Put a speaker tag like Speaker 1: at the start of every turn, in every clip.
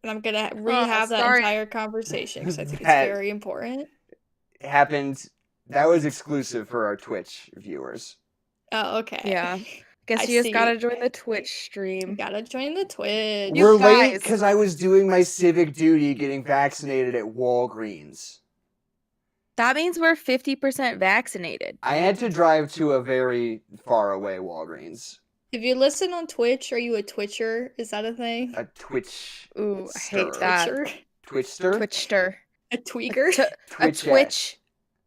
Speaker 1: And I'm gonna rehab that
Speaker 2: sorry.
Speaker 1: entire conversation because I think it's
Speaker 3: That
Speaker 1: very important.
Speaker 3: happened. That was exclusive for our Twitch viewers.
Speaker 1: Oh, okay.
Speaker 2: Yeah. Guess
Speaker 1: I
Speaker 2: you just
Speaker 1: see.
Speaker 2: gotta join the Twitch stream.
Speaker 1: Gotta join the Twitch.
Speaker 3: We're late
Speaker 2: guys.
Speaker 3: because I was doing my civic duty getting vaccinated at Walgreens.
Speaker 2: That means we're 50% vaccinated.
Speaker 3: I had to drive to a very far away Walgreens.
Speaker 1: If you listen on Twitch, are you a Twitcher? Is that a thing?
Speaker 3: A Twitch.
Speaker 2: Ooh, I hate
Speaker 3: stir.
Speaker 2: that.
Speaker 3: Twitchster?
Speaker 2: Twitchster.
Speaker 1: A tweaker?
Speaker 2: A Twitch.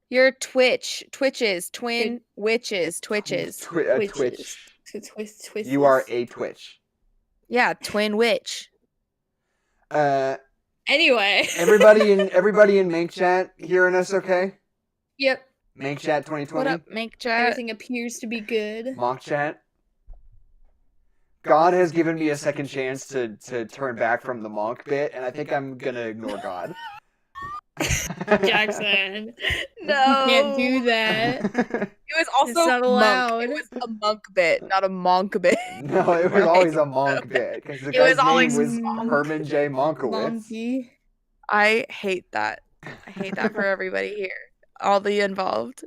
Speaker 2: You're Twitch. Twitches. Twin witches. Twitches.
Speaker 3: A Twitch.
Speaker 1: Twitches.
Speaker 3: You are a Twitch.
Speaker 2: Yeah, twin witch.
Speaker 1: Anyway.
Speaker 3: everybody in Mank chat hearing us okay?
Speaker 1: Yep.
Speaker 3: Mank chat 2020.
Speaker 2: What up, Mank chat?
Speaker 1: Everything appears to be good.
Speaker 3: Monk chat. God has given me a second chance to turn back from the monk bit, and I think I'm gonna ignore God.
Speaker 1: Jackson.
Speaker 2: No.
Speaker 1: You can't do that.
Speaker 2: It was also
Speaker 1: It's not allowed.
Speaker 2: monk. It was a monk bit, not a monk bit.
Speaker 3: No, it was always a monk bit because the guy's name was
Speaker 1: monk.
Speaker 3: Herman J. Monkowitz.
Speaker 1: Monkey.
Speaker 2: I hate that. I hate that for everybody here. All the involved.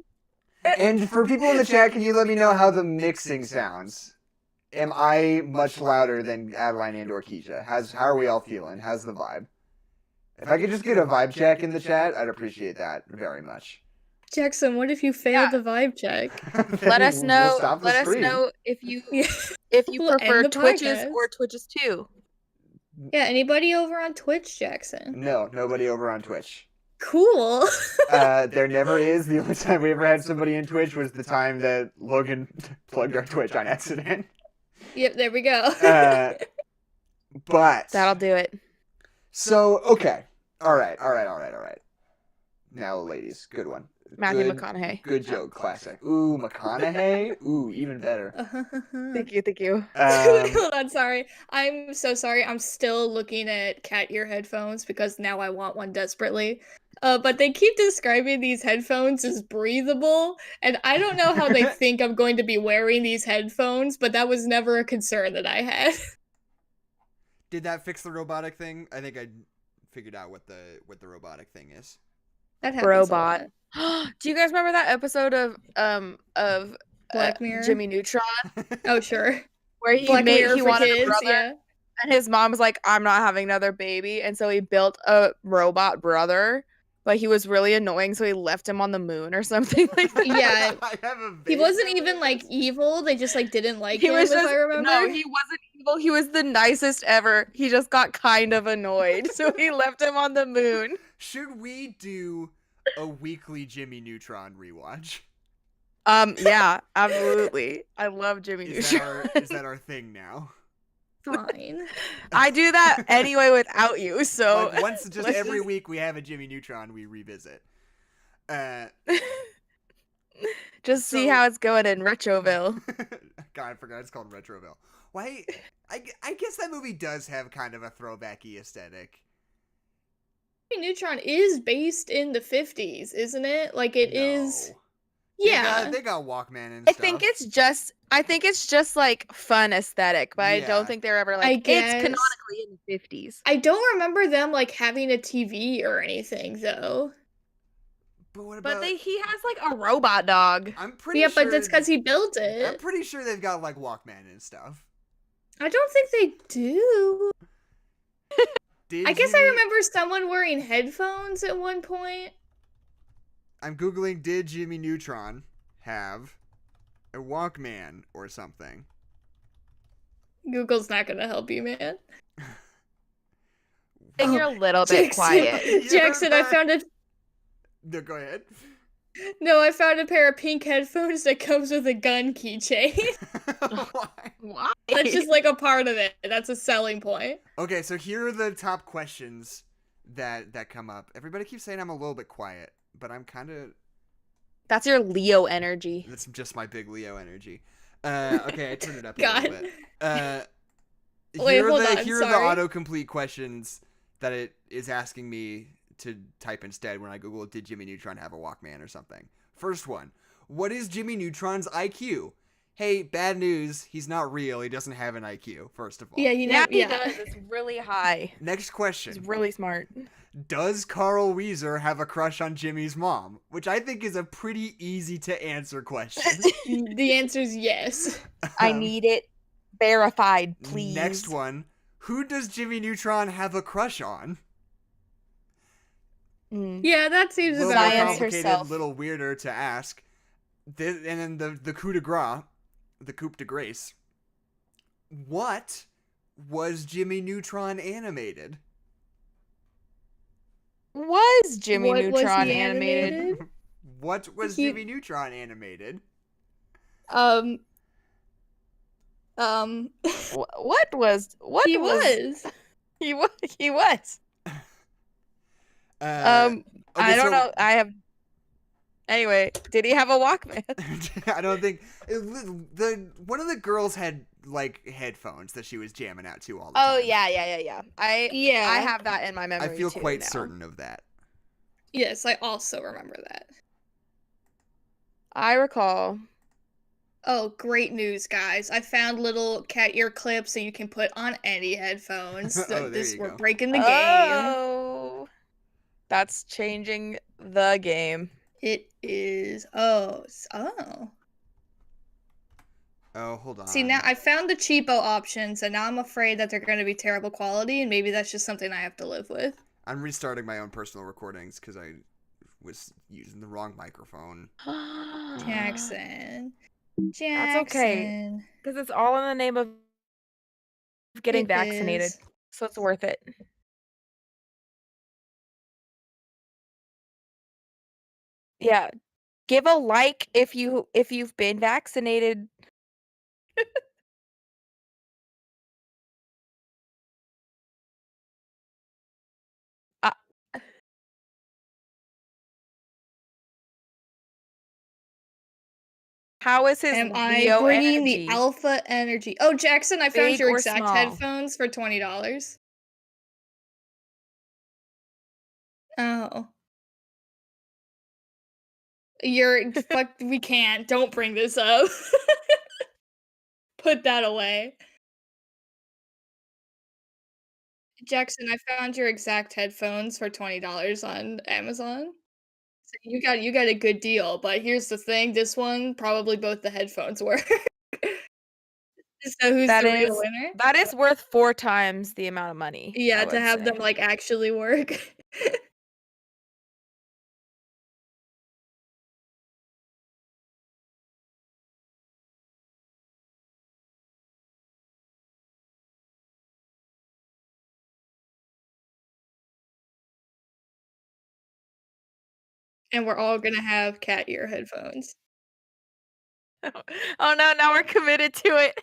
Speaker 3: And for people in the chat, can you let me know how the mixing sounds? Am I much louder than Adeline and/or Kezia? How are we all feeling? How's the vibe? If I could just get a vibe check in the chat, I'd appreciate that very much.
Speaker 1: Jackson, what if you failed the vibe check?
Speaker 2: Let us know.
Speaker 3: We'll
Speaker 2: let us know if you
Speaker 1: We'll
Speaker 2: prefer
Speaker 1: end the
Speaker 2: Twitches
Speaker 1: podcast.
Speaker 2: or Twitches too.
Speaker 1: Yeah, anybody over on Twitch, Jackson?
Speaker 3: No, nobody over on Twitch.
Speaker 1: Cool.
Speaker 3: There never is. The only time we ever had somebody in Twitch was the time that Logan plugged our Twitch on accident.
Speaker 1: Yep, there we go.
Speaker 3: But
Speaker 2: That'll do it.
Speaker 3: So, okay. All right. Now, ladies, good one.
Speaker 2: Matthew McConaughey.
Speaker 3: Good joke, classic. Ooh, McConaughey? Ooh, even better.
Speaker 2: Thank you.
Speaker 1: Hold on, sorry. I'm so sorry. I'm still looking at cat ear headphones because now I want one desperately. But they keep describing these headphones as breathable, and I don't know how they think I'm going to be wearing these headphones, but that was never a concern that I had.
Speaker 3: Did that fix the robotic thing? I think I figured out what the robotic thing is.
Speaker 1: That happens
Speaker 2: Robot. Do you guys remember that episode of
Speaker 1: Black Mirror?
Speaker 2: Jimmy Neutron?
Speaker 1: Oh, sure.
Speaker 2: Where he
Speaker 1: Black Mirror
Speaker 2: he
Speaker 1: for
Speaker 2: wanted
Speaker 1: kids,
Speaker 2: a brother,
Speaker 1: yeah.
Speaker 2: and his mom was like, "I'm not having another baby," and so he built a robot brother. But he was really annoying, so he left him on the moon or something like that.
Speaker 1: Yeah.
Speaker 3: I have a
Speaker 1: He wasn't even like evil. They just like didn't like him,
Speaker 2: was
Speaker 1: if I remember.
Speaker 2: No, he wasn't evil. He was the nicest ever. He just got kind of annoyed, so he left him on the moon.
Speaker 3: Should we do a weekly Jimmy Neutron rewatch?
Speaker 2: Yeah, absolutely. I love Jimmy Neutron.
Speaker 3: Is that our thing now?
Speaker 1: Fine.
Speaker 2: I do that anyway without you, so
Speaker 3: like once just every week we have a Jimmy Neutron we revisit.
Speaker 2: Just see how it's going in Retroville.
Speaker 3: God, I forgot it's called Retroville. Why? I guess that movie does have kind of a throwbacky aesthetic.
Speaker 1: Neutron is based in the 50s, isn't it? Like it is. Yeah.
Speaker 3: They got Walkman and
Speaker 2: I
Speaker 3: stuff.
Speaker 2: think it's just like fun aesthetic, but I don't think they're ever like it's canonically in the 50s.
Speaker 1: I don't remember them like having a TV or anything though.
Speaker 3: But what about?
Speaker 2: But he has like a robot dog.
Speaker 3: I'm pretty sure.
Speaker 1: Yeah, but that's because he built it.
Speaker 3: I'm pretty sure they've got like Walkman and stuff.
Speaker 1: I don't think they do. I guess I remember someone wearing headphones at one point.
Speaker 3: I'm Googling, did Jimmy Neutron have a Walkman or something?
Speaker 1: Google's not going to help you, man.
Speaker 2: I think you're a little bit quiet.
Speaker 1: Jackson, I found a...
Speaker 3: No, go ahead.
Speaker 1: No, I found a pair of pink headphones that comes with a gun keychain.
Speaker 2: Why?
Speaker 1: That's just like a part of it. That's a selling point.
Speaker 3: Okay, so here are the top questions that come up. Everybody keeps saying I'm a little bit quiet, but I'm kind of...
Speaker 2: That's your Leo energy.
Speaker 3: That's just my big Leo energy. Okay, I turned it up a little bit.
Speaker 1: Wait, hold on,
Speaker 3: here are the autocomplete questions that it is asking me to type instead when I Google, did Jimmy Neutron have a Walkman or something? First one, what is Jimmy Neutron's IQ?
Speaker 4: hey, bad news, he's not real. He doesn't have an IQ, first of all.
Speaker 1: Yeah,
Speaker 2: Yeah, he does. It's really high.
Speaker 4: Next
Speaker 2: He's
Speaker 4: question.
Speaker 2: really smart.
Speaker 4: Does Carl Weezer have a crush on Jimmy's mom? Which I think is a pretty easy to answer question.
Speaker 1: The answer is yes.
Speaker 2: I need it verified, please.
Speaker 4: Next one. Who does Jimmy Neutron have a crush on?
Speaker 1: Yeah, that seems
Speaker 4: A little
Speaker 1: about
Speaker 4: more
Speaker 2: Science
Speaker 1: right.
Speaker 4: complicated,
Speaker 2: herself.
Speaker 4: a little weirder to ask. And then the coup de grace, the coup de grace. What was Jimmy Neutron animated?
Speaker 2: Was Jimmy
Speaker 1: What was
Speaker 2: Neutron
Speaker 1: he
Speaker 2: animated?
Speaker 1: animated?
Speaker 4: What was
Speaker 1: He-
Speaker 4: Jimmy Neutron animated?
Speaker 1: Um,
Speaker 2: What was?
Speaker 1: he was.
Speaker 2: He was. He was.
Speaker 4: Okay,
Speaker 2: I don't
Speaker 4: so-
Speaker 2: know. I have. Anyway, did he have a Walkman?
Speaker 4: I don't think one of the girls had like headphones that she was jamming out to all the time.
Speaker 2: Oh yeah. I
Speaker 1: Yeah.
Speaker 2: have that in my memory.
Speaker 4: I feel
Speaker 2: too
Speaker 4: quite
Speaker 2: now.
Speaker 4: certain of that.
Speaker 1: Yes, I also remember that.
Speaker 2: I recall.
Speaker 1: Oh, great news, guys. I found little cat ear clips that you can put on any headphones.
Speaker 4: Oh, there you
Speaker 1: We're
Speaker 4: go.
Speaker 1: breaking the game.
Speaker 2: Oh, that's changing the game.
Speaker 1: It is. Oh.
Speaker 4: Oh, hold on.
Speaker 1: See, now I found the cheapo options, and now I'm afraid that they're going to be terrible quality, and maybe that's just something I have to live with.
Speaker 4: I'm restarting my own personal recordings because I was using the wrong microphone.
Speaker 1: Jackson.
Speaker 2: That's okay. Because it's all in the name of getting
Speaker 1: It
Speaker 2: vaccinated,
Speaker 1: is.
Speaker 2: so it's worth it. Yeah, give a like if you've been vaccinated. Uh, How is his
Speaker 1: Am I
Speaker 2: Neo
Speaker 1: bringing
Speaker 2: energy?
Speaker 1: the alpha energy? Oh, Jackson, I found
Speaker 2: Big
Speaker 1: your
Speaker 2: or
Speaker 1: exact
Speaker 2: small?
Speaker 1: headphones for $20. Oh. Fuck, we can't. Don't bring this up. Put that away. Jackson, I found your exact headphones for $20 on Amazon. So you got a good deal, but here's the thing, this one, probably both the headphones work. So who's
Speaker 2: That
Speaker 1: the
Speaker 2: is
Speaker 1: real winner?
Speaker 2: that is worth 4 times the amount of money.
Speaker 1: Yeah,
Speaker 2: I
Speaker 1: to
Speaker 2: would
Speaker 1: have them
Speaker 2: say.
Speaker 1: like actually work. And we're all gonna have cat ear headphones.
Speaker 2: Oh no, now we're committed to it.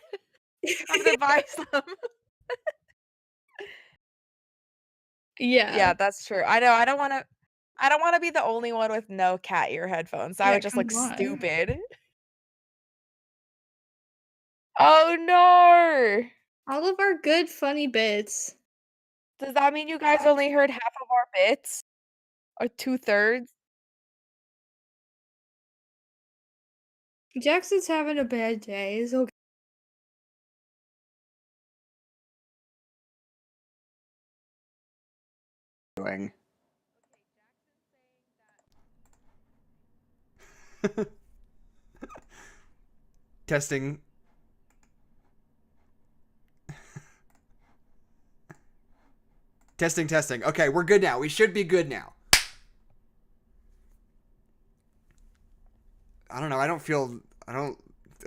Speaker 2: I have to buy some.
Speaker 1: Yeah.
Speaker 2: Yeah, that's true. I know. I don't want to be the only one with no cat ear headphones. That
Speaker 1: Yeah,
Speaker 2: would just look
Speaker 1: come on.
Speaker 2: stupid. Oh no!
Speaker 1: All of our good funny bits.
Speaker 2: Does that mean you guys only heard half of our bits? Or 2/3?
Speaker 1: Jackson's having a bad day. It's okay.
Speaker 3: Doing.
Speaker 4: Testing. Testing. Okay, we're good now. We should be good now. I don't know. I don't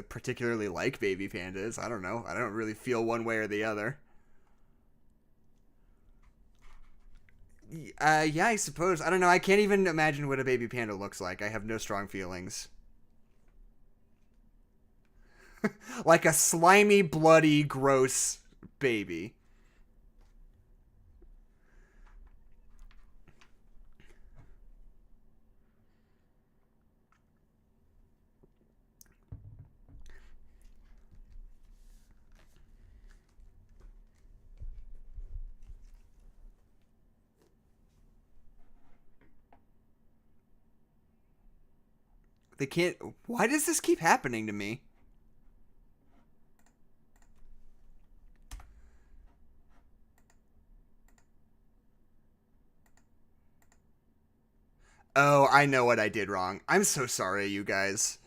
Speaker 4: particularly like baby pandas. I don't know. I don't really feel one way or the other. Yeah, I suppose. I don't know. I can't even imagine what a baby panda looks like. I have no strong feelings. Like a slimy, bloody, gross baby. They can't. Why does this keep happening to me? Oh, I know what I did wrong. I'm so sorry, you guys.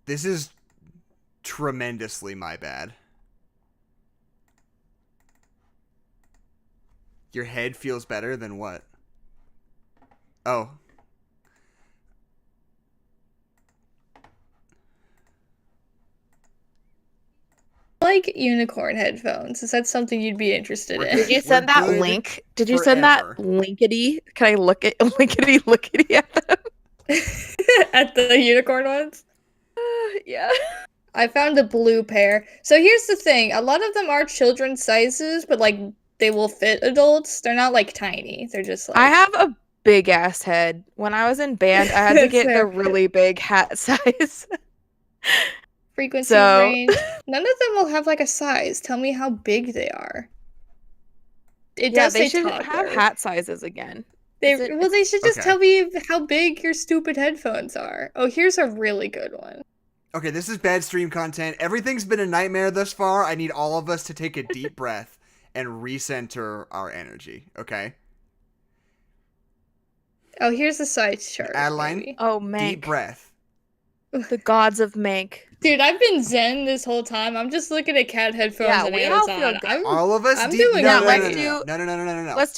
Speaker 4: This is tremendously my bad. Your head feels better than what? Oh.
Speaker 1: Like unicorn headphones. Is that something you'd be interested
Speaker 4: We're
Speaker 1: in?
Speaker 2: Did you
Speaker 4: We're
Speaker 2: send that
Speaker 4: good
Speaker 2: link? Did you send that
Speaker 4: forever.
Speaker 2: linkity? Can I look at linkity at them?
Speaker 1: At the unicorn ones?
Speaker 2: Yeah.
Speaker 1: I found a blue pair. So here's the thing. A lot of them are children's sizes, but like they will fit adults. They're not like tiny. They're just like
Speaker 2: I have a big ass head. When I was in band, I had to
Speaker 1: That's
Speaker 2: get
Speaker 1: fair.
Speaker 2: the really big hat size.
Speaker 1: frequency
Speaker 2: So-
Speaker 1: range. None of them will have like a size. Tell me how big they are. It
Speaker 2: Yeah,
Speaker 1: does
Speaker 2: they
Speaker 1: say
Speaker 2: should
Speaker 1: toddler.
Speaker 2: have hat sizes again.
Speaker 1: They
Speaker 2: Is it-
Speaker 1: well, they should just
Speaker 4: Okay.
Speaker 1: tell me how big your stupid headphones are. Oh, here's a really good one.
Speaker 4: Okay, this is bad stream content. Everything's been a nightmare thus far. I need all of us to take a deep breath and recenter our energy, okay?
Speaker 1: Oh, here's the size chart.
Speaker 4: Adeline?
Speaker 1: maybe.
Speaker 2: Oh,
Speaker 4: Deep
Speaker 2: Mank.
Speaker 4: breath.
Speaker 2: The gods of Mank.
Speaker 1: Dude, I've been zen this whole time. I'm just looking at cat headphones
Speaker 2: Yeah,
Speaker 1: on
Speaker 2: we all feel
Speaker 1: Amazon.
Speaker 2: good.
Speaker 4: All of us
Speaker 1: I'm
Speaker 4: deep
Speaker 1: doing
Speaker 4: no,
Speaker 1: it.
Speaker 4: no,
Speaker 1: Let's
Speaker 4: no, no,
Speaker 2: do-
Speaker 4: no, no, no, no, no, no.
Speaker 2: Let's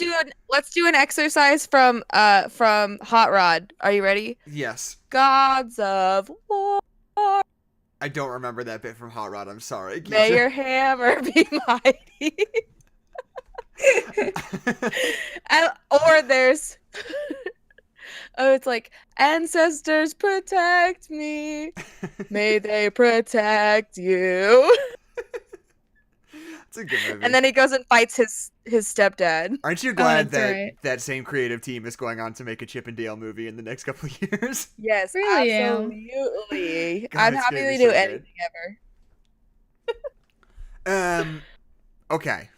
Speaker 2: do an exercise from Hot Rod. Are you ready?
Speaker 4: Yes.
Speaker 2: Gods of war.
Speaker 4: I don't remember that bit from Hot Rod. I'm sorry.
Speaker 2: May your hammer be mighty. Or there's oh, it's like ancestors protect me. May they protect you.
Speaker 4: It's a good movie.
Speaker 2: And then he goes and fights his stepdad.
Speaker 4: Aren't you glad
Speaker 1: that's
Speaker 4: that
Speaker 1: right.
Speaker 4: that same creative team is going on to make a Chip and Dale movie in the next couple of years?
Speaker 2: Yes,
Speaker 1: Really am.
Speaker 2: absolutely.
Speaker 4: God,
Speaker 2: I'm
Speaker 4: it's
Speaker 2: happy
Speaker 4: gonna
Speaker 2: they
Speaker 4: be
Speaker 2: do
Speaker 4: so good.
Speaker 2: anything ever.
Speaker 4: Okay.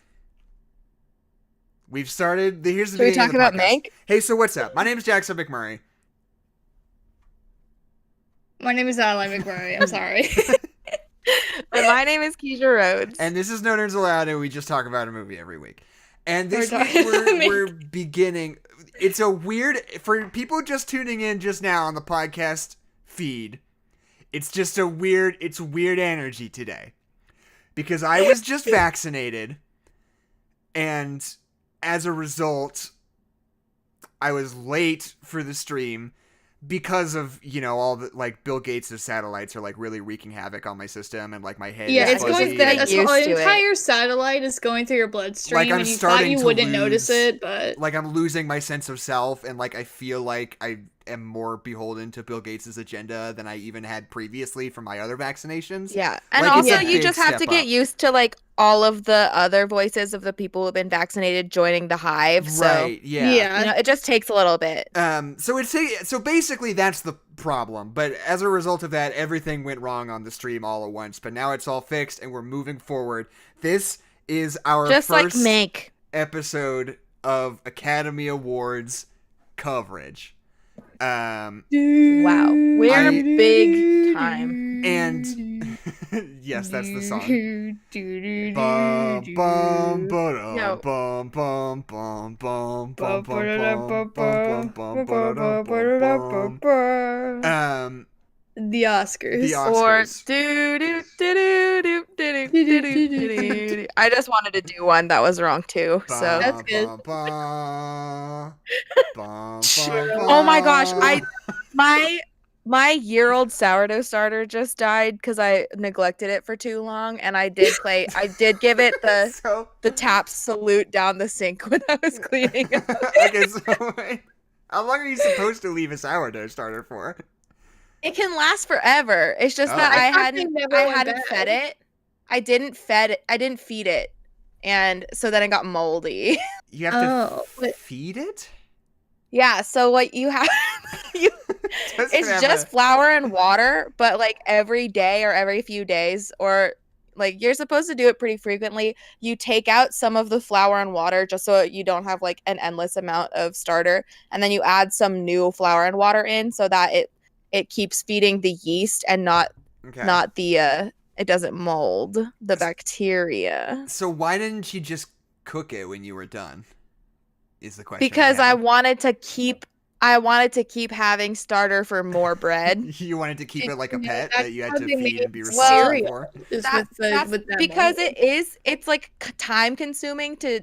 Speaker 4: We've started. Here's the
Speaker 2: Should we
Speaker 4: beginning
Speaker 2: talk
Speaker 4: of the
Speaker 2: about
Speaker 4: podcast.
Speaker 2: Mank?
Speaker 4: Hey, so what's up? My name is Jackson McMurray.
Speaker 1: My name is Adeline McMurray. I'm sorry.
Speaker 2: And my name is Kezia Rhodes.
Speaker 4: And this is No Nerds Allowed, and we just talk about a movie every week. And this
Speaker 1: We're
Speaker 4: week
Speaker 1: talking about
Speaker 4: we're beginning. It's a weird for people just tuning in just now on the podcast feed. It's just a weird. It's weird energy today because I was just vaccinated, and as a result, I was late for the stream. Because of, you know, all the, like, Bill Gates' satellites are, like, really wreaking havoc on my system, and, like, my head
Speaker 1: Yeah,
Speaker 4: is
Speaker 1: it's
Speaker 4: fuzzy.
Speaker 1: going. That
Speaker 2: getting used
Speaker 1: an
Speaker 2: to it.
Speaker 1: entire satellite is going through your bloodstream,
Speaker 4: Like, I'm
Speaker 1: and you thought
Speaker 4: starting
Speaker 1: you
Speaker 4: to
Speaker 1: wouldn't notice
Speaker 4: lose-
Speaker 1: it, but
Speaker 4: Like, I'm losing my sense of self, and, like, I feel like I am more beholden to Bill Gates' agenda than I even had previously from my other vaccinations.
Speaker 2: Yeah. And
Speaker 4: Like, it's
Speaker 2: also
Speaker 4: a
Speaker 2: you
Speaker 4: big
Speaker 2: just have to
Speaker 4: step
Speaker 2: get
Speaker 4: up.
Speaker 2: used to like all of the other voices of the people who've been vaccinated joining the hive. So
Speaker 4: Right, yeah.
Speaker 2: you know, it just takes a little bit.
Speaker 4: So basically that's the problem. But as a result of that, everything went wrong on the stream all at once. But now it's all fixed, and we're moving forward. This is our
Speaker 2: Just like
Speaker 4: first
Speaker 2: Mank.
Speaker 4: episode of Academy Awards coverage.
Speaker 2: Wow. We're
Speaker 4: I-
Speaker 2: big time.
Speaker 4: And yes, that's the song. Bum, bum, ba-dum,
Speaker 2: No.
Speaker 4: bum, bum, bum, bum, bum, bum, bum, bum, bum, ba-da-dum, bum, bum.
Speaker 1: the Oscars.
Speaker 4: The
Speaker 2: Or
Speaker 4: Oscars.
Speaker 2: do. I just wanted to do one that was wrong too. So
Speaker 1: That's good.
Speaker 4: Bum, bum, bum,
Speaker 2: oh my gosh,
Speaker 4: bum.
Speaker 2: my year-old sourdough starter just died because I neglected it for too long, and I did give it
Speaker 4: So
Speaker 2: the tap salute down the sink when I was cleaning up.
Speaker 4: okay, so wait. How long are you supposed to leave a sourdough starter for?
Speaker 2: It can last forever. It's just
Speaker 4: Oh.
Speaker 2: that
Speaker 1: I
Speaker 2: I
Speaker 1: thought they never went
Speaker 2: hadn't
Speaker 1: bad.
Speaker 2: fed it. I didn't feed it. And so then it got moldy.
Speaker 4: You have to
Speaker 1: Oh, but-
Speaker 4: feed it?
Speaker 2: Yeah, so what you have
Speaker 4: Doesn't
Speaker 2: it's
Speaker 4: have
Speaker 2: just
Speaker 4: a-
Speaker 2: flour and water, but like every day or every few days, or like you're supposed to do it pretty frequently. You take out some of the flour and water just so you don't have like an endless amount of starter, and then you add some new flour and water in so that it keeps feeding the yeast and not
Speaker 4: Okay.
Speaker 2: the it doesn't mold the bacteria.
Speaker 4: So why didn't you just cook it when you were done? is the question.
Speaker 2: Because I
Speaker 4: have.
Speaker 2: wanted to keep having starter for more bread.
Speaker 4: You wanted to keep it like a pet
Speaker 1: That's
Speaker 4: that you had
Speaker 1: how
Speaker 4: to
Speaker 1: they
Speaker 4: feed
Speaker 1: made
Speaker 4: and be
Speaker 2: Well,
Speaker 4: responsible for.
Speaker 1: is
Speaker 2: That's
Speaker 1: with that
Speaker 2: because
Speaker 1: money.
Speaker 2: it's like time consuming to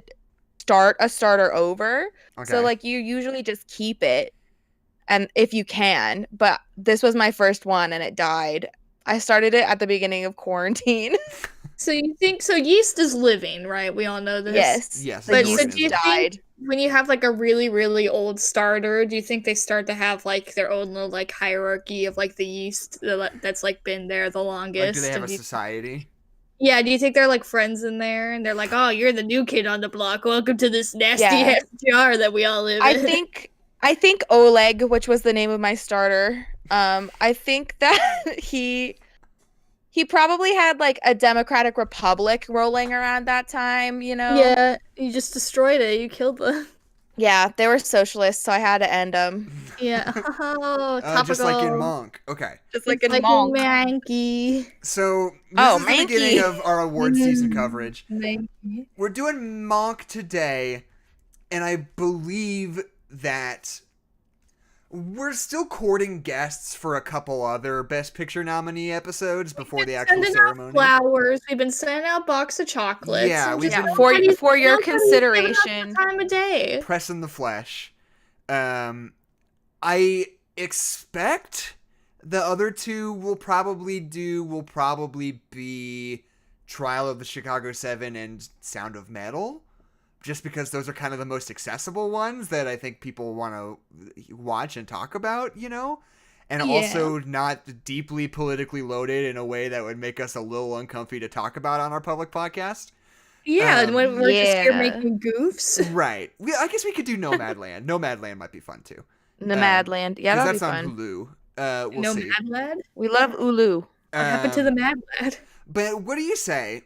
Speaker 2: start a starter over.
Speaker 4: Okay.
Speaker 2: So like you usually just keep it, and if you can, but this was my first one and it died. I started it at the beginning of quarantine.
Speaker 1: So you think yeast is living, right? We all know this.
Speaker 4: Yes,
Speaker 2: The
Speaker 1: But
Speaker 4: it's
Speaker 1: so
Speaker 4: an
Speaker 1: do you
Speaker 4: organism.
Speaker 1: think when you have like a really, really old starter, do you think they start to have like their own little like hierarchy of like the yeast that's like been there the longest?
Speaker 4: Like, do they have
Speaker 1: And
Speaker 4: a society?
Speaker 1: yeah, do you think they're like friends in there and they're like, oh, you're the new kid on the block. Welcome to this nasty
Speaker 2: Yeah.
Speaker 1: ass jar that we all live
Speaker 2: I
Speaker 1: in.
Speaker 2: think Oleg, which was the name of my starter, I think that he probably had like a Democratic Republic rolling around that time, you know?
Speaker 1: Yeah, you just destroyed it. You killed them.
Speaker 2: Yeah, they were socialists, so I had to end them.
Speaker 1: Yeah. Oh, topical.
Speaker 4: Just like in Monk. Okay.
Speaker 2: Just like
Speaker 1: It's
Speaker 2: in
Speaker 1: like
Speaker 2: Monk.
Speaker 1: Manky.
Speaker 4: So this
Speaker 2: Oh,
Speaker 4: is the beginning
Speaker 2: Manky.
Speaker 4: of our award season
Speaker 1: Mm.
Speaker 4: coverage.
Speaker 1: Manky.
Speaker 4: We're doing Monk today, and I believe that we're still courting guests for a couple other Best Picture nominee episodes before the actual
Speaker 1: Sending
Speaker 4: ceremony.
Speaker 1: out flowers. We've been sending out box of chocolates.
Speaker 4: Yeah,
Speaker 1: and
Speaker 4: we've
Speaker 1: just
Speaker 4: been-
Speaker 2: For your
Speaker 1: nobody's giving us
Speaker 2: consideration.
Speaker 1: the time of day.
Speaker 4: Pressing the flesh. I expect the other two will probably be Trial of the Chicago 7 and Sound of Metal, just because those are kind of the most accessible ones that I think people want to watch and talk about, you know? And
Speaker 1: Yeah.
Speaker 4: also not deeply politically loaded in a way that would make us a little uncomfy to talk about on our public podcast.
Speaker 1: Yeah, and when we're just here
Speaker 2: Yeah.
Speaker 1: making goofs.
Speaker 4: Right. I guess we could do Nomadland. Nomadland might be fun too.
Speaker 2: Nomadland. Yeah,
Speaker 4: Because
Speaker 2: that'd
Speaker 4: that's
Speaker 2: be
Speaker 4: on
Speaker 2: fun.
Speaker 4: Hulu. We'll
Speaker 1: No
Speaker 4: see.
Speaker 1: Mad Lad?
Speaker 2: We love Ulu.
Speaker 1: What happened to the Mad Lad?
Speaker 4: But what do you say?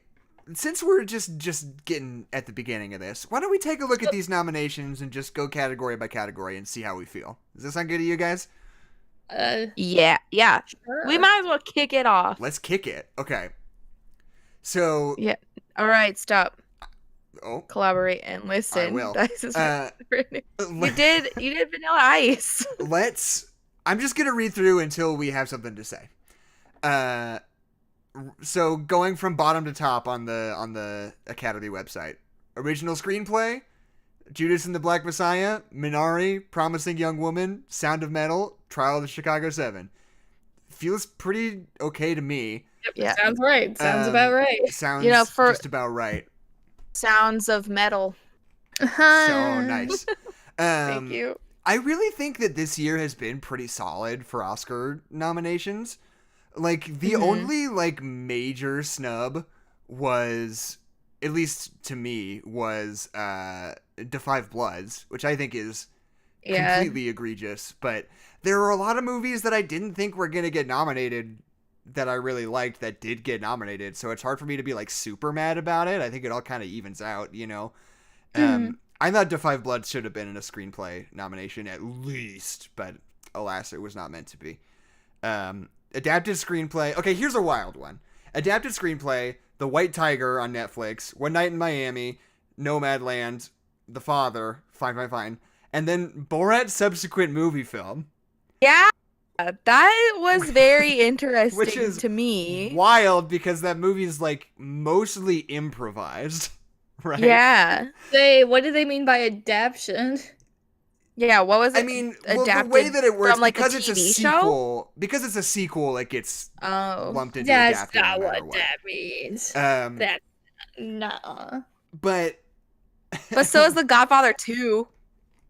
Speaker 4: Since we're just getting at the beginning of this, why don't we take a look at these nominations and just go category by category and see how we feel? Does that sound good to you guys?
Speaker 2: Yeah.
Speaker 1: Sure.
Speaker 2: We might as well kick it off.
Speaker 4: Let's kick it. Okay. So,
Speaker 2: Yeah. All right, stop.
Speaker 4: oh,
Speaker 2: Collaborate and listen.
Speaker 4: I will.
Speaker 2: Dice is
Speaker 4: Uh,
Speaker 2: you did Vanilla Ice.
Speaker 4: I'm just gonna read through until we have something to say. So going from bottom to top on the Academy website. Original screenplay, Judas and the Black Messiah, Minari, Promising Young Woman, Sound of Metal, Trial of the Chicago 7. Feels pretty okay to me.
Speaker 2: Yeah.
Speaker 1: Sounds right. Sounds about right.
Speaker 4: Sounds
Speaker 2: for-
Speaker 4: just about right.
Speaker 2: Sounds of Metal.
Speaker 4: So nice.
Speaker 2: Thank you.
Speaker 4: I really think that this year has been pretty solid for Oscar nominations. Like, the only, like, major snub was, at least to me, was Da Five Bloods, which I think is completely egregious. But there are a lot of movies that I didn't think were going to get nominated that I really liked that did get nominated. So it's hard for me to be, like, super mad about it. I think it all kind of evens out, you know? I thought Da Five Bloods should have been in a screenplay nomination at least, but alas, it was not meant to be. Adapted screenplay. Okay, here's a wild one. Adapted screenplay, The White Tiger on Netflix, One Night in Miami, Nomadland, The Father, Fine. And then Borat's subsequent movie film.
Speaker 2: Yeah. That was very interesting
Speaker 4: Which is
Speaker 2: to me.
Speaker 4: Wild because that movie is like mostly improvised, right?
Speaker 2: Yeah.
Speaker 1: What do they mean by adaptation?
Speaker 2: Yeah, what was it?
Speaker 4: I mean, well, the
Speaker 2: adapted
Speaker 4: way that it works,
Speaker 2: from, like,
Speaker 4: because
Speaker 2: a
Speaker 4: it's a
Speaker 2: TV show?
Speaker 4: sequel, because it's a sequel, it gets
Speaker 2: Oh.
Speaker 4: lumped into
Speaker 1: That's
Speaker 4: adapted
Speaker 1: not
Speaker 4: no matter
Speaker 1: what that means.
Speaker 4: what.
Speaker 1: That's no.
Speaker 4: But
Speaker 2: But so is The Godfather 2.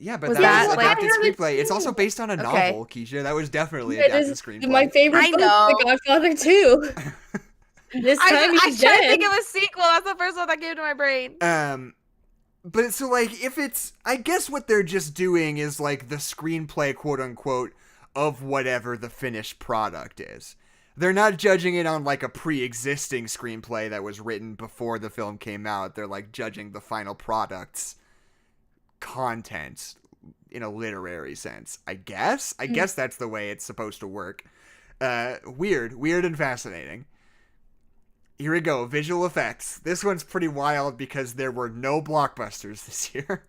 Speaker 4: yeah, but
Speaker 2: Was
Speaker 4: that
Speaker 2: that,
Speaker 4: was
Speaker 2: like-
Speaker 4: adapted
Speaker 1: I haven't
Speaker 4: screenplay. It's also
Speaker 1: seen
Speaker 4: based on a
Speaker 2: Okay.
Speaker 4: novel, Keisha. That was definitely
Speaker 1: That
Speaker 4: adapted
Speaker 1: is
Speaker 4: screenplay.
Speaker 1: my favorite
Speaker 2: I
Speaker 1: book,
Speaker 2: know.
Speaker 1: The Godfather 2. This time
Speaker 2: I
Speaker 1: he's
Speaker 2: tried to
Speaker 1: dead.
Speaker 2: think of a sequel. That's the first one that came to my brain.
Speaker 4: But so, like, if it's, I guess what they're just doing is, like, the screenplay, quote unquote, of whatever the finished product is. They're not judging it on, like, a pre-existing screenplay that was written before the film came out. They're, like, judging the final product's content in a literary sense, I guess. I guess that's the way it's supposed to work. Weird and fascinating. Here we go. Visual effects. This one's pretty wild because there were no blockbusters this year.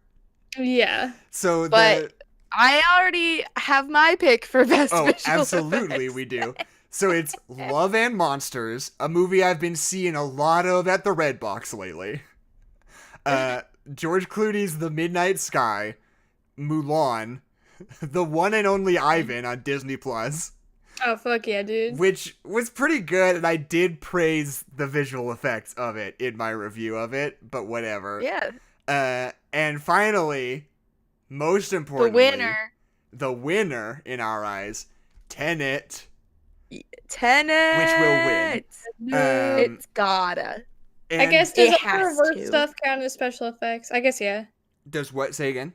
Speaker 1: Yeah.
Speaker 4: So
Speaker 2: But I already have my pick for best visual
Speaker 4: absolutely
Speaker 2: effects.
Speaker 4: we do. So it's Love and Monsters, a movie I've been seeing a lot of at the Red Box lately. George Clooney's The Midnight Sky, Mulan, the one and only Ivan on Disney Plus,
Speaker 1: Oh fuck yeah, dude.
Speaker 4: which was pretty good, and I did praise the visual effects of it in my review of it, but whatever.
Speaker 2: Yeah.
Speaker 4: And finally, most importantly,
Speaker 2: The winner.
Speaker 4: the winner in our eyes, Tenet,
Speaker 2: Tenet.
Speaker 4: which will win.
Speaker 2: It's gotta.
Speaker 1: I
Speaker 4: And
Speaker 1: guess does
Speaker 2: it
Speaker 1: all the
Speaker 2: has
Speaker 1: reverse
Speaker 2: to.
Speaker 1: stuff count as special effects? I guess yeah.
Speaker 4: does what? Say again?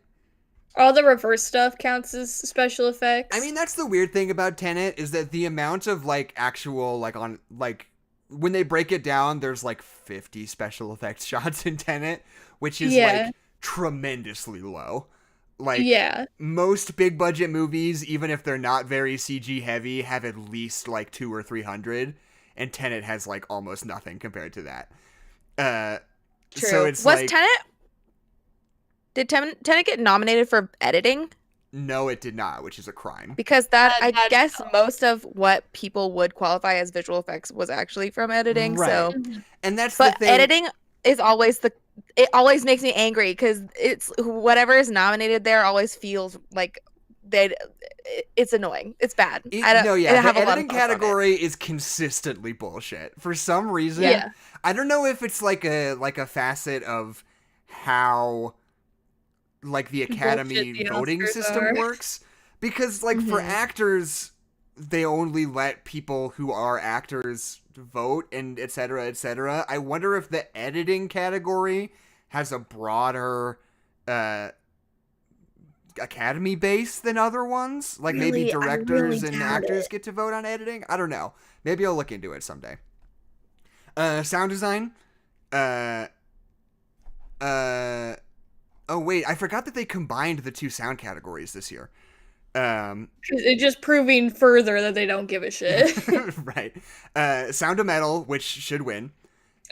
Speaker 1: All the reverse stuff counts as special effects.
Speaker 4: I mean, that's the weird thing about Tenet is that the amount of like actual like when they break it down, there's like 50 special effects shots in Tenet, which is like tremendously low. Like most big budget movies, even if they're not very CG heavy, have at least like 200 or 300, and Tenet has like almost nothing compared to that.
Speaker 2: True.
Speaker 4: So it's
Speaker 2: Was
Speaker 4: like,
Speaker 2: Did Tenet get nominated for editing?
Speaker 4: no, it did not, which is a crime.
Speaker 2: Because I
Speaker 1: that-
Speaker 2: guess most of what people would qualify as visual effects was actually from editing.
Speaker 4: Right.
Speaker 2: So,
Speaker 4: And that's
Speaker 2: but
Speaker 4: the thing.
Speaker 2: editing is always it always makes me angry because it's whatever is nominated there always feels like it's annoying. It's bad.
Speaker 4: The
Speaker 2: I have a
Speaker 4: editing
Speaker 2: lot of thoughts on it.
Speaker 4: category is consistently bullshit for some reason.
Speaker 2: Yeah.
Speaker 4: I don't know if it's like a facet of how like the Academy
Speaker 1: Bullshit the
Speaker 4: voting
Speaker 1: Oscars
Speaker 4: system
Speaker 1: are.
Speaker 4: works, because like for actors they only let people who are actors vote and etc etc. I wonder if the editing category has a broader Academy base than other ones, like maybe
Speaker 2: Really, I
Speaker 4: directors
Speaker 2: really
Speaker 4: and
Speaker 2: doubt
Speaker 4: actors
Speaker 2: it.
Speaker 4: get to vote on editing. I don't know, maybe I'll look into it someday. Sound design, oh wait, I forgot that they combined the two sound categories this year.
Speaker 1: It's just proving further that they don't give a shit.
Speaker 4: Right. Sound of Metal, which should win.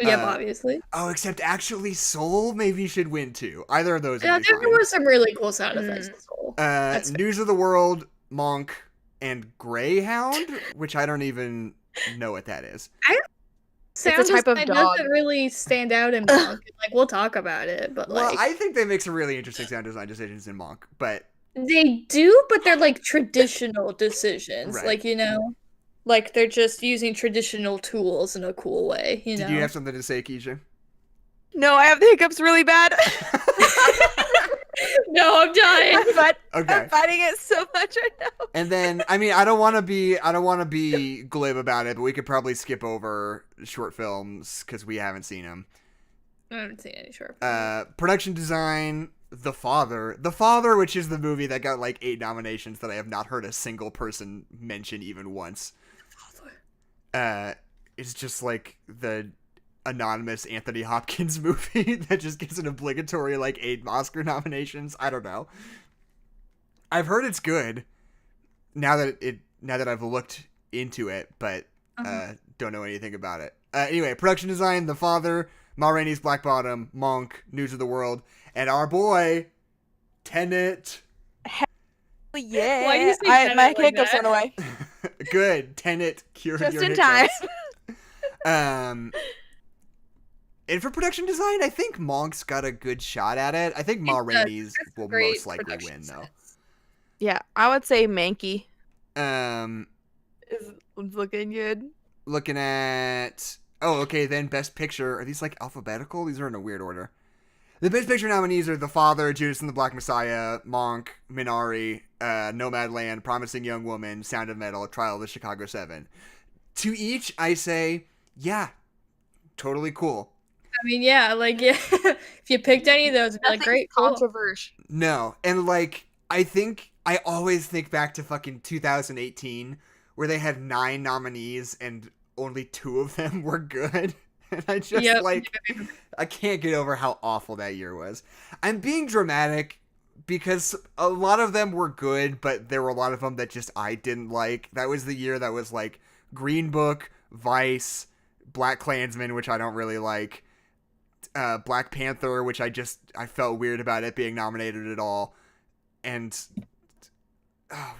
Speaker 1: Yep, obviously.
Speaker 4: Oh, except actually Soul maybe should win too. Either of those would
Speaker 1: Yeah,
Speaker 4: be
Speaker 1: there
Speaker 4: fine.
Speaker 1: were some really cool sound effects in Soul. That's fair.
Speaker 4: News of the World, Monk, and Greyhound, which I don't even know what that is.
Speaker 1: Sound
Speaker 2: type of
Speaker 1: design
Speaker 2: dog.
Speaker 1: doesn't really stand out in Monk. Like, we'll talk about it, but
Speaker 4: Well,
Speaker 1: like
Speaker 4: I think they make some really interesting sound design decisions in Monk, but
Speaker 1: they do, but they're like traditional decisions.
Speaker 4: Right.
Speaker 1: Like, like they're just using traditional tools in a cool way,
Speaker 4: did you have something to say, Keisha?
Speaker 2: No, I have the hiccups really bad.
Speaker 1: No, I'm dying.
Speaker 4: Okay.
Speaker 2: I'm fighting it so much right now.
Speaker 4: And then, I mean, I don't want to be glib about it, but we could probably skip over short films because we haven't seen them.
Speaker 1: I haven't seen any short.
Speaker 4: Production design, The Father, which is the movie that got like 8 nominations that I have not heard a single person mention even once. It's just like the anonymous Anthony Hopkins movie that just gets an obligatory like 8 Oscar nominations. I don't know. I've heard it's good now that I've looked into it, but don't know anything about it. Anyway, production design, The Father, Ma Rainey's Black Bottom, Monk, News of the World, and our boy Tenet.
Speaker 2: Yeah.
Speaker 1: Why do you say
Speaker 2: my
Speaker 1: Tenet like
Speaker 2: hiccups
Speaker 1: that?
Speaker 2: went away.
Speaker 4: Good. Tenet cured
Speaker 2: Just
Speaker 4: your
Speaker 2: in time.
Speaker 4: hiccups. And for production design, I think Monk's got a good shot at it. I think Ma Rainey's will
Speaker 1: great
Speaker 4: most likely
Speaker 1: production
Speaker 4: win, though.
Speaker 1: sense.
Speaker 2: Yeah, I would say Mankey
Speaker 4: Um,
Speaker 2: is looking good.
Speaker 4: looking at... Oh, okay, then Best Picture. Are these, like, alphabetical? These are in a weird order. The Best Picture nominees are The Father, Judas and the Black Messiah, Monk, Minari, Nomadland, Promising Young Woman, Sound of Metal, Trial of the Chicago 7. To each, I say, yeah, totally cool.
Speaker 1: I mean, yeah, like if you picked any of those, it'd be like great, cool.
Speaker 2: Controversial.
Speaker 4: No, and like I always think back to fucking 2018 where they had 9 nominees and only 2 of them were good. And I just I can't get over how awful that year was. I'm being dramatic because a lot of them were good, but there were a lot of them that just I didn't like. That was the year that was like Green Book, Vice, Black Klansman, which I don't really like, Black Panther, which I felt weird about it being nominated at all. And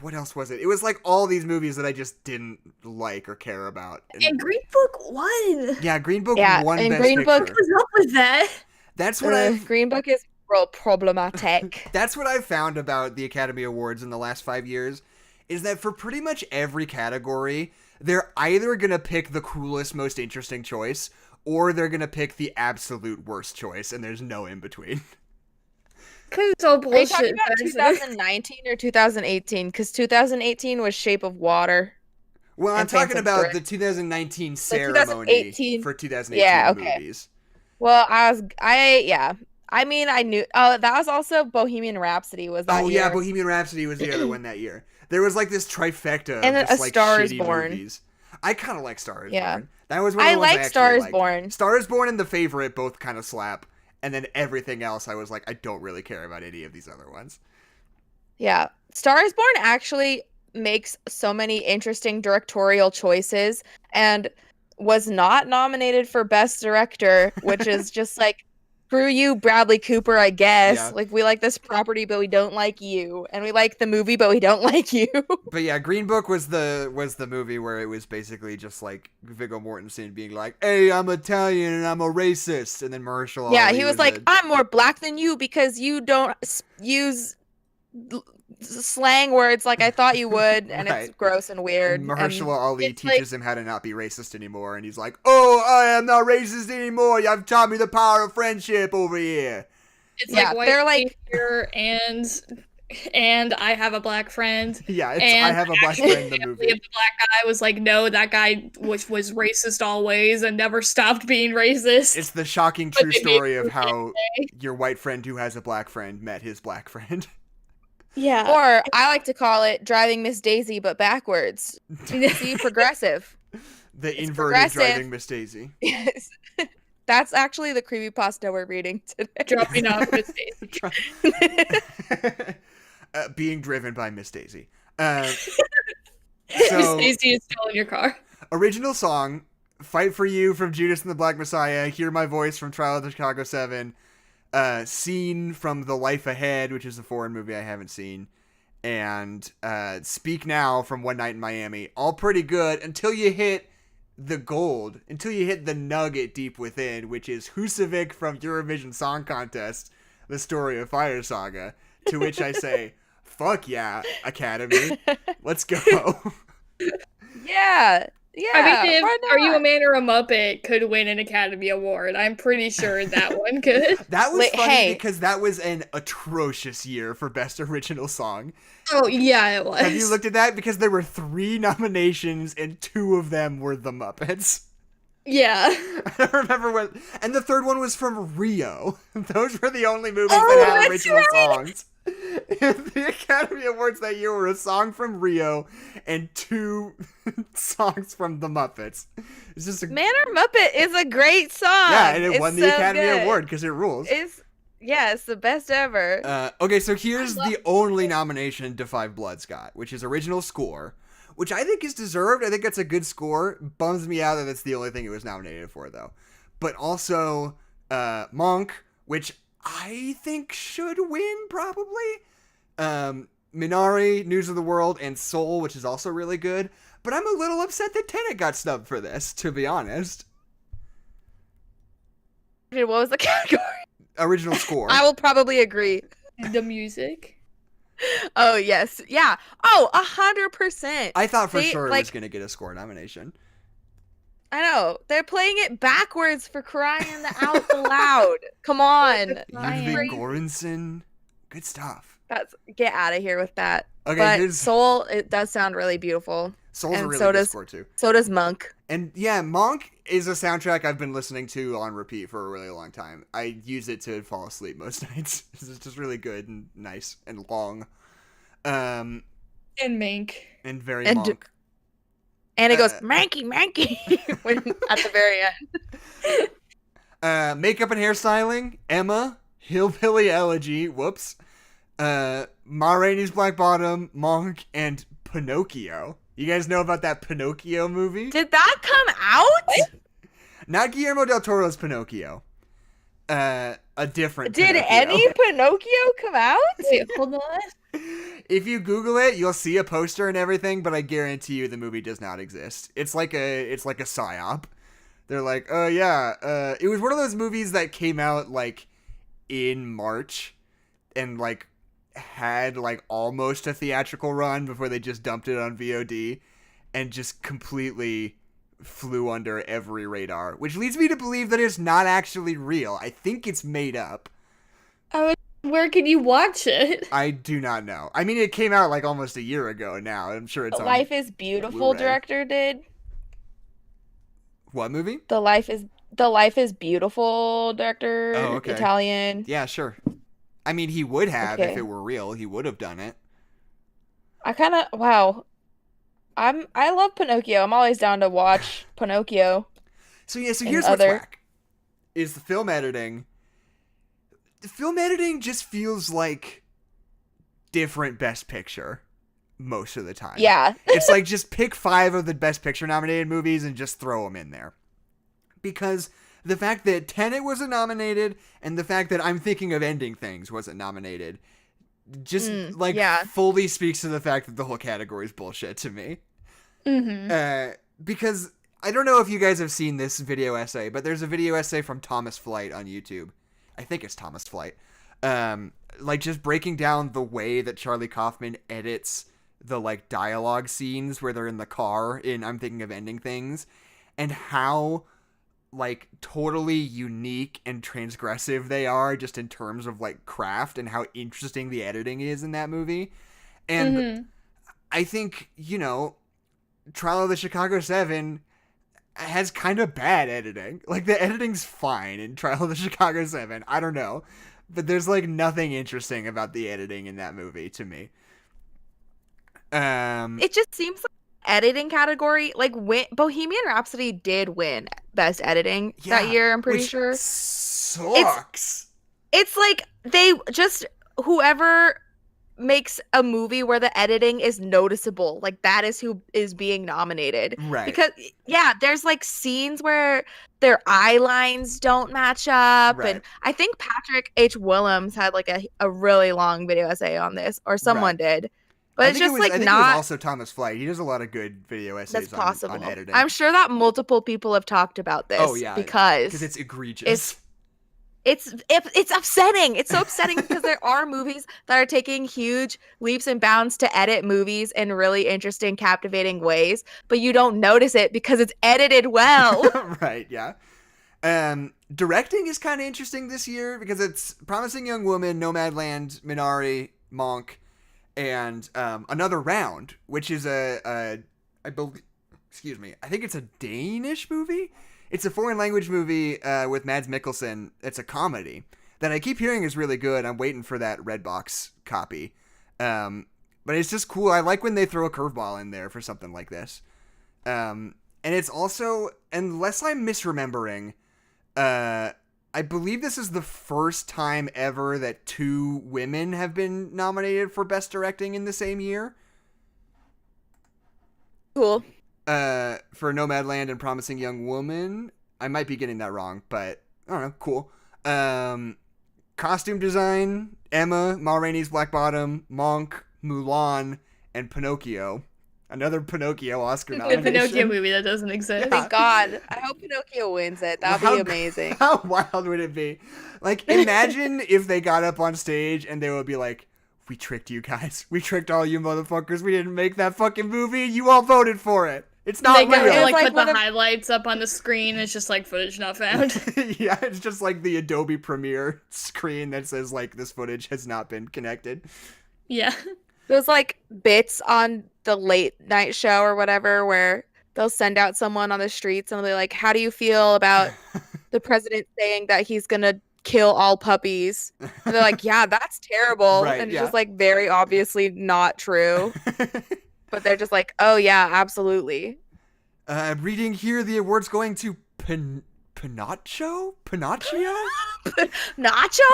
Speaker 4: what else was it? It was like all these movies that I just didn't like or care about.
Speaker 1: And Green Book won.
Speaker 4: Yeah, Green Book won
Speaker 2: and
Speaker 4: Best
Speaker 2: Green
Speaker 4: Picture.
Speaker 2: Book
Speaker 1: What's up with that?
Speaker 4: That's what
Speaker 2: Green Book is real problematic.
Speaker 4: That's what I've found about the Academy Awards in the last 5 years, is that for pretty much every category, they're either going to pick the coolest, most interesting choice, or they're going to pick the absolute worst choice, and there's no in between.
Speaker 1: Because it's all
Speaker 2: Are you
Speaker 1: bullshit.
Speaker 2: talking about 2019 or 2018? Because 2018 was Shape of Water.
Speaker 4: Well, I'm
Speaker 2: And
Speaker 4: talking
Speaker 2: Phantom
Speaker 4: about
Speaker 2: Thread.
Speaker 4: the 2019
Speaker 2: The
Speaker 4: ceremony
Speaker 2: 2018
Speaker 4: for 2018
Speaker 2: Yeah, okay.
Speaker 4: movies.
Speaker 2: Well, I mean, I knew. Oh, that was also Bohemian Rhapsody. Was that?
Speaker 4: Oh,
Speaker 2: year.
Speaker 4: yeah, Bohemian Rhapsody was the other one that year. There was like this trifecta
Speaker 2: And
Speaker 4: of
Speaker 2: A
Speaker 4: just like
Speaker 2: Star Is
Speaker 4: shitty
Speaker 2: Born.
Speaker 4: movies. I kind of like Star Is
Speaker 2: Yeah.
Speaker 4: Born. That was one of
Speaker 2: I
Speaker 4: the ones
Speaker 2: like
Speaker 4: actually
Speaker 2: Star Is
Speaker 4: liked.
Speaker 2: Born.
Speaker 4: Star Is Born and The Favorite both kind of slap. And then everything else, I was like, I don't really care about any of these other ones.
Speaker 2: Yeah, Star Is Born actually makes so many interesting directorial choices, and was not nominated for Best Director, which is just like, screw you, Bradley Cooper, I guess.
Speaker 4: Yeah.
Speaker 2: Like, we like this property, but we don't like you, and we like the movie, but we don't like you.
Speaker 4: But yeah, Green Book was the movie where it was basically just like Viggo Mortensen being like, "Hey, I'm Italian and I'm a racist," and then Mahershala
Speaker 2: Yeah,
Speaker 4: Ali
Speaker 2: he was like,
Speaker 4: a-
Speaker 2: I'm more black than you because you don't use slang words like I thought you would, and
Speaker 4: Right.
Speaker 2: it's gross and weird.
Speaker 4: And Mahershala Ali
Speaker 2: it's
Speaker 4: teaches him how to not be racist anymore, and he's like, "Oh, I am not racist anymore. You've taught me the power of friendship over here."
Speaker 1: It's
Speaker 2: Yeah,
Speaker 1: like white
Speaker 2: they're like-
Speaker 1: savior and I have a black friend.
Speaker 4: Yeah, it's
Speaker 1: And
Speaker 4: I have a black friend. The
Speaker 1: The
Speaker 4: movie.
Speaker 1: black guy was like, no, that guy was racist always and never stopped being racist.
Speaker 4: It's the shocking
Speaker 1: But
Speaker 4: true
Speaker 1: they made
Speaker 4: story of
Speaker 1: it
Speaker 4: how your white friend who has a black friend met his black friend.
Speaker 1: Yeah.
Speaker 2: Or I like to call it driving Miss Daisy, but backwards. See, progressive.
Speaker 4: The
Speaker 2: It's
Speaker 4: inverted
Speaker 2: progressive.
Speaker 4: driving Miss Daisy.
Speaker 2: Yes. That's actually the creepypasta we're reading today.
Speaker 1: Dropping off Miss Daisy.
Speaker 4: Being driven by Miss Daisy.
Speaker 1: Miss
Speaker 4: So,
Speaker 1: Daisy is still in your car.
Speaker 4: original song, Fight for You from Judas and the Black Messiah, Hear My Voice from Trial of the Chicago 7, Scene from The Life Ahead, which is a foreign movie I haven't seen, and Speak Now from One Night in Miami. All pretty good until you hit the gold, until you hit the nugget deep within, which is Husavik from Eurovision Song Contest, The Story of Fire Saga, to which I say, fuck yeah, Academy, let's go.
Speaker 2: Yeah. Yeah.
Speaker 1: I mean,
Speaker 2: why
Speaker 1: if Are You a
Speaker 2: not?
Speaker 1: Man or a Muppet could win an Academy Award. I'm pretty sure that one could.
Speaker 4: That was
Speaker 2: Wait,
Speaker 4: funny
Speaker 2: hey.
Speaker 4: because that was an atrocious year for Best Original Song.
Speaker 1: Oh, yeah, it was.
Speaker 4: Have you looked at that? Because there were 3 nominations and 2 of them were The Muppets.
Speaker 1: Yeah.
Speaker 4: I don't remember what. And the third one was from Rio. Those were the only movies
Speaker 1: Oh,
Speaker 4: that had
Speaker 1: that's
Speaker 4: original
Speaker 1: right.
Speaker 4: songs. The Academy Awards that year were a song from Rio and 2 songs from The Muppets. It's just a
Speaker 2: Man or Muppet is a great song.
Speaker 4: yeah, and it
Speaker 2: It's
Speaker 4: won the
Speaker 2: so
Speaker 4: Academy
Speaker 2: good.
Speaker 4: Award because it rules.
Speaker 2: It's the best ever.
Speaker 4: Okay, so here's
Speaker 1: I love
Speaker 4: the only nomination To Five Bloods got, which is original score, which I think is deserved. I think that's a good score. Bums me out that that's the only thing it was nominated for, though. But also, Mank, which I think should win, probably. Minari, News of the World, and Soul, which is also really good. But I'm a little upset that Tenet got snubbed for this, to be honest.
Speaker 2: What was the category?
Speaker 4: Original score.
Speaker 2: I will probably agree.
Speaker 1: The music.
Speaker 2: Oh yes, yeah. Oh, 100%.
Speaker 4: I thought for
Speaker 2: They,
Speaker 4: sure it
Speaker 2: like-
Speaker 4: was going to get a score nomination.
Speaker 2: I know they're playing it backwards for crying out loud. Come on,
Speaker 4: Ludwig Göransson. Good stuff.
Speaker 2: that's get out of here with that.
Speaker 4: Okay,
Speaker 2: But
Speaker 4: here's
Speaker 2: Soul, it does sound really beautiful.
Speaker 4: Soul's a
Speaker 2: and
Speaker 4: really
Speaker 2: so
Speaker 4: good
Speaker 2: does-
Speaker 4: score too.
Speaker 2: So does Monk.
Speaker 4: And yeah, Monk is a soundtrack I've been listening to on repeat for a really long time. I use it to fall asleep most nights. It's just really good and nice and long.
Speaker 1: And Mank.
Speaker 4: And very
Speaker 2: And
Speaker 4: Monk.
Speaker 2: And it goes
Speaker 4: Uh,
Speaker 2: Manky when at the very end.
Speaker 4: Makeup and hairstyling, Emma, Hillbilly Elegy, whoops. Ma Rainey's Black Bottom, Monk, and Pinocchio. You guys know about that Pinocchio movie?
Speaker 2: Did that come out?
Speaker 4: Not Guillermo del Toro's Pinocchio. a different
Speaker 2: Did
Speaker 4: Pinocchio.
Speaker 2: any Pinocchio come out?
Speaker 1: Wait, hold on.
Speaker 4: If you Google it, you'll see a poster and everything, but I guarantee you the movie does not exist. It's like a psyop. They're like, oh yeah, it was one of those movies that came out like in March and like had like almost a theatrical run before they just dumped it on VOD and just completely flew under every radar, which leads me to believe that it's not actually real. I think it's made up.
Speaker 1: Where can you watch it?
Speaker 4: I do not know. I mean, it came out like almost a year ago now. I'm sure it's on
Speaker 2: Life is Beautiful
Speaker 4: Blu-ray.
Speaker 2: director did.
Speaker 4: What movie?
Speaker 2: The Life is Beautiful director.
Speaker 4: Oh, okay.
Speaker 2: Italian.
Speaker 4: Yeah, sure. I mean, he would have if
Speaker 2: Okay.
Speaker 4: it were real. He would have done it.
Speaker 2: Wow. I love Pinocchio. I'm always down to watch Pinocchio.
Speaker 4: So yeah, so
Speaker 2: And
Speaker 4: here's
Speaker 2: other-
Speaker 4: what's whack. Is the film editing. The film editing just feels like different Best Picture most of the time.
Speaker 2: Yeah.
Speaker 4: It's like just pick 5 of the Best Picture nominated movies and just throw them in there. Because the fact that Tenet wasn't nominated and the fact that I'm Thinking of Ending Things wasn't nominated just
Speaker 2: yeah.
Speaker 4: fully speaks to the fact that the whole category is bullshit to me.
Speaker 1: Mm-hmm.
Speaker 4: Because I don't know if you guys have seen this video essay, but there's a video essay from Thomas Flight on YouTube. I think it's Thomas Flight. Like just breaking down the way that Charlie Kaufman edits the like dialogue scenes where they're in the car in I'm Thinking of Ending Things, and how like totally unique and transgressive they are just in terms of like craft and how interesting the editing is in that movie. And I think, you know, Trial of the Chicago 7 has kind of bad editing. Like the editing's fine in Trial of the Chicago 7. I don't know. But there's like nothing interesting about the editing in that movie to me.
Speaker 2: It just seems like editing category, like Bohemian Rhapsody did win Best Editing that year, I'm pretty
Speaker 4: which
Speaker 2: sure.
Speaker 4: Sucks.
Speaker 2: It's like they just whoever makes a movie where the editing is noticeable, like that is who is being nominated.
Speaker 4: Right.
Speaker 2: Because there's like scenes where their eye lines don't match up.
Speaker 4: Right.
Speaker 2: And I think Patrick H. Willems had like a really long video essay on this, or someone did. But it's just
Speaker 4: I
Speaker 2: like
Speaker 4: think
Speaker 2: not.
Speaker 4: it was also Thomas Flight. He does a lot of good video essays
Speaker 2: That's possible.
Speaker 4: on editing.
Speaker 2: I'm sure that multiple people have talked about this.
Speaker 4: Oh, yeah.
Speaker 2: Because
Speaker 4: it's egregious.
Speaker 2: it's upsetting. It's so upsetting because there are movies that are taking huge leaps and bounds to edit movies in really interesting, captivating ways, but you don't notice it because it's edited well.
Speaker 4: Right, yeah. Directing is kind of interesting this year because it's Promising Young Woman, Nomadland, Minari, Mank, and Another Round, which is I think it's a Danish movie. It's a foreign language movie with Mads Mikkelsen. It's a comedy that I keep hearing is really good. I'm waiting for that Redbox copy. But it's just cool. I like when they throw a curveball in there for something like this. And it's also, unless I'm misremembering, I believe this is the first time ever that 2 women have been nominated for Best Directing in the same year.
Speaker 2: Cool.
Speaker 4: For Nomadland and Promising Young Woman. I might be getting that wrong, but I don't know. Cool. Costume design, Emma, Ma Rainey's Black Bottom, Monk, Mulan, and Pinocchio. Another Pinocchio Oscar
Speaker 1: The
Speaker 4: nomination.
Speaker 1: Pinocchio movie that doesn't exist.
Speaker 2: Thank God. I hope Pinocchio wins it. That'd be amazing.
Speaker 4: How wild would it be? Like, imagine if they got up on stage and they would be like, we tricked you guys. We tricked all you motherfuckers. We didn't make that fucking movie. You all voted for it. It's not
Speaker 1: They
Speaker 4: real.
Speaker 1: go, like,
Speaker 2: like
Speaker 1: put
Speaker 2: one
Speaker 1: the
Speaker 2: of-
Speaker 1: highlights up on the screen. It's just like footage not found.
Speaker 4: Yeah, it's just like the Adobe Premiere screen that says, like, this footage has not been connected.
Speaker 1: Yeah.
Speaker 2: Those like bits on the late night show or whatever where they'll send out someone on the streets and they'll be like, how do you feel about the president saying that he's gonna kill all puppies? And they're like, yeah, that's terrible.
Speaker 4: Right,
Speaker 2: and it's
Speaker 4: yeah.
Speaker 2: just like very obviously not true. But they're just like, oh yeah, absolutely.
Speaker 4: Reading here, the award's going to Pinocchio?
Speaker 2: Nachos?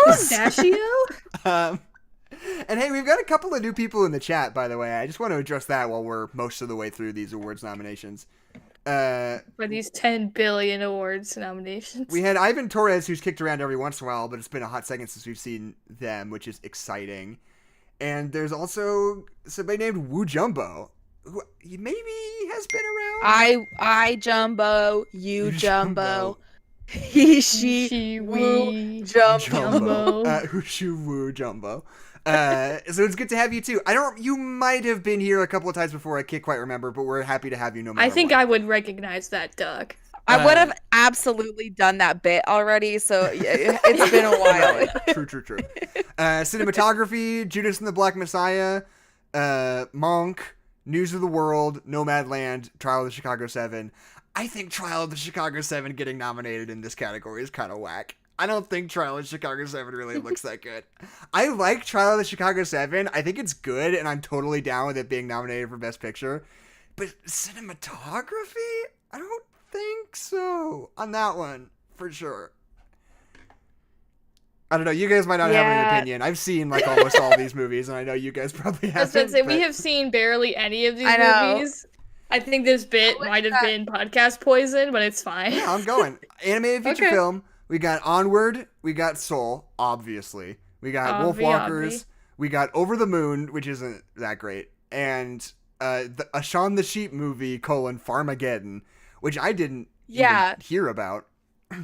Speaker 1: Pistachio?
Speaker 4: And hey, we've got a couple of new people in the chat, by the way. I just want to address that while we're most of the way through these awards nominations.
Speaker 1: For these 10 billion awards nominations.
Speaker 4: We had Ivan Torres, who's kicked around every once in a while, but it's been a hot second since we've seen them, which is exciting. And there's also somebody named Wu Jumbo, who maybe has been around.
Speaker 2: I Jumbo, you Jumbo. He, she, woo, Jumbo.
Speaker 4: Wushu Wu Jumbo. So it's good to have you too. You might have been here a couple of times before. I can't quite remember, but we're happy to have you no matter
Speaker 1: I think
Speaker 4: what.
Speaker 1: I would recognize that duck.
Speaker 2: I would have absolutely done that bit already, so it's been a while.
Speaker 4: True. Cinematography, Judas and the Black Messiah, Mank, News of the World, Nomadland, Trial of the Chicago 7. I think Trial of the Chicago 7 getting nominated in this category is kind of whack. I don't think Trial of the Chicago 7 really looks that good. I like Trial of the Chicago 7. I think it's good, and I'm totally down with it being nominated for Best Picture. But cinematography? I don't think so on that one, for sure. I don't know. You guys might not have an opinion. I've seen like almost all these movies, and I know you guys probably haven't.
Speaker 1: We have seen barely any of these movies. I think this bit might have been podcast poison, but it's fine.
Speaker 4: Yeah, I'm going. Animated feature film. We got Onward. We got Soul, obviously. We got Wolfwalkers. We got Over the Moon, which isn't that great. And a Shaun the Sheep movie, Farmageddon, which I didn't even hear about.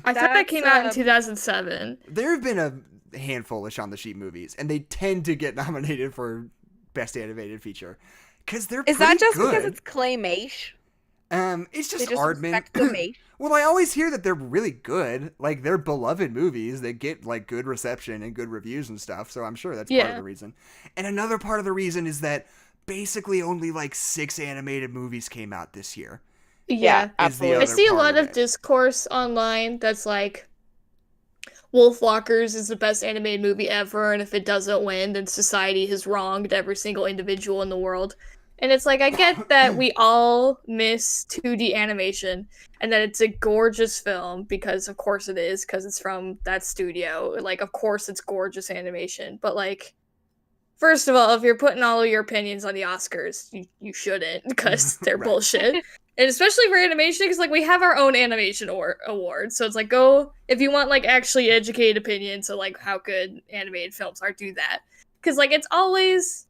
Speaker 1: I thought that came out in 2007.
Speaker 4: There have been a handful of Shaun the Sheep movies, and they tend to get nominated for Best Animated Feature. Because they're
Speaker 2: Is that just
Speaker 4: good.
Speaker 2: because it's claymation?
Speaker 4: It's just Aardman. Well, I always hear that they're really good. Like, they're beloved movies. They get, like, good reception and good reviews and stuff, so I'm sure that's part of the reason. And another part of the reason is that basically only, like, 6 animated movies came out this year.
Speaker 1: Yeah,
Speaker 2: absolutely.
Speaker 1: I see a lot of discourse online that's like, Wolfwalkers is the best animated movie ever, and if it doesn't win, then society has wronged every single individual in the world. And it's like, I get that we all miss 2D animation, and that it's a gorgeous film, because of course it is, because it's from that studio. Like, of course it's gorgeous animation. But, like, first of all, if you're putting all of your opinions on the Oscars, you shouldn't, because they're bullshit. And especially for animation, because, like, we have our own animation award. So it's like, go, if you want, like, actually educated opinions of, like, how good animated films are, do that. Because, like, it's always...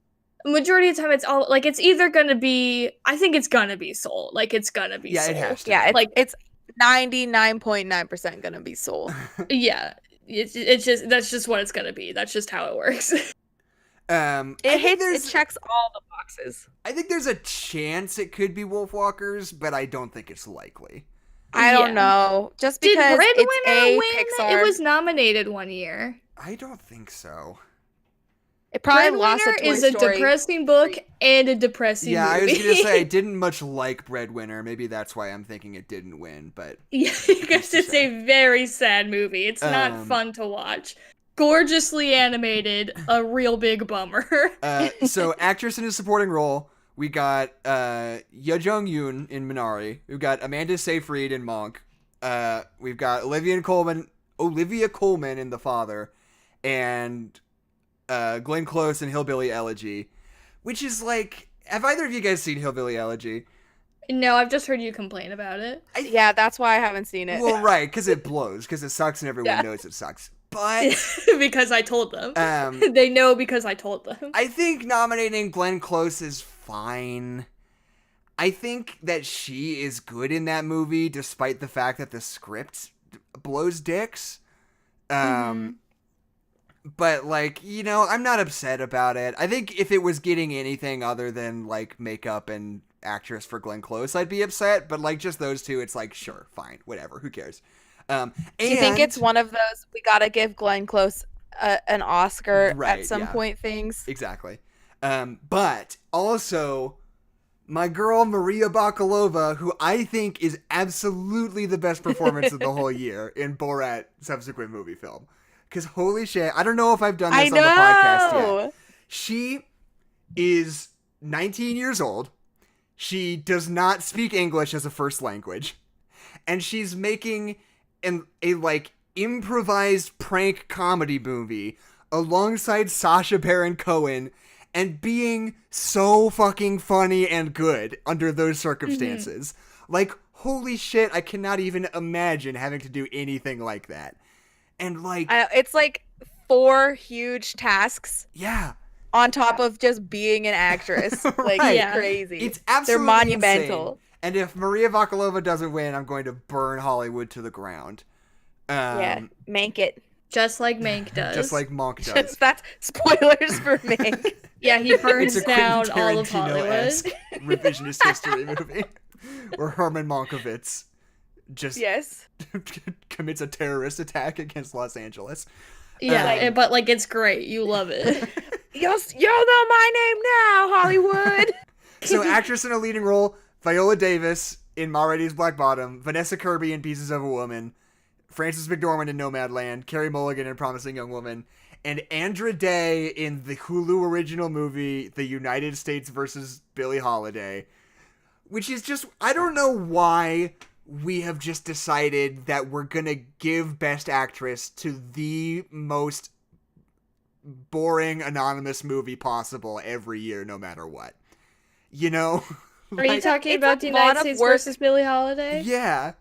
Speaker 1: majority of the time, it's all like it's either gonna be. I think it's gonna be Soul. Like it's gonna be. Soul.
Speaker 4: It has to.
Speaker 2: Yeah, it's 99.9% gonna be Soul.
Speaker 1: Yeah, it's just that's just what it's gonna be. That's just how it works.
Speaker 2: It checks all the boxes.
Speaker 4: I think there's a chance it could be Wolfwalkers, but I don't think it's likely.
Speaker 2: I don't know. Just because
Speaker 1: Did Breadwinner
Speaker 2: it's
Speaker 1: win?
Speaker 2: Pixar.
Speaker 1: It was nominated one year.
Speaker 4: I don't think so.
Speaker 2: It probably lost to Toy
Speaker 1: is a
Speaker 2: Story.
Speaker 1: Depressing book and a depressing movie.
Speaker 4: I was gonna say I didn't much like Breadwinner. Maybe that's why I'm thinking it didn't win. But
Speaker 1: yeah, because it's a very sad movie. It's not fun to watch. Gorgeously animated, a real big bummer.
Speaker 4: So actress in a supporting role, we got Ye Jung-yoon in Minari. We've got Amanda Seyfried in Monk. We've got Olivia Colman in The Father, and Glenn Close in Hillbilly Elegy, which is like, have either of you guys seen Hillbilly Elegy?
Speaker 1: No, I've just heard you complain about it.
Speaker 2: Yeah, that's why I haven't seen it.
Speaker 4: Well, right, because it blows, because it sucks and everyone knows it sucks. But
Speaker 1: because I told them. They know because I told them.
Speaker 4: I think nominating Glenn Close is fine. I think that she is good in that movie, despite the fact that the script blows dicks. But, like, you know, I'm not upset about it. I think if it was getting anything other than, like, makeup and actress for Glenn Close, I'd be upset. But, like, just those two, it's like, sure, fine, whatever, who cares?
Speaker 2: Do you think it's one of those, we gotta give Glenn Close an Oscar at some point things?
Speaker 4: Exactly. But also, my girl Maria Bakalova, who I think is absolutely the best performance of the whole year in Borat subsequent movie film. Because holy shit, I don't know if I've done this on the podcast yet. She is 19 years old. She does not speak English as a first language. And she's making a like improvised prank comedy movie alongside Sacha Baron Cohen and being so fucking funny and good under those circumstances. Like, holy shit, I cannot even imagine having to do anything like that. And like,
Speaker 2: It's like 4 huge tasks
Speaker 4: yeah.
Speaker 2: on top of just being an actress. Like,
Speaker 4: Right.
Speaker 2: it's crazy.
Speaker 4: It's
Speaker 2: They're
Speaker 4: absolutely
Speaker 2: monumental.
Speaker 4: insane. And if Maria Bakalova doesn't win, I'm going to burn Hollywood to the ground.
Speaker 2: Yeah, Mank it.
Speaker 1: Just like Mank does.
Speaker 4: Just like Monk does.
Speaker 2: That's spoilers for Mank.
Speaker 1: Yeah, he burns
Speaker 4: It's a
Speaker 1: down
Speaker 4: Quentin
Speaker 1: all of Hollywood.
Speaker 4: Tarantino-esque revisionist history movie where Herman Mankiewicz just
Speaker 2: Yes.
Speaker 4: commits a terrorist attack against Los Angeles.
Speaker 1: Yeah, but like it's great. You love it.
Speaker 2: Y'all know my name now, Hollywood.
Speaker 4: So actress in a leading role, Viola Davis in Ma Rainey's Black Bottom, Vanessa Kirby in Pieces of a Woman, Frances McDormand in Nomadland, Carey Mulligan in Promising Young Woman, and Andra Day in the Hulu original movie, The United States versus Billie Holiday, which is just, I don't know why we have just decided that we're gonna give Best Actress to the most boring anonymous movie possible every year, no matter what. You know?
Speaker 1: Are you talking
Speaker 2: it's
Speaker 1: about
Speaker 2: a
Speaker 1: the
Speaker 2: lot
Speaker 1: United
Speaker 2: of
Speaker 1: States
Speaker 2: work.
Speaker 1: versus Billie Holiday?
Speaker 4: Yeah.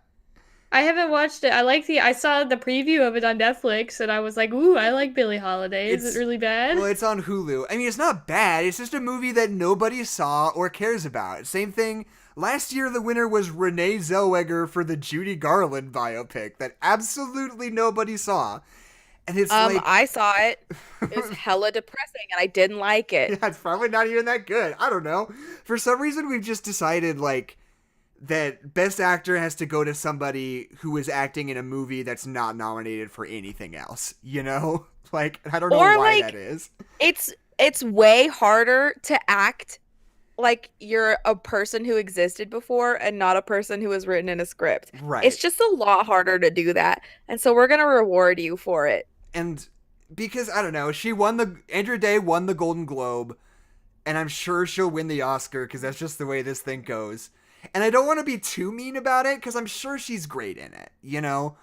Speaker 1: I haven't watched it. I saw the preview of it on Netflix, and I was like, "Ooh, I like Billie Holiday." Is
Speaker 4: It's-
Speaker 1: it really bad?
Speaker 4: Well, it's on Hulu. I mean, it's not bad. It's just a movie that nobody saw or cares about. Same thing. Last year, the winner was Renee Zellweger for the Judy Garland biopic that absolutely nobody saw. And it's like...
Speaker 2: I saw it. It was hella depressing, and I didn't like it.
Speaker 4: Yeah, it's probably not even that good. I don't know. For some reason, we've just decided, like, that Best Actor has to go to somebody who is acting in a movie that's not nominated for anything else. You know? Like, I don't know
Speaker 2: Or,
Speaker 4: why
Speaker 2: like,
Speaker 4: that is.
Speaker 2: It's way harder to act like you're a person who existed before and not a person who was written in a script.
Speaker 4: Right.
Speaker 2: It's just a lot harder to do that. And so we're going to reward you for it.
Speaker 4: And because, I don't know, Andra Day won the Golden Globe, and I'm sure she'll win the Oscar, because that's just the way this thing goes. And I don't want to be too mean about it, because I'm sure she's great in it, you know?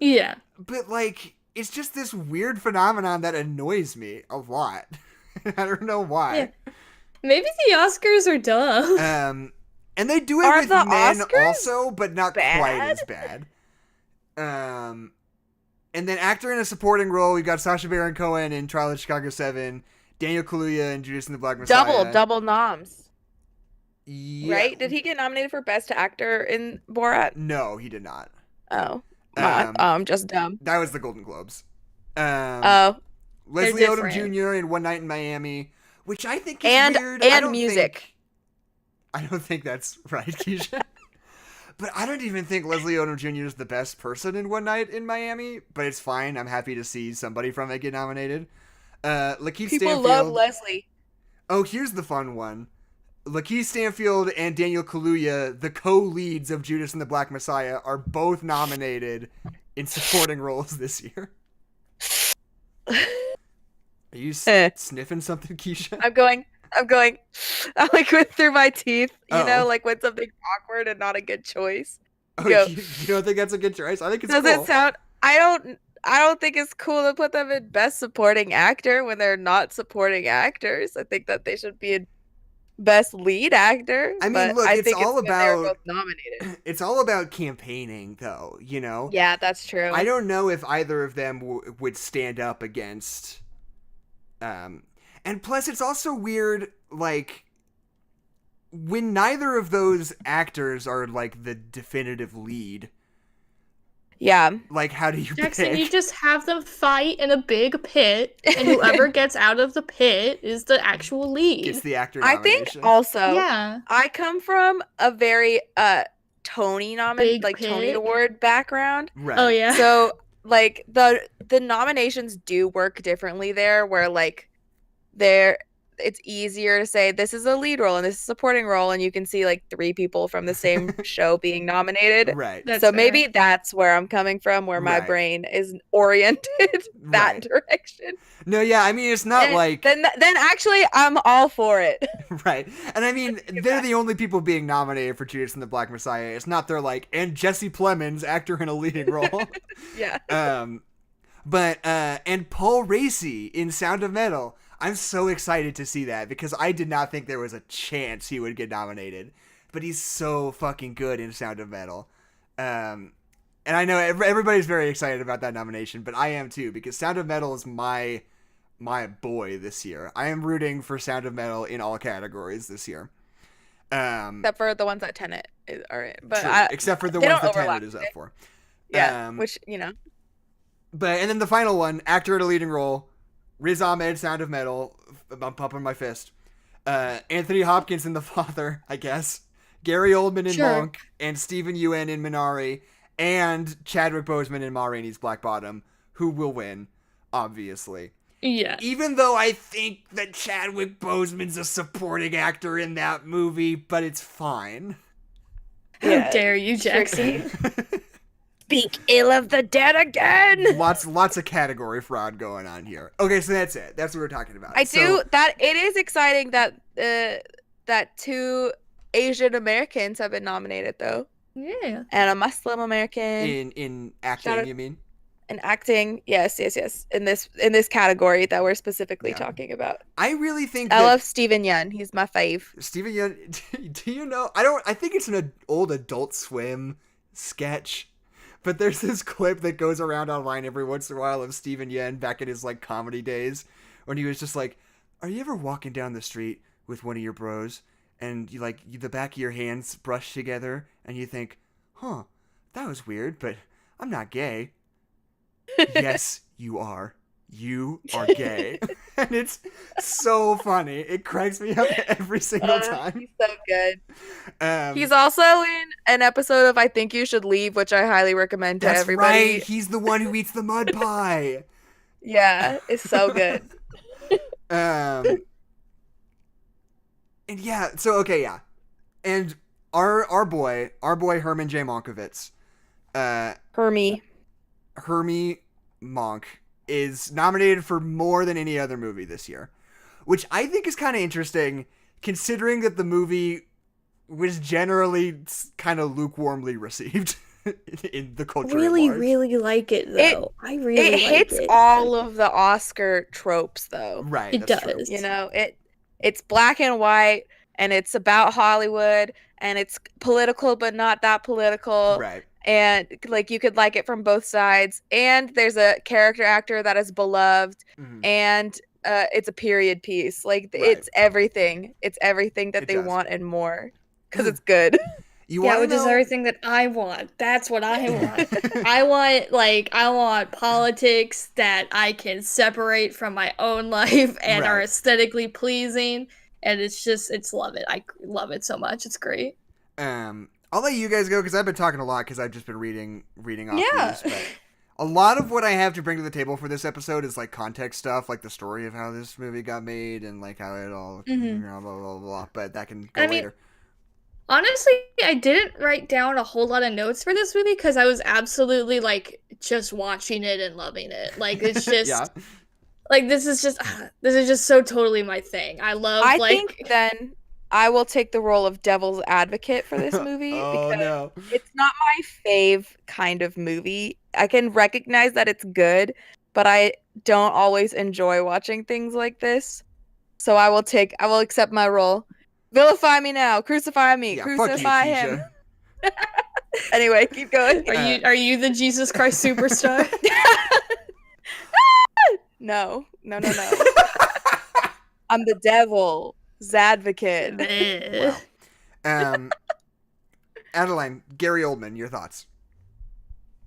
Speaker 1: Yeah.
Speaker 4: But, like, it's just this weird phenomenon that annoys me a lot. I don't know why.
Speaker 1: Yeah. Maybe the Oscars are dumb.
Speaker 4: And they do it
Speaker 2: Are
Speaker 4: with
Speaker 2: the
Speaker 4: men
Speaker 2: Oscars
Speaker 4: also, but not quite
Speaker 2: bad?
Speaker 4: as bad. And then actor in a supporting role, we got Sacha Baron Cohen in Trial of Chicago 7, Daniel Kaluuya in Judas and the Black Messiah.
Speaker 2: Double noms.
Speaker 4: Yeah.
Speaker 2: Right? Did he get nominated for Best Actor in Borat?
Speaker 4: No, he did not.
Speaker 2: Oh. Just dumb.
Speaker 4: That was the Golden Globes.
Speaker 2: Oh.
Speaker 4: Leslie Odom
Speaker 1: different.
Speaker 4: Jr. in One Night in Miami, which I think is weird.
Speaker 2: And music.
Speaker 4: I don't think that's right, Keisha. But I don't even think Leslie Odom Jr. is the best person in One Night in Miami, but it's fine. I'm happy to see somebody from it get nominated. Lakeith
Speaker 2: People
Speaker 4: Stanfield.
Speaker 2: love Leslie.
Speaker 4: Oh, here's the fun one. Lakeith Stanfield and Daniel Kaluuya, the co-leads of Judas and the Black Messiah, are both nominated in supporting roles this year. Are you sniffing something, Keisha?
Speaker 2: I like went through my teeth, you know,
Speaker 4: Oh.
Speaker 2: like when something's awkward and not a good choice.
Speaker 4: Oh,
Speaker 2: Go.
Speaker 4: you don't think that's a good choice? I think it's
Speaker 2: Does
Speaker 4: cool.
Speaker 2: it sound I don't think it's cool to put them in Best Supporting Actor when they're not supporting actors. I think that they should be in Best Lead Actor.
Speaker 4: I mean,
Speaker 2: but
Speaker 4: look,
Speaker 2: I
Speaker 4: it's
Speaker 2: think
Speaker 4: all
Speaker 2: when they're
Speaker 4: about-
Speaker 2: both nominated.
Speaker 4: It's all about campaigning, though, you know?
Speaker 2: Yeah, that's true.
Speaker 4: I don't know if either of them would stand up against... And plus, it's also weird, like, when neither of those actors are, like, the definitive lead.
Speaker 2: Yeah.
Speaker 4: Like, how do you
Speaker 1: Jackson,
Speaker 4: pick?
Speaker 1: you just have them fight in a big pit, and whoever gets out of the pit is the actual lead.
Speaker 4: It's the actor
Speaker 2: I
Speaker 4: nomination.
Speaker 2: think also
Speaker 1: Yeah.
Speaker 2: I come from a very Tony
Speaker 1: Big
Speaker 2: Tony
Speaker 1: pit.
Speaker 2: Award background.
Speaker 4: Right.
Speaker 1: Oh, yeah.
Speaker 2: So like the nominations do work differently there, where like it's easier to say this is a lead role and this is a supporting role, and you can see like 3 people from the same show being nominated.
Speaker 4: Right.
Speaker 1: That's
Speaker 2: So
Speaker 1: fair.
Speaker 2: maybe that's where I'm coming from, where my
Speaker 4: Right.
Speaker 2: brain is oriented that
Speaker 4: Right.
Speaker 2: direction.
Speaker 4: No, yeah, I mean, it's not
Speaker 2: And
Speaker 4: like...
Speaker 2: then actually I'm all for it.
Speaker 4: Right. And I mean, they're the only people being nominated for Judas and the Black Messiah. It's not they're like, and Jesse Plemons, actor in a leading role.
Speaker 2: Yeah.
Speaker 4: And Paul Raci in Sound of Metal. I'm so excited to see that because I did not think there was a chance he would get nominated. but he's so fucking good in Sound of Metal. And I know everybody's very excited about that nomination, but I am too, because Sound of Metal is my boy this year. I am rooting for Sound of Metal in all categories this year.
Speaker 2: Except for the ones that Tenet are in. But
Speaker 4: true, except for the
Speaker 2: they
Speaker 4: ones
Speaker 2: don't
Speaker 4: that Tenet
Speaker 2: overlap,
Speaker 4: is up for.
Speaker 2: Yeah,
Speaker 4: Which,
Speaker 2: But
Speaker 4: and then the final one, actor in a leading role, Riz Ahmed, Sound of Metal. I'm pumping my fist. Anthony Hopkins in The Father, I guess. Gary Oldman in Monk, and Stephen Yeun in Minari, and Chadwick Boseman in Ma Rainey's Black Bottom, who will win, obviously.
Speaker 1: Yeah.
Speaker 4: Even though I think that Chadwick Boseman's a supporting actor in that movie, but it's fine.
Speaker 1: How dare you, Jackson?
Speaker 2: Speak ill of the dead again.
Speaker 4: Lots of category fraud going on here. Okay, so that's it. That's what we're talking about.
Speaker 2: That it is exciting that that 2 Asian Americans have been nominated though.
Speaker 1: Yeah.
Speaker 2: And a Muslim American.
Speaker 4: In acting, you mean?
Speaker 2: In acting, yes. In this category that we're specifically talking about.
Speaker 4: I really think
Speaker 2: I love Stephen Yeun. He's my fave.
Speaker 4: Stephen Yeun, do you know? I think it's an old Adult Swim sketch. But there's this clip that goes around online every once in a while of Stephen Yeun back in his comedy days, when he was just like, "Are you ever walking down the street with one of your bros and the back of your hands brush together and you think, huh, that was weird, but I'm not gay." Yes, you are. You are gay. And it's so funny. It cracks me up every single time.
Speaker 2: He's so good. He's also in an episode of I Think You Should Leave, which I highly recommend to everybody.
Speaker 4: Right. He's the one who eats the mud pie.
Speaker 2: Yeah, it's so good.
Speaker 4: And yeah, so okay, yeah. And our boy Herman J. Mankiewicz,
Speaker 2: Hermie
Speaker 4: Monk, is nominated for more than any other movie this year, which I think is kind of interesting, considering that the movie was generally kind of lukewarmly received in the culture.
Speaker 1: Really like it though.
Speaker 2: It hits all of the Oscar tropes though.
Speaker 4: Right,
Speaker 1: it does.
Speaker 2: True. It's black and white, and it's about Hollywood, and it's political but not that political.
Speaker 4: Right.
Speaker 2: And you could like it from both sides, and there's a character actor that is beloved, and it's a period piece. It's everything. It's everything that they want and more, because it's good.
Speaker 1: Which is everything that I want. That's what I want. I want politics that I can separate from my own life and are aesthetically pleasing, and it's love it. I love it so much. It's great.
Speaker 4: I'll let you guys go because I've been talking a lot because I've just been reading off these. But a lot of what I have to bring to the table for this episode is context stuff, like the story of how this movie got made and how it all blah blah blah. But that can go later.
Speaker 1: Honestly, I didn't write down a whole lot of notes for this movie because I was absolutely just watching it and loving it. It's just this is just so totally my thing. I love.
Speaker 2: I think then I will take the role of devil's advocate for this movie because it's not my fave kind of movie. I can recognize that it's good, but I don't always enjoy watching things like this. So I will accept my role. Vilify me now. Crucify me. Crucify him. Anyway, keep going.
Speaker 1: Are you the Jesus Christ superstar?
Speaker 2: No. I'm the devil's advocate.
Speaker 4: Wow. Adeline, Gary Oldman, your thoughts?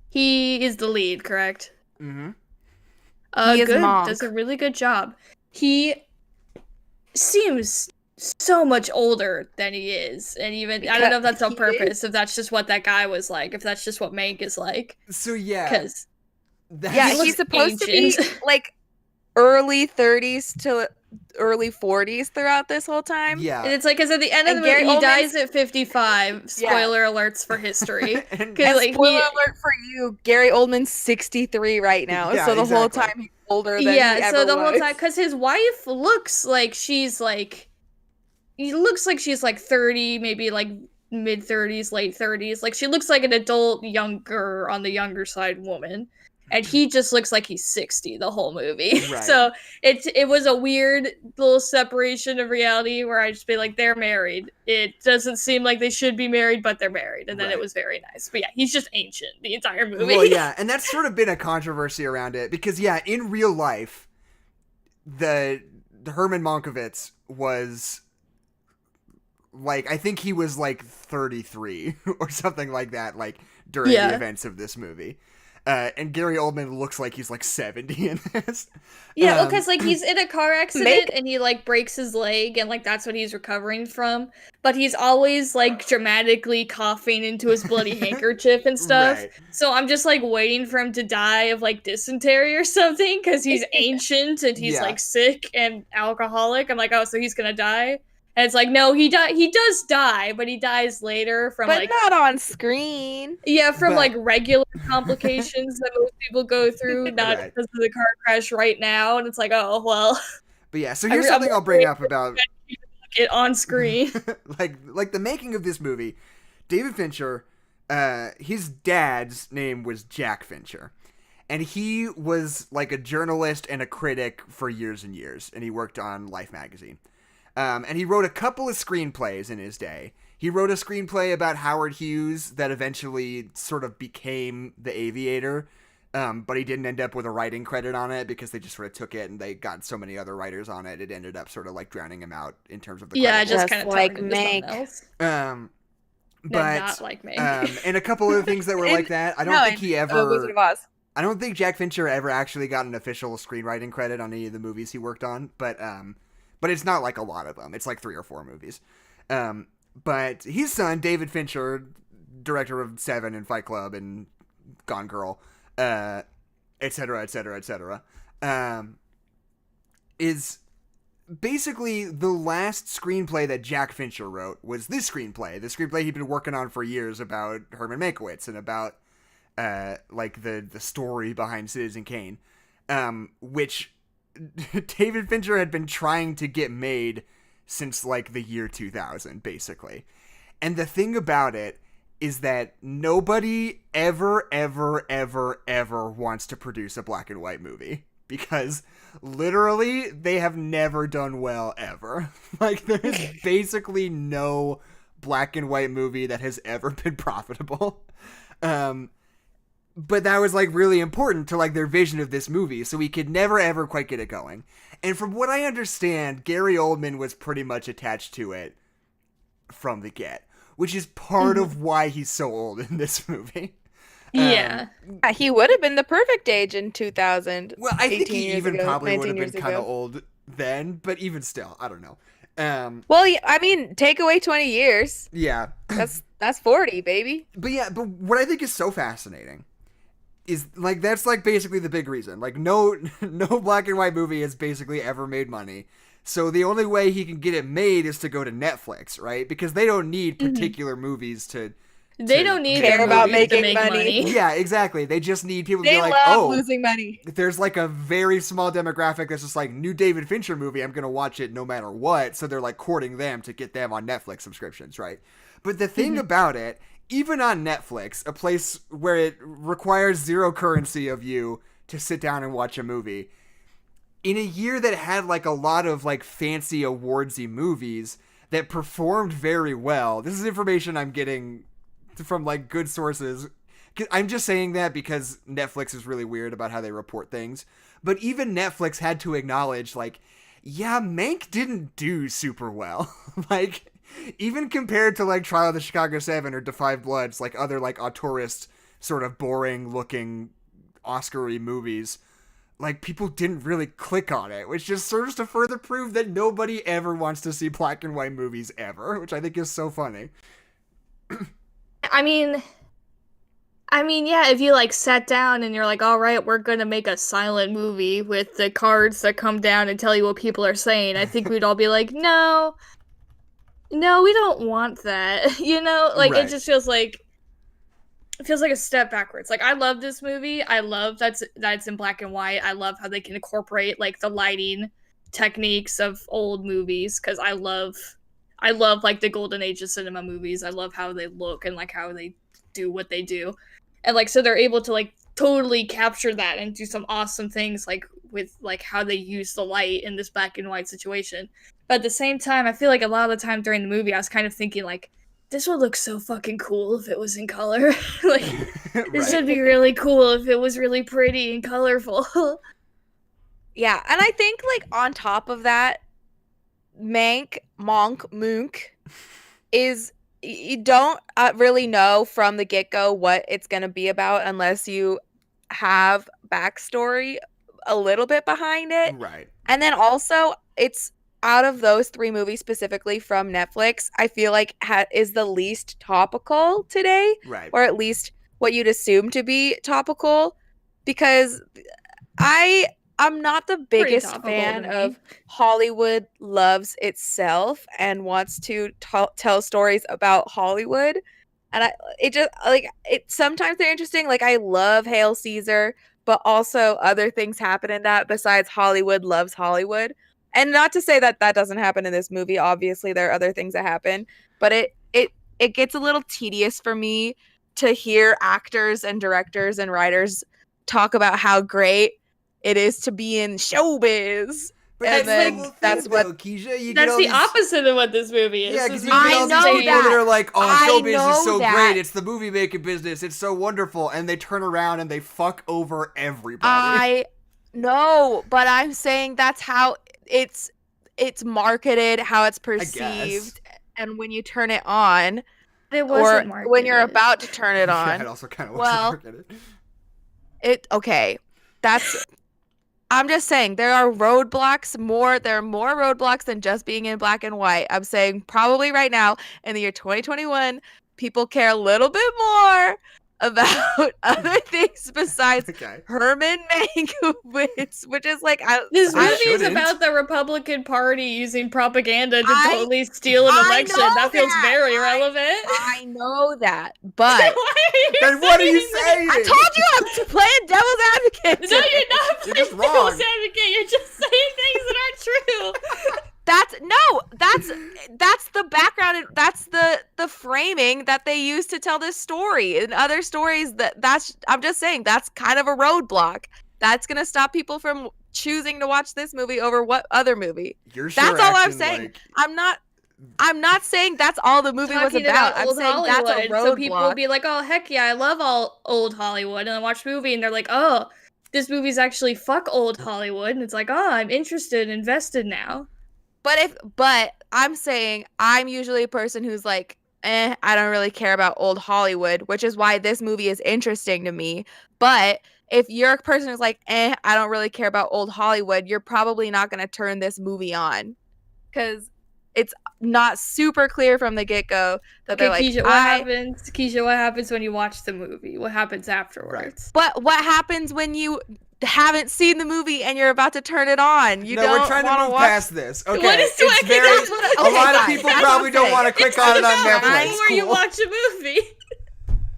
Speaker 1: He is the lead, correct?
Speaker 2: He is
Speaker 1: good.
Speaker 2: Monk.
Speaker 1: Does a really good job. He seems so much older than he is, and even I don't know if that's on purpose, if that's just what that guy was like, if that's just what Mank is like.
Speaker 4: So yeah,
Speaker 1: because
Speaker 2: he's supposed to be early 30s to early 40s throughout this whole time.
Speaker 4: Yeah,
Speaker 1: and it's because at the end of the movie he dies at 55. Spoiler alerts for history.
Speaker 2: and spoiler alert for you, Gary Oldman's 63 right now.
Speaker 4: Yeah,
Speaker 2: so the whole time he's older than he ever
Speaker 1: so the
Speaker 2: was.
Speaker 1: whole time, because his wife looks like she's he looks like she's 30, maybe mid 30s, late 30s. She looks like an adult, on the younger side woman. and he just looks like he's 60 the whole movie.
Speaker 4: Right.
Speaker 1: So it was a weird little separation of reality where I just be like, they're married. It doesn't seem like they should be married, but they're married, and then
Speaker 4: Right.
Speaker 1: it was very nice. But yeah, he's just ancient the entire movie.
Speaker 4: Well, yeah, and that's sort of been a controversy around it because, yeah, in real life, the Herman Mankiewicz was like, I think he was like 33 or something like that, like during the events of this movie. And Gary Oldman looks like he's like 70 in this.
Speaker 1: Yeah, well, because like he's in a car accident and he like breaks his leg and like that's what he's recovering from. But he's always like dramatically coughing into his bloody handkerchief and stuff.
Speaker 4: Right.
Speaker 1: So I'm just like waiting for him to die of like dysentery or something because he's ancient and he's like sick and alcoholic. I'm like, oh, so he's gonna die. And it's like, no, he does die, but he dies later from
Speaker 2: but
Speaker 1: like
Speaker 2: not on screen.
Speaker 1: Yeah, from like regular complications that most people go through, not because of the car crash right now. And it's like, oh well.
Speaker 4: But yeah, so here's something I'll bring up about
Speaker 1: it on screen.
Speaker 4: like the making of this movie. David Fincher, his dad's name was Jack Fincher. And he was like a journalist and a critic for years and years, and he worked on Life magazine. And he wrote a couple of screenplays in his day. He wrote a screenplay about Howard Hughes that eventually sort of became The Aviator, but he didn't end up with a writing credit on it because they just sort of took it and they got so many other writers on it. It ended up sort of like drowning him out in terms of the credit.
Speaker 1: Just kind of
Speaker 2: like Mank.
Speaker 4: But
Speaker 1: not like Mank.
Speaker 4: And a couple of things that were like that. I don't think he ever.
Speaker 2: Wizard of Oz.
Speaker 4: I don't think Jack Fincher ever actually got an official screenwriting credit on any of the movies he worked on, but it's not like a lot of them. It's like 3 or 4 movies. But his son, David Fincher, director of Seven and Fight Club and Gone Girl, et cetera, et cetera, et cetera, is basically the last screenplay that Jack Fincher wrote was this screenplay. The screenplay he'd been working on for years about Herman Mankiewicz and about like the story behind Citizen Kane, which David Fincher had been trying to get made since like the year 2000, basically. And the thing about it is that nobody ever wants to produce a black and white movie because literally they have never done well ever. Like there's basically no black and white movie that has ever been profitable. But that was like really important to like their vision of this movie, so we could never ever quite get it going. And from what I understand, Gary Oldman was pretty much attached to it from the get, which is part of why he's so old in this movie.
Speaker 1: Yeah.
Speaker 2: He would have been the perfect age in 2000.
Speaker 4: Well, I think he even probably would have
Speaker 2: 19
Speaker 4: been kind of old then, but even still, I don't know.
Speaker 2: Well, I mean, take away 20 years.
Speaker 4: Yeah.
Speaker 2: That's 40, baby.
Speaker 4: But what I think is so fascinating is like that's like basically the big reason. Like no black and white movie has basically ever made money. So the only way he can get it made is to go to Netflix, right? Because they don't need particular movies to
Speaker 1: They don't need
Speaker 2: care
Speaker 1: their
Speaker 2: about
Speaker 1: movies to
Speaker 2: making
Speaker 1: make
Speaker 2: money.
Speaker 4: Yeah, exactly. They just need people to
Speaker 2: They
Speaker 4: be like,
Speaker 2: love
Speaker 4: oh,
Speaker 2: losing money.
Speaker 4: there's like a very small demographic that's just like new David Fincher movie. I'm gonna watch it no matter what. So they're like courting them to get them on Netflix subscriptions, right? But the thing about it, even on Netflix, a place where it requires zero currency of you to sit down and watch a movie, in a year that had like a lot of like fancy awardsy movies that performed very well. This is information I'm getting from like good sources. I'm just saying that because Netflix is really weird about how they report things. But even Netflix had to acknowledge like, yeah, Mank didn't do super well. Like, even compared to like Trial of the Chicago 7 or Defy Bloods, like other like auteurist sort of boring looking Oscar-y movies, like people didn't really click on it, which just serves to further prove that nobody ever wants to see black and white movies ever, which I think is so funny.
Speaker 1: I mean, yeah, if you like sat down and you're like, all right, we're gonna make a silent movie with the cards that come down and tell you what people are saying, I think we'd all be like, no, we don't want that. You know, like
Speaker 4: Right.
Speaker 1: It just feels like a step backwards. Like I love this movie. I love that it's in black and white. I love how they can incorporate like the lighting techniques of old movies because I love like the golden age of cinema movies. I love how they look and like how they do what they do. And like so they're able to like totally capture that and do some awesome things, like with like how they use the light in this black and white situation. But at the same time, I feel like a lot of the time during the movie, I was kind of thinking like, this would look so fucking cool if it was in color. Like, this would be really cool if it was really pretty and colorful.
Speaker 2: Yeah, and I think like on top of that, Mank is you don't really know from the get-go what it's going to be about unless you have backstory a little bit behind it.
Speaker 4: Right.
Speaker 2: And then also, it's out of those 3 movies specifically from Netflix, I feel like is the least topical today,
Speaker 4: Right.
Speaker 2: or at least what you'd assume to be topical, because I'm not the biggest fan of Hollywood loves itself and wants to tell stories about Hollywood. And sometimes they're interesting. Like, I love Hail Caesar, but also other things happen in that besides Hollywood loves Hollywood. And not to say that that doesn't happen in this movie. Obviously, there are other things that happen, but it gets a little tedious for me to hear actors and directors and writers talk about how great it is to be in showbiz.
Speaker 4: But
Speaker 2: And then that's what
Speaker 4: Kezia,
Speaker 1: that's the opposite of what this movie is.
Speaker 4: Yeah,
Speaker 1: because
Speaker 4: you get all these people that are like, "Oh, showbiz is so great. It's the movie making business. It's so wonderful," and they turn around and they fuck over everybody.
Speaker 2: I know, but I'm saying that's how it's marketed, how it's perceived, and when you turn it on,
Speaker 1: it wasn't marketed.
Speaker 2: When you're about to turn it on,
Speaker 4: yeah, it also kind of wasn't marketed.
Speaker 2: Okay, that's. I'm just saying there are roadblocks there are more roadblocks than just being in black and white. I'm saying probably right now in the year 2021, people care a little bit more about other things besides Herman Mankiewicz, which is like
Speaker 1: this movie is about the Republican Party using propaganda to totally steal an election. That feels very relevant.
Speaker 2: I know that, but
Speaker 4: then what are you saying?
Speaker 2: I told you I'm playing devil's advocate.
Speaker 1: No, you're not playing
Speaker 4: just wrong.
Speaker 1: devil's advocate. You're just saying things that aren't true.
Speaker 2: That's the background. That's the framing that they use to tell this story. In other stories, I'm just saying that's kind of a roadblock. That's gonna stop people from choosing to watch this movie over what other movie. That's all I'm saying.
Speaker 4: Like...
Speaker 2: I'm not saying that's all the movie was about. I'm saying
Speaker 1: Hollywood.
Speaker 2: That's a roadblock.
Speaker 1: So people will be like, "Oh heck yeah, I love all old Hollywood," and I watch the movie and they're like, "Oh, this movie's actually fuck old Hollywood," and it's like, "Oh, I'm interested, invested now."
Speaker 2: But I'm saying I'm usually a person who's like, I don't really care about old Hollywood, which is why this movie is interesting to me. But if you're a person who's like, I don't really care about old Hollywood, you're probably not going to turn this movie on. Because it's not super clear from the get-go that they're like,
Speaker 1: Kezia, what happens when you watch the movie? What happens afterwards?
Speaker 2: But what happens when you haven't seen the movie and you're about to turn it on?
Speaker 4: We're trying to move past this. Okay,
Speaker 1: what is
Speaker 4: a lot of people probably don't want to click on it on Netflix.
Speaker 1: Where you watch a movie.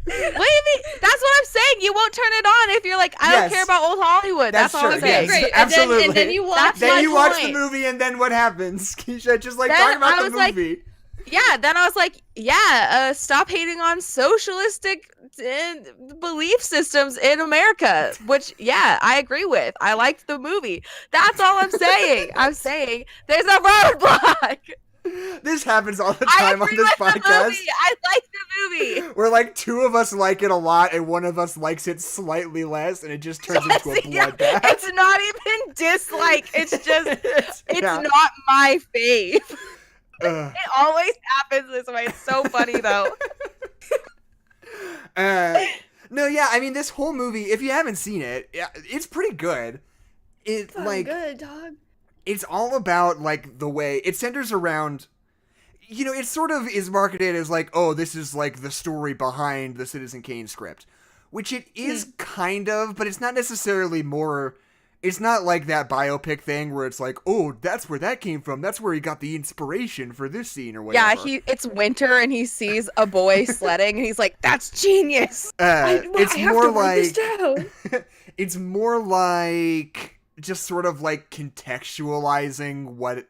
Speaker 2: What do you mean? That's what I'm saying. You won't turn it on if you're like, I don't care about old Hollywood. That's all I'm saying.
Speaker 1: Yes,
Speaker 4: absolutely.
Speaker 1: And then you watch.
Speaker 4: The movie, and then what happens? Kezia, just like talking about the movie.
Speaker 2: Then I was like, stop hating on socialistic belief systems in America, which, I agree with. I liked the movie. That's all I'm saying. I'm saying there's a roadblock.
Speaker 4: This happens all the time on this podcast.
Speaker 2: I like the movie.
Speaker 4: Where like 2 of us like it a lot and 1 of us likes it slightly less, and it just turns into a bloodbath.
Speaker 2: It's not even dislike. It's just it's not my fave. It always happens this way. It's so funny though.
Speaker 4: I mean, this whole movie, if you haven't seen it, it's pretty good. It's
Speaker 1: good, dog.
Speaker 4: It's all about like the way it centers around, it sort of is marketed as like, oh, this is like the story behind the Citizen Kane script, which it is kind of, but it's not necessarily more. It's not like that biopic thing where it's like, oh, that's where that came from. That's where he got the inspiration for this scene or whatever.
Speaker 2: Yeah, it's winter and he sees a boy sledding and he's like, that's genius.
Speaker 4: It's more like just sort of like contextualizing what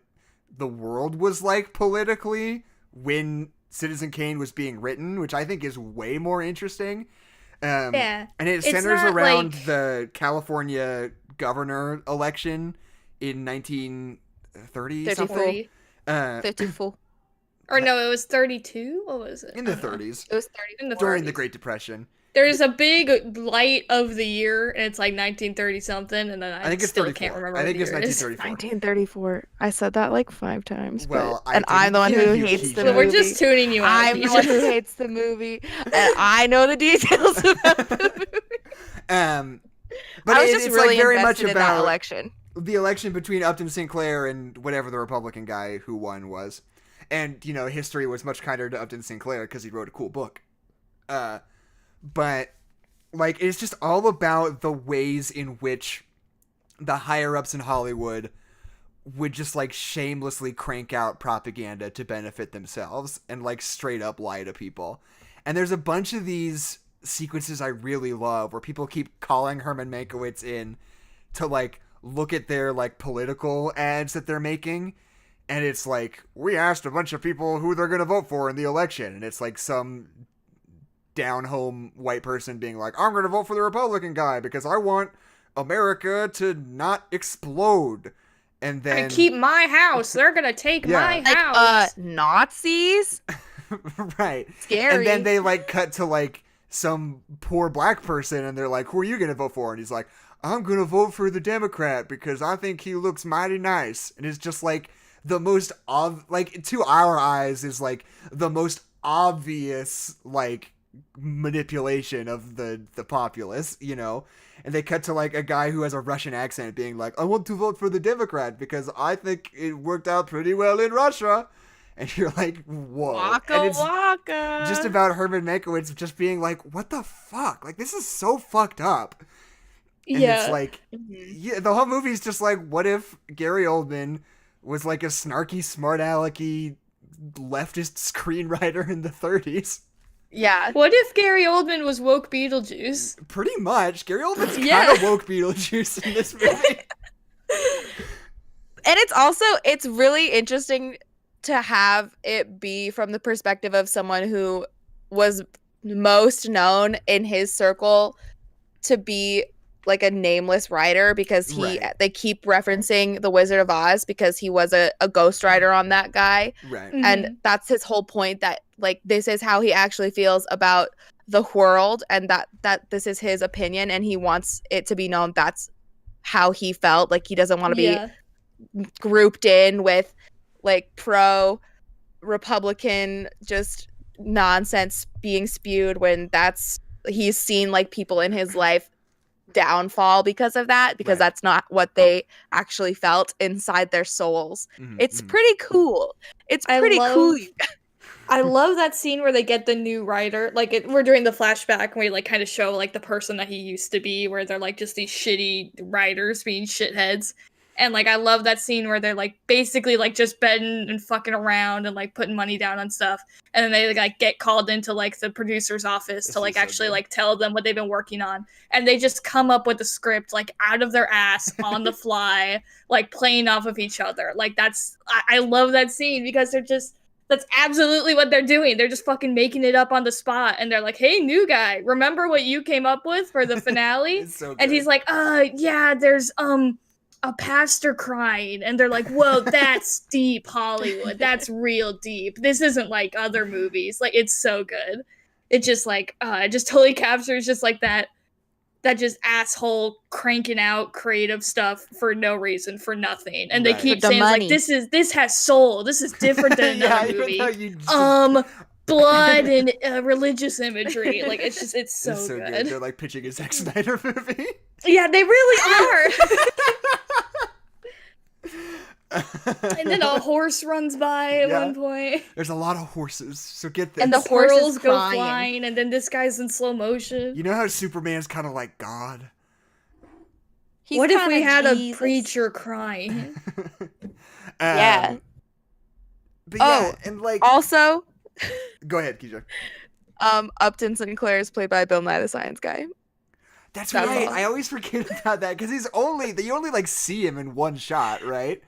Speaker 4: the world was like politically when Citizen Kane was being written, which I think is way more interesting.
Speaker 1: Yeah.
Speaker 4: And it
Speaker 1: It's
Speaker 4: centers
Speaker 1: not
Speaker 4: around
Speaker 1: like-
Speaker 4: the California governor election in 1930 something.
Speaker 1: 40.
Speaker 2: 54.
Speaker 1: Or no, it was 32? What was it?
Speaker 4: In the
Speaker 1: I don't know.
Speaker 4: 30s.
Speaker 2: It was 30.
Speaker 1: In the
Speaker 4: During the
Speaker 1: 30s.
Speaker 4: Great Depression.
Speaker 1: There's a big light of the year, and it's like 1930 something, and then I
Speaker 4: think it's
Speaker 1: still
Speaker 4: 34.
Speaker 1: can't remember.
Speaker 4: I think
Speaker 1: what
Speaker 4: it's
Speaker 1: year it is.
Speaker 4: 1934.
Speaker 2: 1934. I said that like 5 times.
Speaker 4: Well,
Speaker 2: and I'm the one who
Speaker 4: didn't hear
Speaker 2: hates
Speaker 4: you,
Speaker 2: the
Speaker 4: Keisha.
Speaker 1: So
Speaker 2: movie.
Speaker 1: we're just tuning you out.
Speaker 2: I'm the one who hates the movie, and I know the details about the movie.
Speaker 4: But
Speaker 2: I was just
Speaker 4: it's
Speaker 2: really
Speaker 4: like very
Speaker 2: invested
Speaker 4: much
Speaker 2: in that
Speaker 4: about
Speaker 2: election.
Speaker 4: the election between Upton Sinclair and whatever the Republican guy who won was. And, you know, history was much kinder to Upton Sinclair because he wrote a cool book. But, like, it's just all about the ways in which the higher-ups in Hollywood would just, like, shamelessly crank out propaganda to benefit themselves and, like, straight up lie to people. And there's a bunch of these sequences I really love where people keep calling Herman Mankiewicz in to, like, look at their, like, political ads that they're making. And it's like, we asked a bunch of people who they're going to vote for in the election. And it's like some down-home white person being like, I'm going to vote for the Republican guy because I want America to not explode. And then...
Speaker 1: I keep my house. They're gonna take my
Speaker 2: Like,
Speaker 1: house.
Speaker 2: Nazis?
Speaker 4: right.
Speaker 2: Scary.
Speaker 4: And then they, like, cut to, like, some poor black person and they're like, who are you going to vote for? And he's like, I'm going to vote for the Democrat because I think he looks mighty nice. And it's just like the most, like, to our eyes is like the most obvious, like, manipulation of the populace, you know? And they cut to, like, a guy who has a Russian accent being like, I want to vote for the Democrat because I think it worked out pretty well in Russia. And you're like, whoa.
Speaker 2: Waka
Speaker 4: and it's
Speaker 2: waka.
Speaker 4: just about Herman Mankiewicz just being like, what the fuck? Like, this is so fucked up. And it's like, yeah, the whole movie's just like, what if Gary Oldman was like a snarky, smart alecky leftist screenwriter in the 30s?
Speaker 2: Yeah.
Speaker 1: What if Gary Oldman was woke Beetlejuice?
Speaker 4: Pretty much. Gary Oldman's
Speaker 1: Yeah.
Speaker 4: kind of woke Beetlejuice in this movie.
Speaker 2: And it's really interesting to have it be from the perspective of someone who was most known in his circle to be like a nameless writer because they keep referencing The Wizard of Oz because he was a ghostwriter on that guy.
Speaker 4: Right.
Speaker 2: And that's his whole point, that like this is how he actually feels about the world and that this is his opinion and he wants it to be known that's how he felt. Like he doesn't want to be grouped in with like pro Republican just nonsense being spewed when he's seen like people in his life downfall because of that, because that's not what they actually felt inside their souls. It's pretty cool. It's pretty cool.
Speaker 1: I love that scene where they get the new writer. Like, we're doing the flashback and we, like, kind of show, like, the person that he used to be, where they're, like, just these shitty writers being shitheads. And, like, I love that scene where they're, like, basically, like, just betting and fucking around and, like, putting money down on stuff. And then they, like, get called into, like, the producer's office to, like, actually, like, tell them what they've been working on. And they just come up with a script, like, out of their ass, on the fly, like, playing off of each other. Like, I love that scene because that's absolutely what they're doing. They're just fucking making it up on the spot. And they're like, hey, new guy, remember what you came up with for the finale?
Speaker 4: So
Speaker 1: and he's like, yeah, there's, a pastor crying. And they're like, whoa, that's deep Hollywood. That's real deep. This isn't like other movies. Like, it's so good. It just like, it just totally captures just like that just asshole cranking out creative stuff for no reason, for nothing. And they keep saying like, this has soul. This is different than another movie. Blood and religious imagery. Like, it's so good.
Speaker 4: They're like pitching a Zack Snyder movie.
Speaker 1: Yeah, they really are. And then a horse runs by at one point.
Speaker 4: There's a lot of horses, so get this.
Speaker 2: And the
Speaker 1: squirrels go flying, and then this guy's in slow motion.
Speaker 4: You know how Superman's kind of like God?
Speaker 1: What if we had a preacher crying?
Speaker 2: Yeah.
Speaker 4: But yeah, and like...
Speaker 2: Also...
Speaker 4: Go ahead, Keisha.
Speaker 2: Upton Sinclair is played by Bill Nye the Science Guy.
Speaker 4: That's right. I always forget about that, because you only like see him in one shot, right?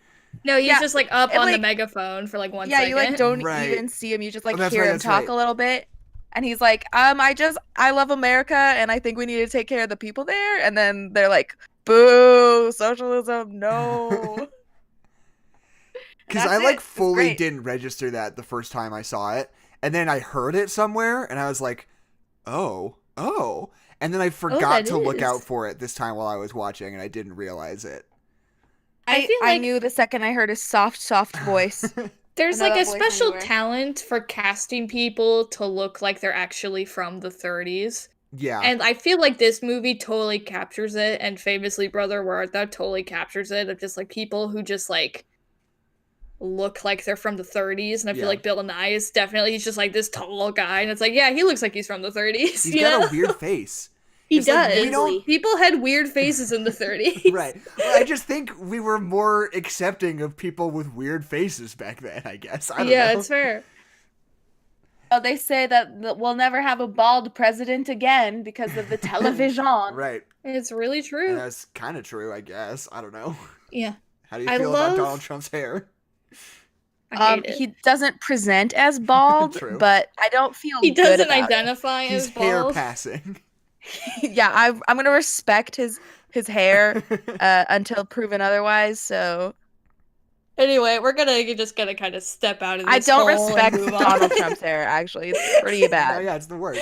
Speaker 1: No, he's just like up on the megaphone for like 1 second.
Speaker 2: Yeah, you like don't even see him. You just like hear him talk a little bit. And he's like, I love America, and I think we need to take care of the people there. And then they're like, boo, socialism, no.
Speaker 4: Because
Speaker 2: That's
Speaker 4: I like
Speaker 2: it. It's
Speaker 4: fully
Speaker 2: great.
Speaker 4: didn't register that the first time I saw it, and then I heard it somewhere, and I was like, oh, and then I forgot
Speaker 1: that
Speaker 4: to look
Speaker 1: is.
Speaker 4: out for it this time while I was watching, and I didn't realize it.
Speaker 1: I feel
Speaker 2: I
Speaker 1: like
Speaker 2: knew the second I heard his soft voice.
Speaker 1: there's
Speaker 2: I know
Speaker 1: like a
Speaker 2: that voice
Speaker 1: special
Speaker 2: anywhere.
Speaker 1: talent for casting people to look like they're actually from the 30s.
Speaker 4: Yeah.
Speaker 1: And I feel like this movie totally captures it, and famously Brother Where Art Thou totally captures it, of just like people who just like look like they're from the 30s. And I
Speaker 4: Yeah.
Speaker 1: feel like Bill Nye is definitely, he's just like this tall guy, and it's like, yeah, he looks like he's from the 30s.
Speaker 4: He's
Speaker 1: you
Speaker 4: got
Speaker 1: know?
Speaker 4: a weird face.
Speaker 1: He
Speaker 4: It's like,
Speaker 1: does.
Speaker 4: we don't-
Speaker 1: People had weird faces in the 30s.
Speaker 4: Right. Well, I just think we were more accepting of people with weird faces back then, I guess. I don't
Speaker 1: Yeah,
Speaker 4: know.
Speaker 1: it's fair.
Speaker 2: Oh, they say that we'll never have a bald president again because of the television.
Speaker 4: Right.
Speaker 1: It's really true.
Speaker 4: And that's kind of true, I guess. I don't know.
Speaker 1: Yeah.
Speaker 4: How do you
Speaker 1: I
Speaker 4: feel about
Speaker 1: love-
Speaker 4: Donald Trump's hair?
Speaker 1: I hate it.
Speaker 2: He doesn't present as bald,
Speaker 4: True.
Speaker 2: but I don't feel
Speaker 1: He
Speaker 2: good
Speaker 1: doesn't
Speaker 2: about
Speaker 1: identify
Speaker 4: He's
Speaker 1: as
Speaker 4: hair
Speaker 1: bald.
Speaker 4: passing.
Speaker 2: it. Yeah, I'm gonna respect his hair until proven otherwise. So
Speaker 1: Anyway, we're just gonna kind of step out of this
Speaker 2: I don't
Speaker 1: hole and
Speaker 2: respect
Speaker 1: move on.
Speaker 2: Donald Trump's hair. Actually, it's pretty
Speaker 4: Oh,
Speaker 2: bad.
Speaker 4: yeah, it's the worst.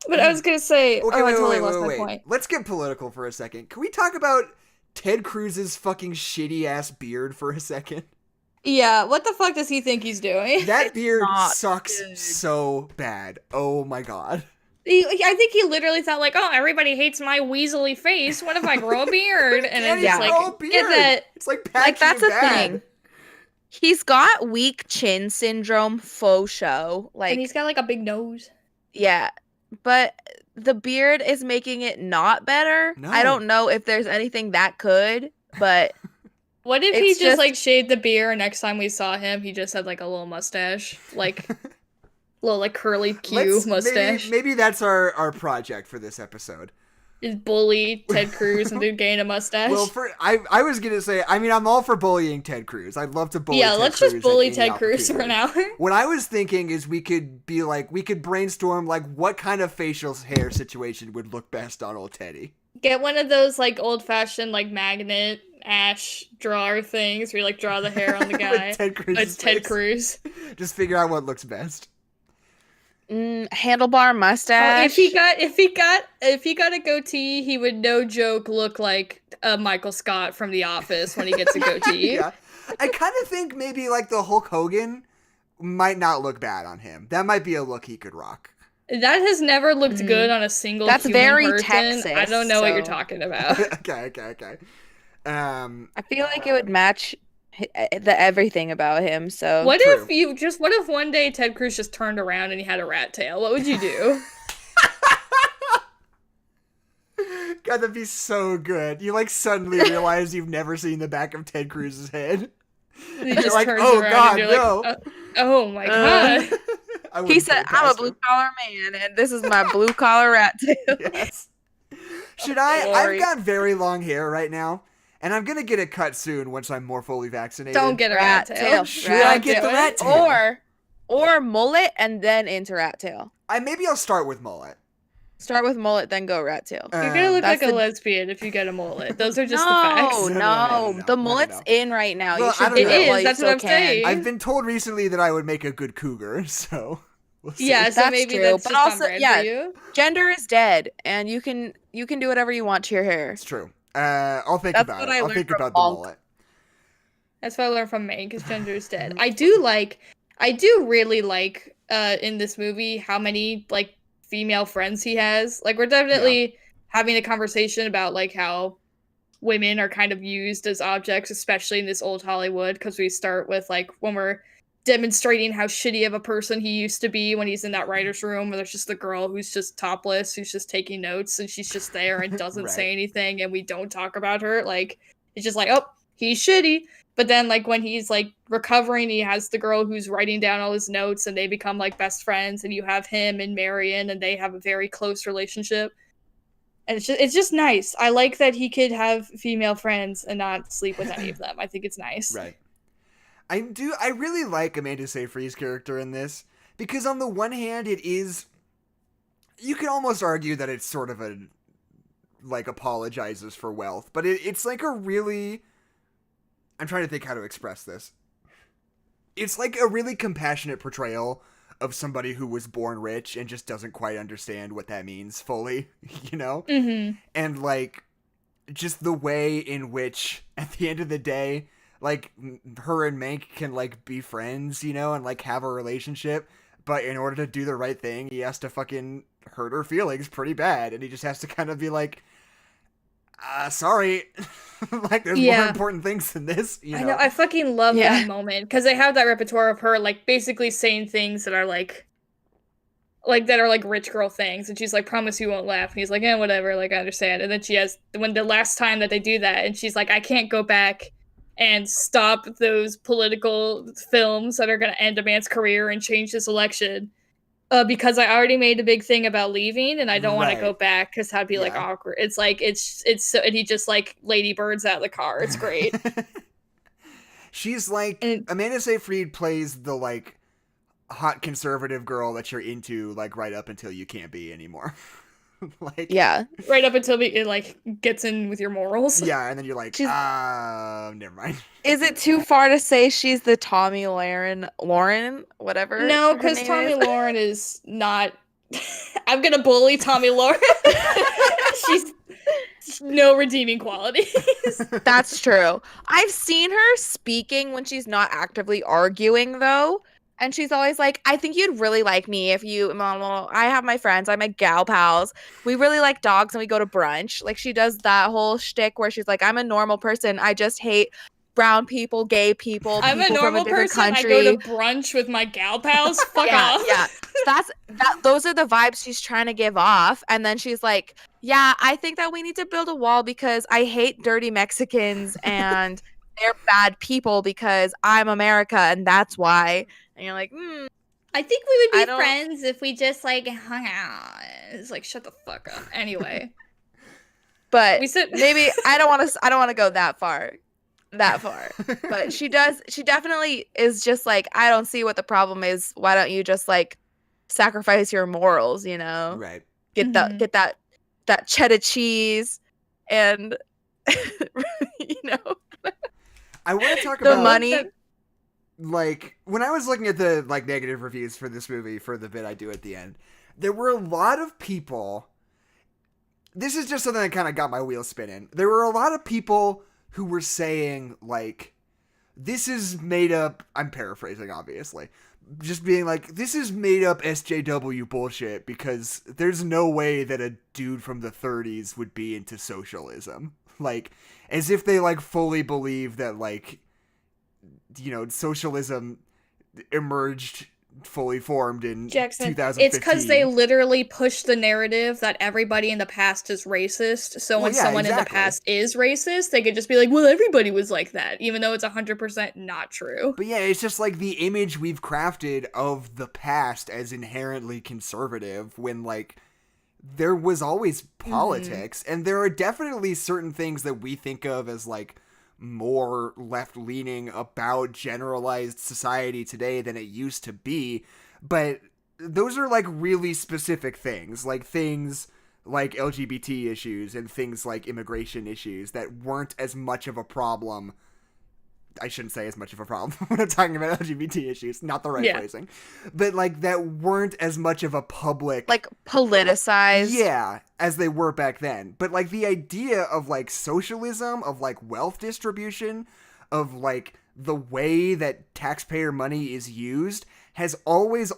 Speaker 1: But I was gonna say,
Speaker 4: Okay,
Speaker 1: I
Speaker 4: wait,
Speaker 1: totally
Speaker 4: wait,
Speaker 1: lost
Speaker 4: wait,
Speaker 1: my
Speaker 4: wait.
Speaker 1: point.
Speaker 4: Let's get political for a second. Can we talk about Ted Cruz's fucking shitty ass beard for a second?
Speaker 1: Yeah, what the fuck does he think he's doing?
Speaker 4: That beard
Speaker 2: not
Speaker 4: sucks
Speaker 2: good.
Speaker 4: so bad. Oh my god.
Speaker 1: I think he literally thought like, oh, everybody hates my weaselly face. What if I grow a beard? And then
Speaker 4: Can't
Speaker 1: just
Speaker 4: even
Speaker 1: like
Speaker 4: grow a beard.
Speaker 1: get that.
Speaker 4: It's like patchy
Speaker 2: Like that's
Speaker 4: and
Speaker 2: a
Speaker 4: bad.
Speaker 2: thing. He's got weak chin syndrome, faux show.
Speaker 1: And
Speaker 2: Like
Speaker 1: he's got like a big nose.
Speaker 2: yeah, but the beard is making it not better.
Speaker 4: No.
Speaker 2: I don't know if there's anything that could, but
Speaker 1: What if he
Speaker 2: It's
Speaker 1: just
Speaker 2: just-
Speaker 1: like shaved the beard and next time we saw him, he just had like a little mustache, like little like curly Q mustache.
Speaker 4: Maybe that's our project for this episode.
Speaker 1: Just bully Ted Cruz and then gain a mustache.
Speaker 4: Well, I was gonna say, I mean, I'm all for bullying Ted Cruz. I'd love to bully.
Speaker 1: yeah,
Speaker 4: Ted
Speaker 1: let's
Speaker 4: Cruz
Speaker 1: just
Speaker 4: at
Speaker 1: bully
Speaker 4: any
Speaker 1: Ted Cruz for an
Speaker 4: opportunity.
Speaker 1: hour.
Speaker 4: What I was thinking is we could brainstorm like what kind of facial hair situation would look best on old Teddy.
Speaker 1: Get one of those like old fashioned like magnet ash drawer things where you like draw the hair on the
Speaker 4: With
Speaker 1: guy.
Speaker 4: Ted Cruz's
Speaker 1: It's Ted
Speaker 4: face.
Speaker 1: Cruz.
Speaker 4: Just figure out what looks best.
Speaker 2: handlebar
Speaker 1: Oh,
Speaker 2: mustache.
Speaker 1: if he got a goatee, he would no joke look like Michael Scott from The Office when he gets a goatee.
Speaker 4: Yeah, I kind of think maybe like the Hulk Hogan might not look bad on him. That might be a look he could rock.
Speaker 1: That has never looked good on a single
Speaker 2: That's
Speaker 1: human
Speaker 2: very
Speaker 1: person.
Speaker 2: Texas,
Speaker 1: I don't know what you're
Speaker 2: so-
Speaker 1: talking about.
Speaker 4: Okay.
Speaker 2: I feel like it would match the everything about him. So
Speaker 1: What
Speaker 4: True.
Speaker 1: what if one day Ted Cruz just turned around and he had a rat tail? What would you do?
Speaker 4: God, that'd be so good. You like suddenly realize you've never seen the back of Ted Cruz's head.
Speaker 1: He
Speaker 4: You're
Speaker 1: just
Speaker 4: like,
Speaker 1: turns
Speaker 4: "Oh,
Speaker 1: around
Speaker 4: God,
Speaker 1: and you're
Speaker 4: no."
Speaker 1: like, oh my god.
Speaker 4: I
Speaker 2: he
Speaker 4: wouldn't
Speaker 2: said,
Speaker 4: put it
Speaker 2: "I'm a
Speaker 4: past
Speaker 2: blue
Speaker 4: him.
Speaker 2: collar man, and this is my blue collar rat tail."
Speaker 4: Yes. Should I? I've
Speaker 2: Glory.
Speaker 4: got very long hair right now, and I'm gonna get it cut soon once I'm more fully vaccinated.
Speaker 1: Don't get a rat
Speaker 2: Rat
Speaker 1: tail.
Speaker 2: tail.
Speaker 4: Should I get the rat tail?
Speaker 2: Or mullet and then into rat tail.
Speaker 4: Maybe I'll start with mullet.
Speaker 2: Start with mullet, then go rat tail.
Speaker 1: You're gonna look
Speaker 2: That's
Speaker 1: like a
Speaker 2: the-
Speaker 1: lesbian if you get a mullet. Those are just the
Speaker 2: No,
Speaker 1: facts.
Speaker 4: No.
Speaker 2: the mullet's in right now.
Speaker 4: Well,
Speaker 2: You
Speaker 4: I
Speaker 2: should
Speaker 4: don't
Speaker 2: do
Speaker 4: know.
Speaker 2: it
Speaker 1: It
Speaker 2: while
Speaker 1: is,
Speaker 2: you
Speaker 1: that's what
Speaker 2: still
Speaker 1: I'm
Speaker 2: can.
Speaker 1: saying.
Speaker 4: I've been told recently that I would make a good cougar, so we'll see.
Speaker 1: Yeah, so
Speaker 2: That's
Speaker 1: maybe
Speaker 2: true,
Speaker 1: that's
Speaker 2: but
Speaker 1: just
Speaker 2: also-
Speaker 1: on brand
Speaker 2: yeah.
Speaker 1: for you.
Speaker 2: Gender is dead, and you can do whatever you want to your hair.
Speaker 4: It's true. I'll think
Speaker 2: That's
Speaker 4: about
Speaker 2: what
Speaker 4: it.
Speaker 2: I
Speaker 4: I'll
Speaker 2: learned
Speaker 4: think
Speaker 2: from
Speaker 4: about the
Speaker 2: Monk.
Speaker 4: mullet.
Speaker 1: That's what I learned from Mank, because gender is dead. I do really like in this movie how many like female friends he has. Like we're definitely having a conversation about like how women are kind of used as objects, especially in this old Hollywood, because we start with like when we're demonstrating how shitty of a person he used to be when he's in that writer's room where there's just the girl who's just topless, who's just taking notes, and she's just there and doesn't
Speaker 4: Right.
Speaker 1: say anything, and we don't talk about her. Like it's just like, oh, he's shitty. But then, like, when he's, like, recovering, he has the girl who's writing down all his notes, and they become, like, best friends, and you have him and Marion, and they have a very close relationship. And it's just nice. I like that he could have female friends and not sleep with any of them. I think it's nice.
Speaker 4: Right. I really like Amanda Seyfried's character in this, because on the one hand, it is you can almost argue that it's sort of a like apologizes for wealth, but it's like a really, I'm trying to think how to express this. It's like a really compassionate portrayal of somebody who was born rich and just doesn't quite understand what that means fully, you know?
Speaker 1: Mm-hmm.
Speaker 4: And like just the way in which at the end of the day, like her and Mank can like be friends, you know, and like have a relationship, but in order to do the right thing, he has to fucking hurt her feelings pretty bad, and he just has to kind of be like, sorry, like there's more important things than this, you know?
Speaker 1: I know, I fucking love that moment, because they have that repertoire of her, like, basically saying things that are, like, that are, like, rich girl things, and she's like, promise you won't laugh, and he's like, whatever, like, I understand, and then she has, when the last time that they do that, and she's like, I can't go back and stop those political films that are gonna end a man's career and change this election, because I already made a big thing about leaving, and I don't want to go back because that'd be like awkward. It's like it's so, and he just like Lady Bird's out of the car. It's great.
Speaker 4: She's like, Amanda Seyfried plays the like hot conservative girl that you're into, like right up until you can't be anymore. Like,
Speaker 1: right up until it like gets in with your morals.
Speaker 4: Yeah, and then you're like, never mind.
Speaker 2: Is it too far to say she's the Tommy Lauren, whatever?
Speaker 1: No, because Tommy Lauren is not. I'm gonna bully Tommy Lauren. She's no redeeming qualities.
Speaker 2: That's true. I've seen her speaking when she's not actively arguing, though. And she's always like, I think you'd really like me if you, I have my friends, I'm a gal pals. We really like dogs and we go to brunch. Like, she does that whole shtick where she's like, I'm a normal person. I just hate brown people, gay people,
Speaker 1: I'm
Speaker 2: people
Speaker 1: a normal
Speaker 2: from a different
Speaker 1: person.
Speaker 2: country.
Speaker 1: I go to brunch with my gal pals. Fuck off.
Speaker 2: Yeah. Those are the vibes she's trying to give off. And then she's like, yeah, I think that we need to build a wall because I hate dirty Mexicans and they're bad people because I'm America and that's why. And you're like,
Speaker 1: I think we would be friends if we just like hung out. It's like, shut the fuck up. Anyway.
Speaker 2: But maybe I don't want to go that far. But she definitely is just like, I don't see what the problem is. Why don't you just like sacrifice your morals, you know?
Speaker 4: Right.
Speaker 2: Get that cheddar cheese and you know.
Speaker 4: I want to talk
Speaker 2: the
Speaker 4: about
Speaker 2: money.
Speaker 4: Like, when I was looking at the like negative reviews for this movie for the bit I do at the end, there were a lot of people. This is just something that kind of got my wheels spinning. There were a lot of people who were saying, like, this is made up, I'm paraphrasing, obviously, just being like, this is made up SJW bullshit because there's no way that a dude from the 30s would be into socialism. Like, as if they, like, fully believe that, like, you know, socialism emerged fully formed in
Speaker 1: Jackson,
Speaker 4: 2015.
Speaker 1: it's because they literally push the narrative that everybody in the past is racist. So when someone in the past is racist, they could just be like, well, everybody was like that, even though it's 100% not true.
Speaker 4: But yeah, it's just like the image we've crafted of the past as inherently conservative when, like, there was always politics. And there are definitely certain things that we think of as, like, more left-leaning about generalized society today than it used to be, but those are like really specific things like LGBT issues and things like immigration issues that weren't as much of a problem. I shouldn't say as much of a problem when I'm talking about LGBT issues, not the right phrasing, but like that weren't as much of a public,
Speaker 2: like, politicized,
Speaker 4: as they were back then. But like the idea of like socialism, of like wealth distribution, of like the way that taxpayer money is used has always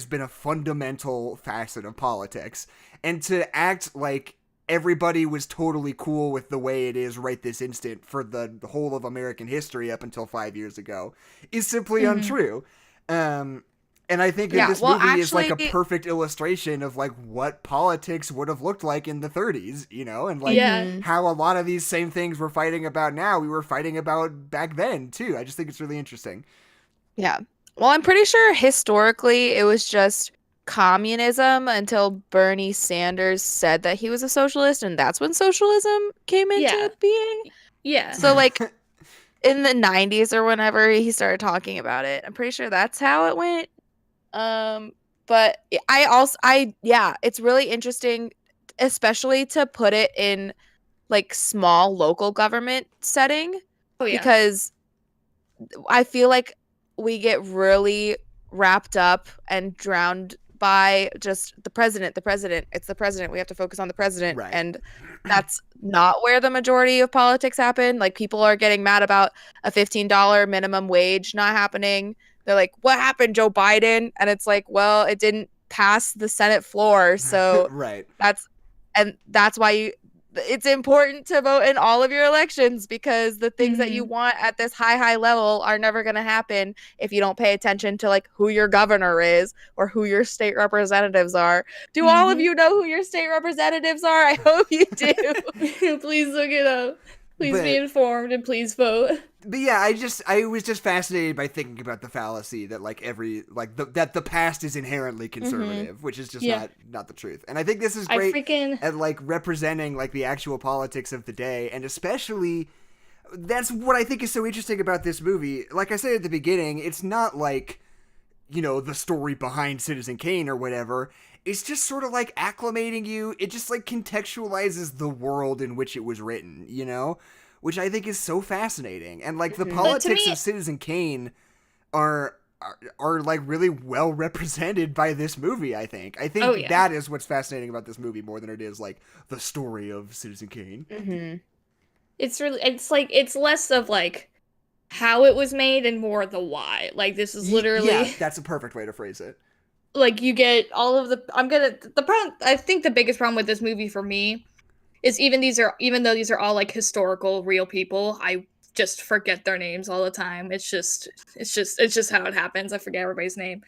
Speaker 4: been a fundamental facet of politics. And to act like everybody was totally cool with the way it is right this instant for the whole of American history up until 5 years ago is simply untrue. And I think this movie is like a perfect illustration of like what politics would have looked like in the 30s, you know, and like how a lot of these same things we're fighting about now, we were fighting about back then too. I just think it's really interesting.
Speaker 2: Yeah. Well, I'm pretty sure historically it was just communism until Bernie Sanders said that he was a socialist, and that's when socialism came into being.
Speaker 1: Yeah.
Speaker 2: So like in the 90s or whenever he started talking about it, I'm pretty sure that's how it went. But it's really interesting, especially to put it in like small local government setting,
Speaker 1: Oh yeah.
Speaker 2: because I feel like we get really wrapped up and drowned by just the president. It's the president. We have to focus on the president.
Speaker 4: Right.
Speaker 2: And that's not where the majority of politics happen. Like, people are getting mad about a $15 minimum wage not happening. They're like, what happened, Joe Biden? And it's like, well, it didn't pass the Senate floor. So
Speaker 4: Right.
Speaker 2: that's why it's important to vote in all of your elections, because the things that you want at this high level are never going to happen if you don't pay attention to like who your governor is or who your state representatives are. Do all of you know who your state representatives are? I hope you do.
Speaker 1: Please look it up. Please
Speaker 4: But-
Speaker 1: be informed and please vote.
Speaker 4: But yeah, I was just fascinated by thinking about the fallacy that like that the past is inherently conservative, which is just not the truth. And I think this is great at like representing like the actual politics of the day, and especially that's what I think is so interesting about this movie. Like I said at the beginning, it's not like, you know, the story behind Citizen Kane or whatever. It's just sort of like acclimating you. It just like contextualizes the world in which it was written, you know? Which I think is so fascinating. And like the politics of Citizen Kane are like really well represented by this movie, I think. I think that is what's fascinating about this movie more than it is like the story of Citizen Kane.
Speaker 2: Mm-hmm.
Speaker 1: It's less of like how it was made and more the why. Like, this is literally
Speaker 4: Yeah, that's a perfect way to phrase it.
Speaker 1: Like, you get all of the problem. I think the biggest problem with this movie for me is even though these are all like historical real people, I just forget their names all the time. It's just how it happens. I forget everybody's name.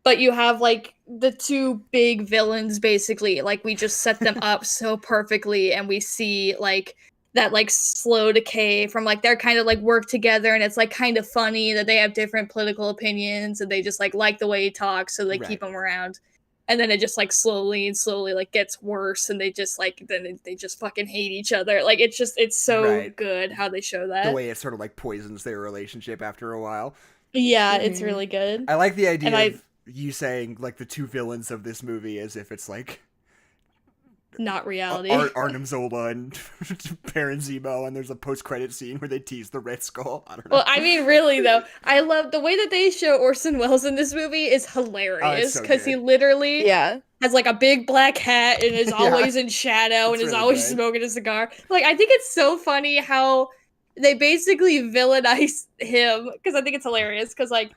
Speaker 1: But you have like the two big villains, basically. Like, we just set them up so perfectly, and we see like that like slow decay from like they're kind of like work together, and it's like kind of funny that they have different political opinions, and they just like the way he talks, so they keep him around. And then it just like slowly like gets worse, and they just fucking hate each other. Like, it's so good how they show that.
Speaker 4: The way it sort of like poisons their relationship after a while.
Speaker 1: Yeah, it's really good.
Speaker 4: I like the idea of you saying like the two villains of this movie as if it's like
Speaker 1: not reality.
Speaker 4: Arnim Zola and Baron Zemo, and there's a post-credit scene where they tease the Red Skull. I don't know.
Speaker 1: Well, I mean, really though, I love the way that they show Orson Welles in this movie is hilarious, because he literally has like a big black hat and is always in shadow and is really always smoking a cigar. Like, I think it's so funny how they basically villainize him, because I think it's hilarious, because like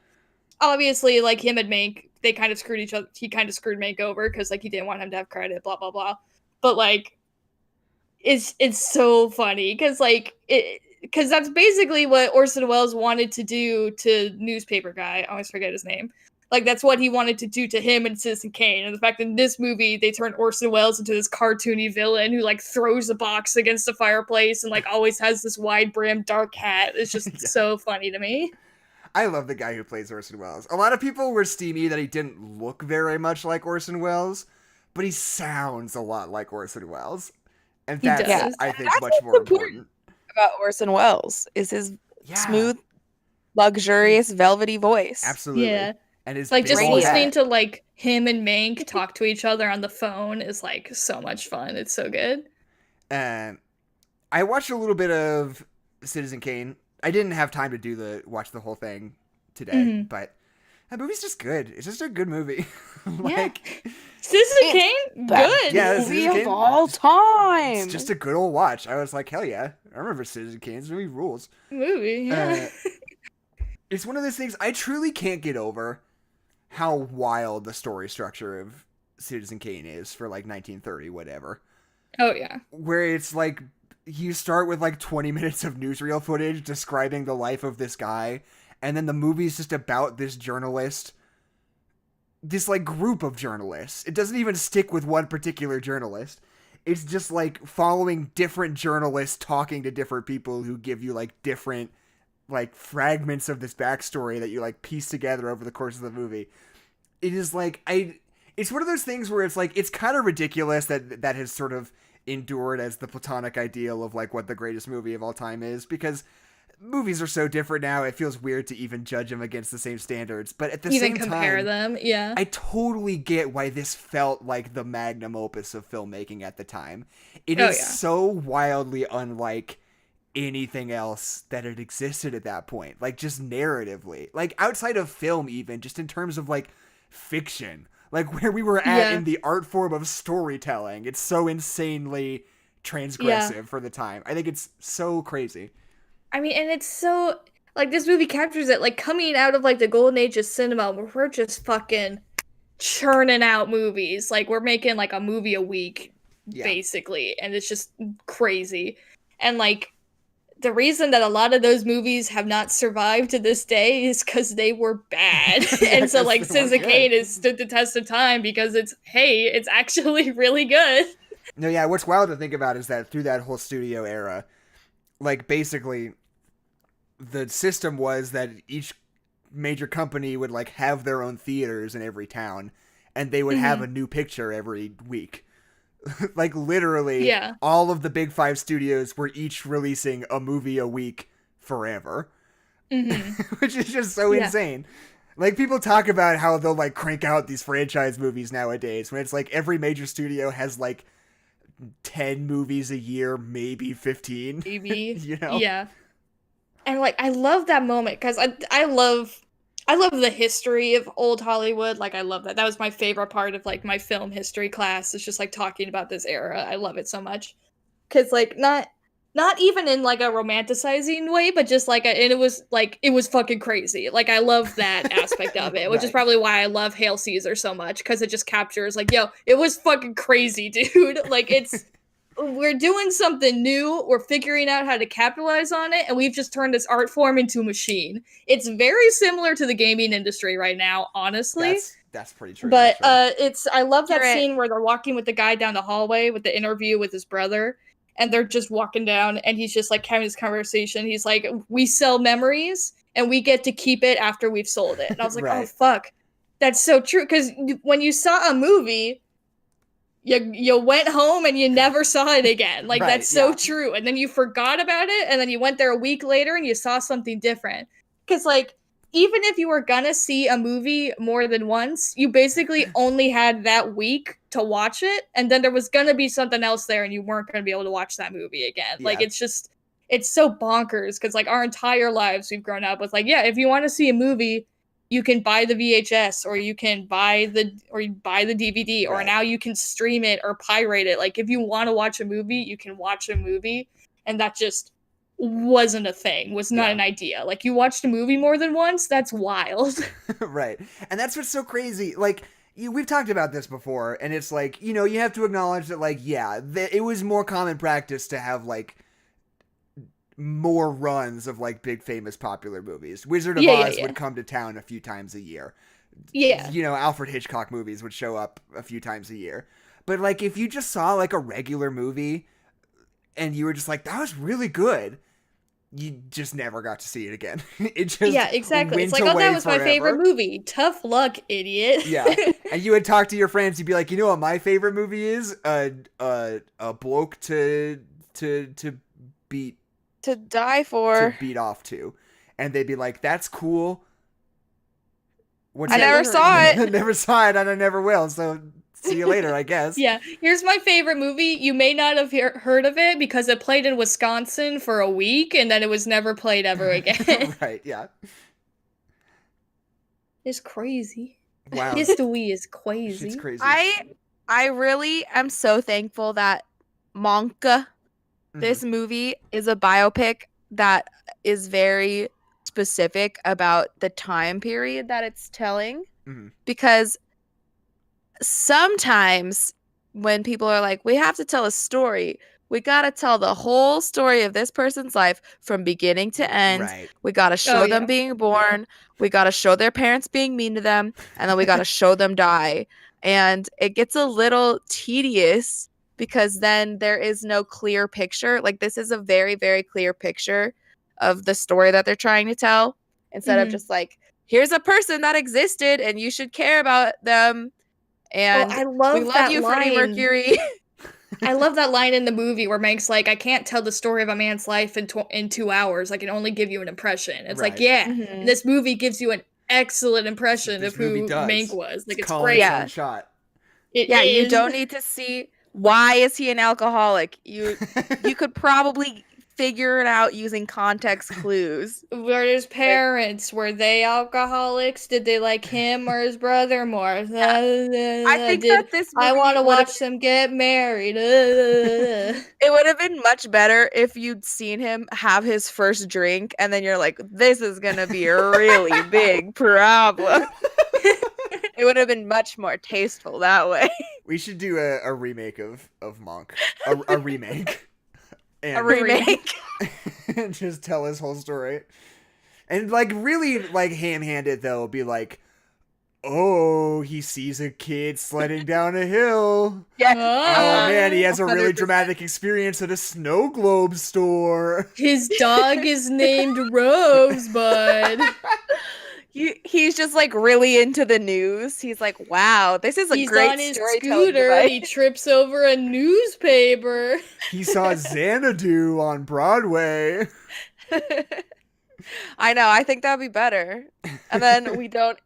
Speaker 1: obviously like him and Mank, they kind of screwed each other. He kind of screwed Mank over because like he didn't want him to have credit, blah blah blah. But like, it's so funny because that's basically what Orson Welles wanted to do to newspaper guy. I always forget his name. Like, that's what he wanted to do to him and Citizen Kane. And the fact that in this movie they turned Orson Welles into this cartoony villain who like throws a box against the fireplace and like always has this wide brimmed dark hat. It's just so funny to me.
Speaker 4: I love the guy who plays Orson Welles. A lot of people were steamy that he didn't look very much like Orson Welles, but he sounds a lot like Orson Welles. And that's, I think, much more important.
Speaker 2: About Orson Welles is his smooth, luxurious, velvety voice.
Speaker 4: Absolutely.
Speaker 1: Yeah.
Speaker 4: And his
Speaker 1: like just listening
Speaker 4: hat.
Speaker 1: to like him and Mank talk to each other on the phone is like so much fun. It's so good.
Speaker 4: I watched a little bit of Citizen Kane. I didn't have time to watch the whole thing today, but that movie's just good. It's just a good movie.
Speaker 1: Citizen Kane, good.
Speaker 4: Yeah,
Speaker 2: movie of all time.
Speaker 4: It's just a good old watch. I was like, hell yeah, I remember Citizen Kane. This movie rules. It's one of those things I truly can't get over how wild the story structure of Citizen Kane is for like 1930, whatever.
Speaker 1: Oh yeah.
Speaker 4: Where it's like you start with like 20 minutes of newsreel footage describing the life of this guy, and then the movie's just about this journalist, this like group of journalists. It doesn't even stick with one particular journalist. It's just like following different journalists talking to different people who give you like different like fragments of this backstory that you like piece together over the course of the movie. It is like it's one of those things where it's like it's kind of ridiculous that has sort of endured as the platonic ideal of like what the greatest movie of all time is, because movies are so different now. It feels weird to even judge them against the same standards. But at the
Speaker 1: Even
Speaker 4: same
Speaker 1: compare
Speaker 4: time,
Speaker 1: them, yeah.
Speaker 4: I totally get why this felt like the magnum opus of filmmaking at the time. It is so wildly unlike anything else that had existed at that point. Like, just narratively. Like, outside of film even, just in terms of, like, fiction. Like, where we were at in the art form of storytelling. It's so insanely transgressive for the time. I think it's so crazy.
Speaker 1: I mean, and it's so, like, this movie captures it, like, coming out of, like, the golden age of cinema, where we're just fucking churning out movies. Like, we're making, like, a movie a week, basically, and it's just crazy. And, like, the reason that a lot of those movies have not survived to this day is because they were bad. And so, like, Citizen Kane has stood the test of time because it's actually really good.
Speaker 4: No, yeah, what's wild to think about is that through that whole studio era, like, basically, the system was that each major company would, like, have their own theaters in every town, and they would have a new picture every week. Like, literally, all of the big 5 studios were each releasing a movie a week forever. Which is just so insane. Like, people talk about how they'll, like, crank out these franchise movies nowadays, when it's like every major studio has, like, 10 movies a year, maybe 15.
Speaker 1: Maybe.
Speaker 4: You know?
Speaker 1: Yeah. And, like, I love that moment, because I love the history of old Hollywood. Like, I love that. That was my favorite part of, like, my film history class. It's just, like, talking about this era. I love it so much. Because, like, not even in, like, a romanticizing way, but just, like, and it was fucking crazy. Like, I love that aspect of it, which is probably why I love Hail Caesar so much, because it just captures, like, yo, it was fucking crazy, dude. Like, we're doing something new, we're figuring out how to capitalize on it, and we've just turned this art form into a machine. It's very similar to the gaming industry right now, honestly.
Speaker 4: That's pretty true.
Speaker 1: But I love that scene where they're walking with the guy down the hallway with the interview with his brother, and they're just walking down, and he's just, like, having this conversation. He's like, we sell memories, and we get to keep it after we've sold it. And I was like, oh, fuck. That's so true, because when you saw a movie, you went home and you never saw it again. Like, that's so true. And then you forgot about it, and then you went there a week later and you saw something different. Because, like, even if you were gonna see a movie more than once, you basically only had that week to watch it, and then there was gonna be something else there and you weren't gonna be able to watch that movie again. Like, it's so bonkers, because, like, our entire lives we've grown up with, like, if you want to see a movie, you can buy the VHS, or you can buy the DVD, or now you can stream it or pirate it. Like, if you want to watch a movie, you can watch a movie, and that just wasn't a thing, was not an idea. Like, you watched a movie more than once, that's wild.
Speaker 4: Right. And that's what's so crazy. Like, we've talked about this before, and it's like, you know, you have to acknowledge that, like, it was more common practice to have, like, more runs of, like, big famous popular movies. Wizard of Oz would come to town a few times a year. You know, Alfred Hitchcock movies would show up a few times a year. But, like, if you just saw, like, a regular movie and you were just like, that was really good, you just never got to see it again. It just
Speaker 1: exactly. It's like,
Speaker 4: oh,
Speaker 1: that was my favorite movie. Tough luck, idiot.
Speaker 4: And you would talk to your friends, you'd be like, you know what my favorite movie is? A bloke to beat
Speaker 2: to die for,
Speaker 4: to beat off to, and they'd be like, that's cool.
Speaker 2: I never saw it.
Speaker 4: I never saw it, and I never will, so see you later, I guess.
Speaker 1: Here's my favorite movie. You may not have heard of it because it played in Wisconsin for a week, and then it was never played ever again.
Speaker 4: Right, yeah.
Speaker 1: It's crazy.
Speaker 4: Wow.
Speaker 1: History is crazy.
Speaker 4: It's crazy.
Speaker 2: I really am so thankful that Mank, this movie, is a biopic that is very specific about the time period that it's telling. Because sometimes when people are like, we have to tell a story, we got to tell the whole story of this person's life from beginning to end.
Speaker 4: Right.
Speaker 2: We got to show them being born. We got to show their parents being mean to them. And then we got to show them die. And it gets a little tedious because then there is no clear picture. Like, this is a very, very clear picture of the story that they're trying to tell, instead of just like, here's a person that existed and you should care about them. And
Speaker 1: I love
Speaker 2: we love
Speaker 1: that
Speaker 2: you,
Speaker 1: line.
Speaker 2: Freddie Mercury.
Speaker 1: I love that line in the movie where Mank's like, I can't tell the story of a man's life in 2 hours. I can only give you an impression. It's like,
Speaker 4: Right.
Speaker 1: yeah,
Speaker 2: Mhm.
Speaker 1: this movie gives you an excellent impression
Speaker 4: This
Speaker 1: of
Speaker 4: movie
Speaker 1: who
Speaker 4: does.
Speaker 1: Mank was. Like, it's
Speaker 4: calling
Speaker 1: great.
Speaker 4: its
Speaker 2: Yeah.
Speaker 4: own shot.
Speaker 1: It
Speaker 2: Yeah, you
Speaker 1: is.
Speaker 2: don't need to see why is he an alcoholic. You could probably figure it out using context clues.
Speaker 1: Were his parents? Were they alcoholics? Did they like him or his brother more?
Speaker 2: I think
Speaker 1: Did
Speaker 2: that this
Speaker 1: I
Speaker 2: movie
Speaker 1: want to
Speaker 2: would've
Speaker 1: watch them get married?
Speaker 2: It would have been much better if you'd seen him have his first drink and then you're like, this is gonna be a really big problem. It would have been much more tasteful that way.
Speaker 4: We should do a remake of Monk. A remake. And
Speaker 2: A remake.
Speaker 4: and just tell his whole story. And like really like ham-handed though, be like, oh, he sees a kid sledding down a hill.
Speaker 2: Yeah.
Speaker 4: Oh man, he has a really
Speaker 2: 100%.
Speaker 4: dramatic experience at a snow globe store.
Speaker 1: His dog is named Rosebud.
Speaker 2: He's just like really into the news. He's like, wow, this is a
Speaker 1: He's
Speaker 2: great
Speaker 1: on his
Speaker 2: storytelling
Speaker 1: scooter and he
Speaker 2: device.
Speaker 1: trips over a newspaper.
Speaker 4: He saw Xanadu on Broadway.
Speaker 2: I know. I think that'd be better. And then we don't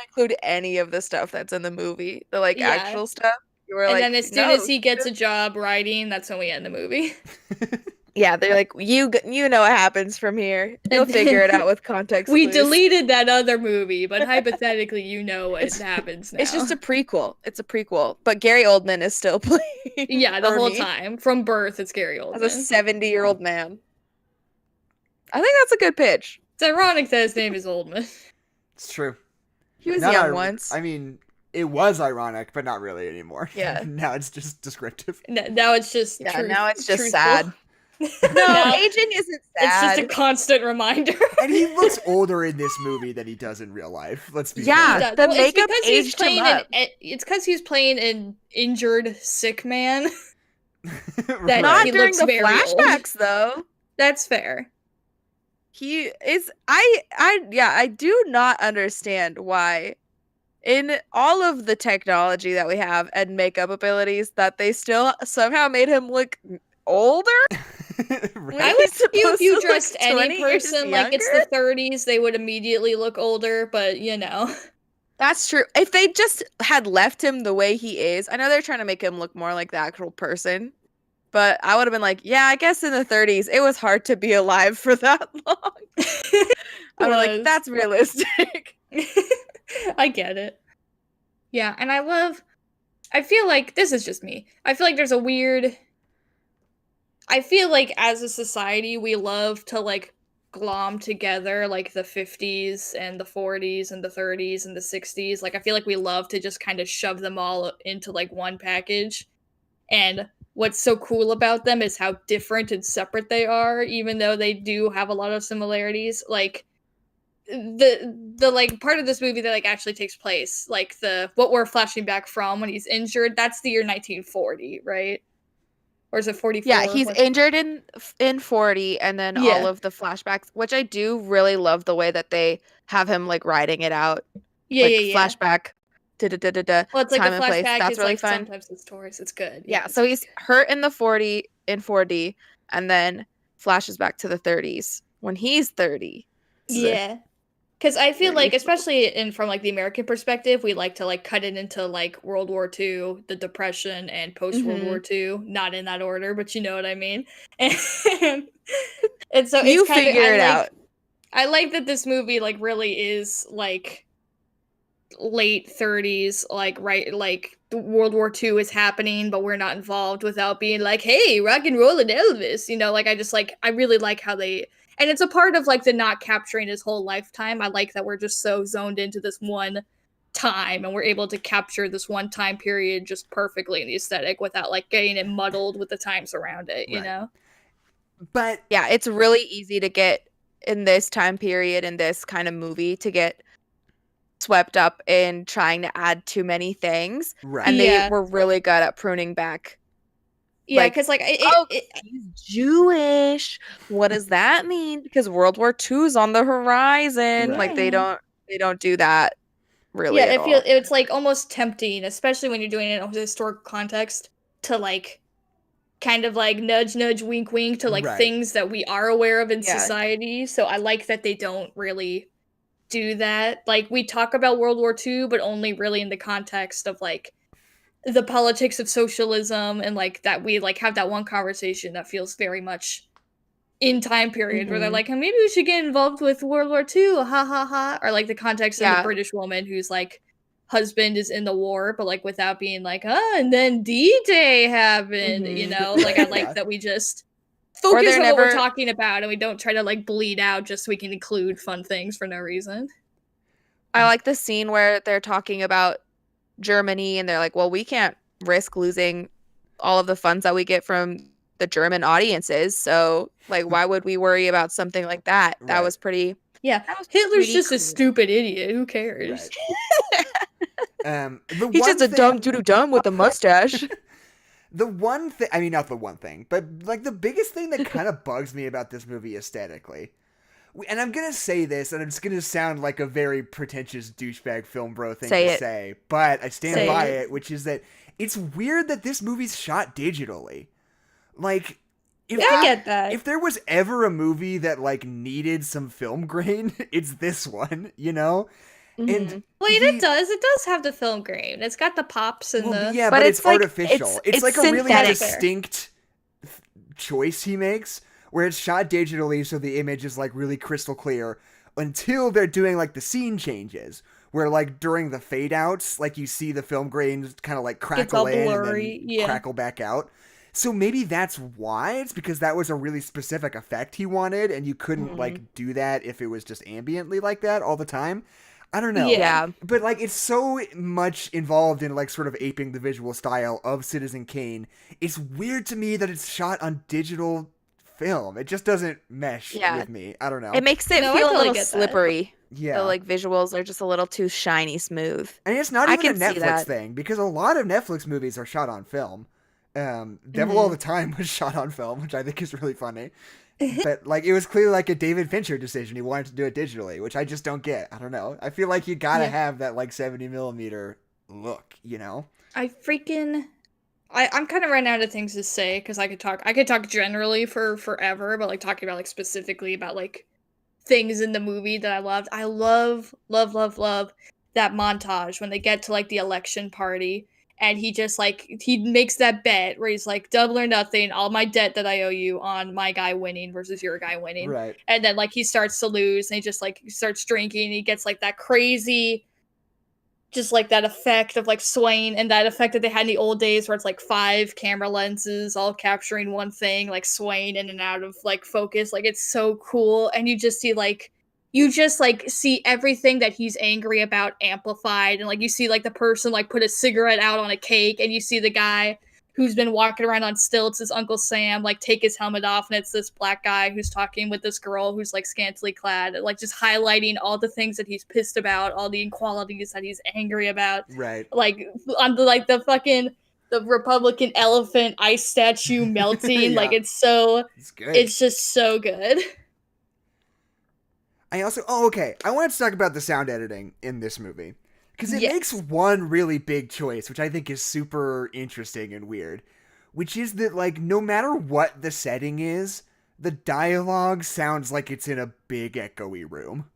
Speaker 2: include any of the stuff that's in the movie. The like
Speaker 1: Yeah.
Speaker 2: actual stuff. You were
Speaker 1: And
Speaker 2: like,
Speaker 1: then as soon
Speaker 2: no.
Speaker 1: as he gets a job writing, that's when we end the movie.
Speaker 2: Yeah, they're like, you know what happens from here. You'll figure it out with context.
Speaker 1: We
Speaker 2: clues.
Speaker 1: deleted that other movie, but hypothetically, you know what happens now.
Speaker 2: It's just a prequel. It's a prequel, but Gary Oldman is still playing.
Speaker 1: yeah, the whole
Speaker 2: Ernie
Speaker 1: time from birth, it's Gary Oldman.
Speaker 2: as a 70-year-old man. I think that's a good pitch.
Speaker 1: It's ironic that his name is Oldman.
Speaker 4: It's true.
Speaker 2: He was
Speaker 4: Not
Speaker 2: young
Speaker 4: ir-
Speaker 2: once.
Speaker 4: I mean, it was ironic, but not really anymore.
Speaker 2: Yeah.
Speaker 4: Now it's just descriptive.
Speaker 1: Now it's just
Speaker 2: Yeah,
Speaker 1: truth-
Speaker 2: now it's just
Speaker 1: truthful.
Speaker 2: sad. No,
Speaker 1: Now
Speaker 2: aging isn't
Speaker 1: it's
Speaker 2: sad.
Speaker 1: just a constant reminder.
Speaker 4: And he looks older in this movie than he does in real life. Let's be
Speaker 2: Yeah.
Speaker 1: Yeah,
Speaker 2: the
Speaker 1: well,
Speaker 2: makeup
Speaker 1: it's because he's
Speaker 2: aged him
Speaker 1: playing
Speaker 2: up.
Speaker 1: it's because he's playing an injured sick man.
Speaker 4: fair.
Speaker 1: That-
Speaker 2: Not
Speaker 1: he
Speaker 2: during
Speaker 1: looks
Speaker 2: the
Speaker 1: very old.
Speaker 2: flashbacks, though.
Speaker 1: That's fair.
Speaker 2: He is. I do not understand why, in all of the technology that we have and makeup abilities, that they still somehow made him look older.
Speaker 4: Right?
Speaker 1: I
Speaker 2: He's
Speaker 1: would
Speaker 2: supposed
Speaker 1: if you
Speaker 2: to look
Speaker 1: dressed
Speaker 2: 20
Speaker 1: any
Speaker 2: years
Speaker 1: person like it's the 30s, they would immediately look older, but you know.
Speaker 2: That's true. If they just had left him the way he is, I know they're trying to make him look more like the actual person, but I would have been like, yeah, I guess in the 30s, it was hard to be alive for that long. I'm like,
Speaker 1: Was.
Speaker 2: that's realistic.
Speaker 1: I get it. Yeah, and I feel like this is just me. I feel like there's a weird I feel like as a society we love to like glom together like the 50s and the 40s and the 30s and the 60s. Like I feel like we love to just kind of shove them all into like one package. And what's so cool about them is how different and separate they are, even though they do have a lot of similarities. Like the like part of this movie that like actually takes place, like the what we're flashing back from when he's injured, that's the year 1940, right? Or is it 44?
Speaker 2: Yeah, he's injured in 40, and then
Speaker 1: Yeah.
Speaker 2: all of the flashbacks, which I do really love the way that they have him like writing it out.
Speaker 1: Yeah,
Speaker 2: like,
Speaker 1: yeah, yeah.
Speaker 2: flashback. Da-da-da-da-da,
Speaker 1: Well, it's like
Speaker 2: time
Speaker 1: the
Speaker 2: and place.
Speaker 1: flashback
Speaker 2: That's
Speaker 1: is
Speaker 2: really
Speaker 1: like
Speaker 2: fun.
Speaker 1: sometimes the stories. It's good.
Speaker 2: Yeah, so he's hurt in the 4D, and then flashes back to the 30s when he's 30. So
Speaker 1: Yeah. Because I feel
Speaker 2: Very
Speaker 1: like, especially from like the American perspective, we like to like cut it into like World War II, the Depression, and post World
Speaker 2: Mhm.
Speaker 1: War II. Not in that order, but you know what I mean. And so
Speaker 2: you
Speaker 1: it's kind
Speaker 2: figure
Speaker 1: of
Speaker 2: it out.
Speaker 1: I like that this movie like really is like late 30s, like right, like the World War II is happening, but we're not involved without being like, hey, rock and roll and Elvis, you know, like I really like how they, and it's a part of like the not capturing his whole lifetime. I like that we're just so zoned into this one time and we're able to capture this one time period just perfectly in the aesthetic without like getting it muddled with the times around it, you
Speaker 4: Right.
Speaker 1: know?
Speaker 4: But
Speaker 2: Yeah, it's really easy to get in this time period in this kind of movie to get swept up in trying to add too many things,
Speaker 4: right.
Speaker 2: and
Speaker 1: Yeah.
Speaker 2: they were really good at pruning back.
Speaker 1: Yeah,
Speaker 2: Like,
Speaker 1: because like
Speaker 2: he's Jewish. What does that mean? Because World War II's on the horizon. Like they
Speaker 1: Right.
Speaker 2: don't do that really.
Speaker 1: yeah,
Speaker 2: at all.
Speaker 1: it's like almost tempting, especially when you're doing it in a historical context, to like kind of like nudge, nudge, wink, wink to like
Speaker 3: Right.
Speaker 1: things that we are aware of in
Speaker 2: Yeah.
Speaker 1: society. So I like that they don't really do that. Like we talk about World War II, but only really in the context of like the politics of socialism, and like that we like have that one conversation that feels very much in time period where they're like, "Hey, maybe we should get involved with World War II, ha ha ha," or like the context of the
Speaker 2: Yeah.
Speaker 1: British woman whose like husband is in the war, but like without being like, and then D-Day happened, you know? Like I like
Speaker 3: Yeah.
Speaker 1: that we just
Speaker 2: Or
Speaker 1: focus
Speaker 2: they're
Speaker 1: on what we're
Speaker 2: never-
Speaker 1: talking about and we don't try to like bleed out just so we can include fun things for no reason.
Speaker 2: I like the scene where they're talking about Germany and they're like, well, we can't risk losing all of the funds that we get from the German audiences. So, like, why would we worry about something like that? That
Speaker 3: Right.
Speaker 2: was pretty.
Speaker 1: Yeah,
Speaker 2: That was
Speaker 1: Hitler's
Speaker 2: pretty
Speaker 1: just a
Speaker 2: cool.
Speaker 1: stupid idiot. Who cares?
Speaker 3: The
Speaker 2: He's
Speaker 3: one
Speaker 2: just a
Speaker 3: thing-
Speaker 2: dumb doodoo dumb with a mustache.
Speaker 3: The one thing, I mean, not the one thing, but like the biggest thing that kind of bugs me about this movie aesthetically, and I'm gonna say this, and it's gonna sound like a very pretentious douchebag film bro thing
Speaker 2: Say
Speaker 3: to
Speaker 2: it.
Speaker 3: say, but I stand
Speaker 2: Say
Speaker 3: by
Speaker 2: it.
Speaker 3: it, which is that it's weird that this movie's shot digitally. Like, if
Speaker 1: I
Speaker 3: there-
Speaker 1: get that.
Speaker 3: if there was ever a movie that like needed some film grain, it's this one, you know? And
Speaker 1: Wait,
Speaker 3: he-
Speaker 1: it does. It does have the film grain. It's got the pops and
Speaker 3: well,
Speaker 1: the.
Speaker 3: yeah,
Speaker 2: But
Speaker 3: but
Speaker 2: it's
Speaker 3: it's
Speaker 2: like-
Speaker 3: artificial.
Speaker 2: it's
Speaker 3: Like a really
Speaker 2: synthetic.
Speaker 3: distinct choice he makes, where it's shot digitally, so the image is like really crystal clear. Until they're doing like the scene changes, where like during the fade outs, like you see the film grain kind of like crackle
Speaker 1: all
Speaker 3: in
Speaker 1: blurry,
Speaker 3: and then
Speaker 1: yeah.
Speaker 3: crackle back out. So maybe that's why. It's because that was a really specific effect he wanted, and you couldn't like do that if it was just ambiently like that all the time. I don't know.
Speaker 2: Yeah.
Speaker 3: But like it's so much involved in like sort of aping the visual style of Citizen Kane. It's weird to me that it's shot on digital film. It just doesn't mesh
Speaker 2: Yeah.
Speaker 3: with me. I don't know.
Speaker 2: It makes it
Speaker 1: No, I
Speaker 2: feel a
Speaker 1: totally
Speaker 2: little
Speaker 1: get that.
Speaker 2: slippery.
Speaker 3: yeah.
Speaker 2: The like visuals are just a little too shiny smooth.
Speaker 3: And it's not
Speaker 2: I
Speaker 3: even a
Speaker 2: can see
Speaker 3: Netflix
Speaker 2: that.
Speaker 3: thing, because a lot of Netflix movies are shot on film. Devil
Speaker 2: Mm-hmm.
Speaker 3: All the Time was shot on film, which I think is really funny. But like it was clearly like a David Fincher decision. He wanted to do it digitally, which I just don't get. I don't know. I feel like you gotta
Speaker 1: Yeah.
Speaker 3: have that like 70mm look, you know?
Speaker 1: I'm kind of running out of things to say because I could talk generally for forever, but like talking about like specifically about like things in the movie that I loved. I love that montage when they get to like the election party and he just like he makes that bet where he's like double or nothing, all my debt that I owe you on my guy winning versus your guy winning.
Speaker 3: Right.
Speaker 1: And then like he starts to lose and he just like starts drinking and he gets like that crazy just like that effect of like swaying, and that effect that they had in the old days where it's like 5 camera lenses all capturing one thing, like swaying in and out of like focus. Like it's so cool. And you just see everything that he's angry about amplified, and like you see like the person like put a cigarette out on a cake, and you see the guy who's been walking around on stilts, his Uncle Sam, like take his helmet off, and it's this black guy who's talking with this girl who's like scantily clad, like just highlighting all the things that he's pissed about, all the inequalities that he's angry about.
Speaker 3: Right.
Speaker 1: Like on the Republican elephant ice statue melting.
Speaker 3: Yeah.
Speaker 1: Like it's
Speaker 3: good.
Speaker 1: it's just so good.
Speaker 3: I also I wanted to talk about the sound editing in this movie, because it
Speaker 1: Yes.
Speaker 3: makes one really big choice, which I think is super interesting and weird, which is that like no matter what the setting is, the dialogue sounds like it's in a big echoey room.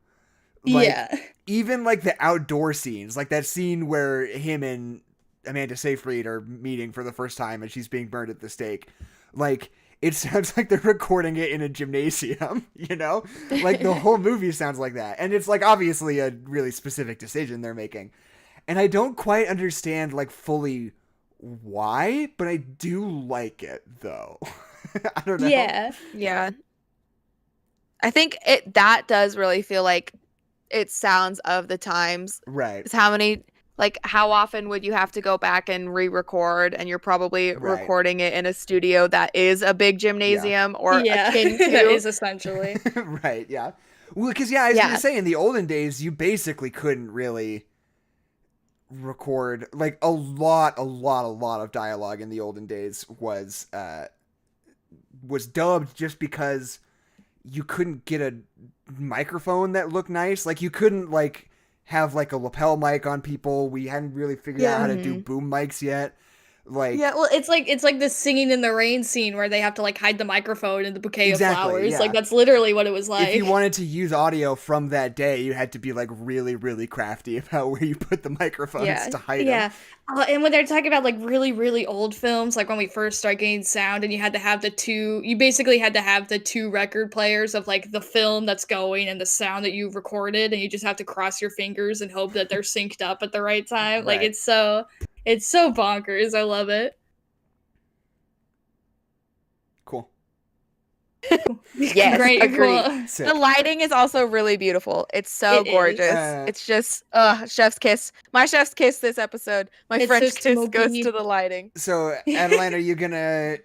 Speaker 3: Like,
Speaker 1: Yeah.
Speaker 3: even like the outdoor scenes, like that scene where him and Amanda Seyfried are meeting for the first time and she's being burned at the stake, like it sounds like they're recording it in a gymnasium, you know? Like the whole movie sounds like that. And it's like obviously a really specific decision they're making. And I don't quite understand like fully why, but I do like it though. I don't know.
Speaker 1: Yeah.
Speaker 2: Yeah. I think that does really feel like it sounds of the times.
Speaker 3: Right.
Speaker 2: It's how often would you have to go back and re-record, and you're probably
Speaker 3: Right.
Speaker 2: recording it in a studio that is a big gymnasium or
Speaker 1: Yeah.
Speaker 2: akin to.
Speaker 1: That is essentially.
Speaker 3: Right, yeah. Well, because, I was
Speaker 2: Yeah.
Speaker 3: going to say, in the olden days, you basically couldn't really record, like, a lot of dialogue in the olden days was dubbed just because you couldn't get a microphone that looked nice. Like, you couldn't, like, have, like, a lapel mic on people. We hadn't really figured out how to do boom mics yet.
Speaker 4: Like,
Speaker 1: Yeah, well, it's like the singing in the rain scene where they have to like hide the microphone in the bouquet
Speaker 4: Exactly,
Speaker 1: of flowers.
Speaker 4: yeah.
Speaker 1: Like that's literally what it was like.
Speaker 4: if you wanted to use audio from that day, you had to be like really, really crafty about where you put the microphones
Speaker 2: Yeah.
Speaker 4: to hide them.
Speaker 1: Yeah. And when they're talking about like really, really old films, like when we first started getting sound and you had to have you basically had to have the two record players of like the film that's going and the sound that you've recorded, and you just have to cross your fingers and hope that they're synced up at the right time. Like
Speaker 4: Right.
Speaker 1: it's so bonkers. I love it.
Speaker 4: Cool.
Speaker 2: Yes,
Speaker 1: Great.
Speaker 2: agreed.
Speaker 1: Cool.
Speaker 4: Sick.
Speaker 2: The lighting is also really beautiful. It's so
Speaker 1: It is.
Speaker 2: gorgeous. It's just, chef's kiss. My chef's kiss this episode. My
Speaker 1: It's
Speaker 2: French
Speaker 1: so
Speaker 2: kiss
Speaker 1: smoky.
Speaker 2: goes to the lighting.
Speaker 4: So, Adeline, are you gonna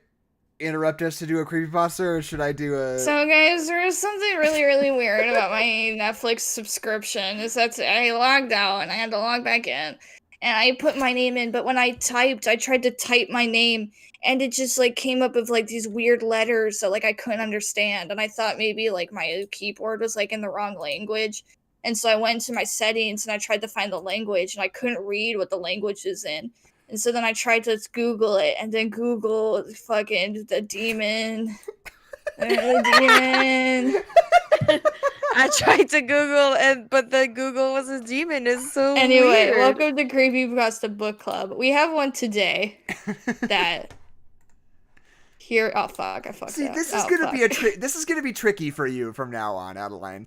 Speaker 4: interrupt us to do a creepypasta, or should I do a...
Speaker 1: So guys, there is something really, really weird about my Netflix subscription. Is that I logged out and I had to log back in. And I put my name in, but when I tried to type my name, and it just like came up with like these weird letters that like I couldn't understand. And I thought maybe like my keyboard was like in the wrong language. And so I went to my settings and I tried to find the language, and I couldn't read what the language is in. And so then I tried to Google it, and then Google fucking the demon. The demon.
Speaker 2: I tried to Google but the Google was a demon. It's so
Speaker 1: Anyway,
Speaker 2: weird.
Speaker 1: welcome to Creepypasta Book Club. We have one today that here. Oh fuck! I fucked
Speaker 4: See,
Speaker 1: up.
Speaker 4: this is
Speaker 1: Oh,
Speaker 4: gonna be
Speaker 1: fuck.
Speaker 4: this is gonna be tricky for you from now on, Adeline,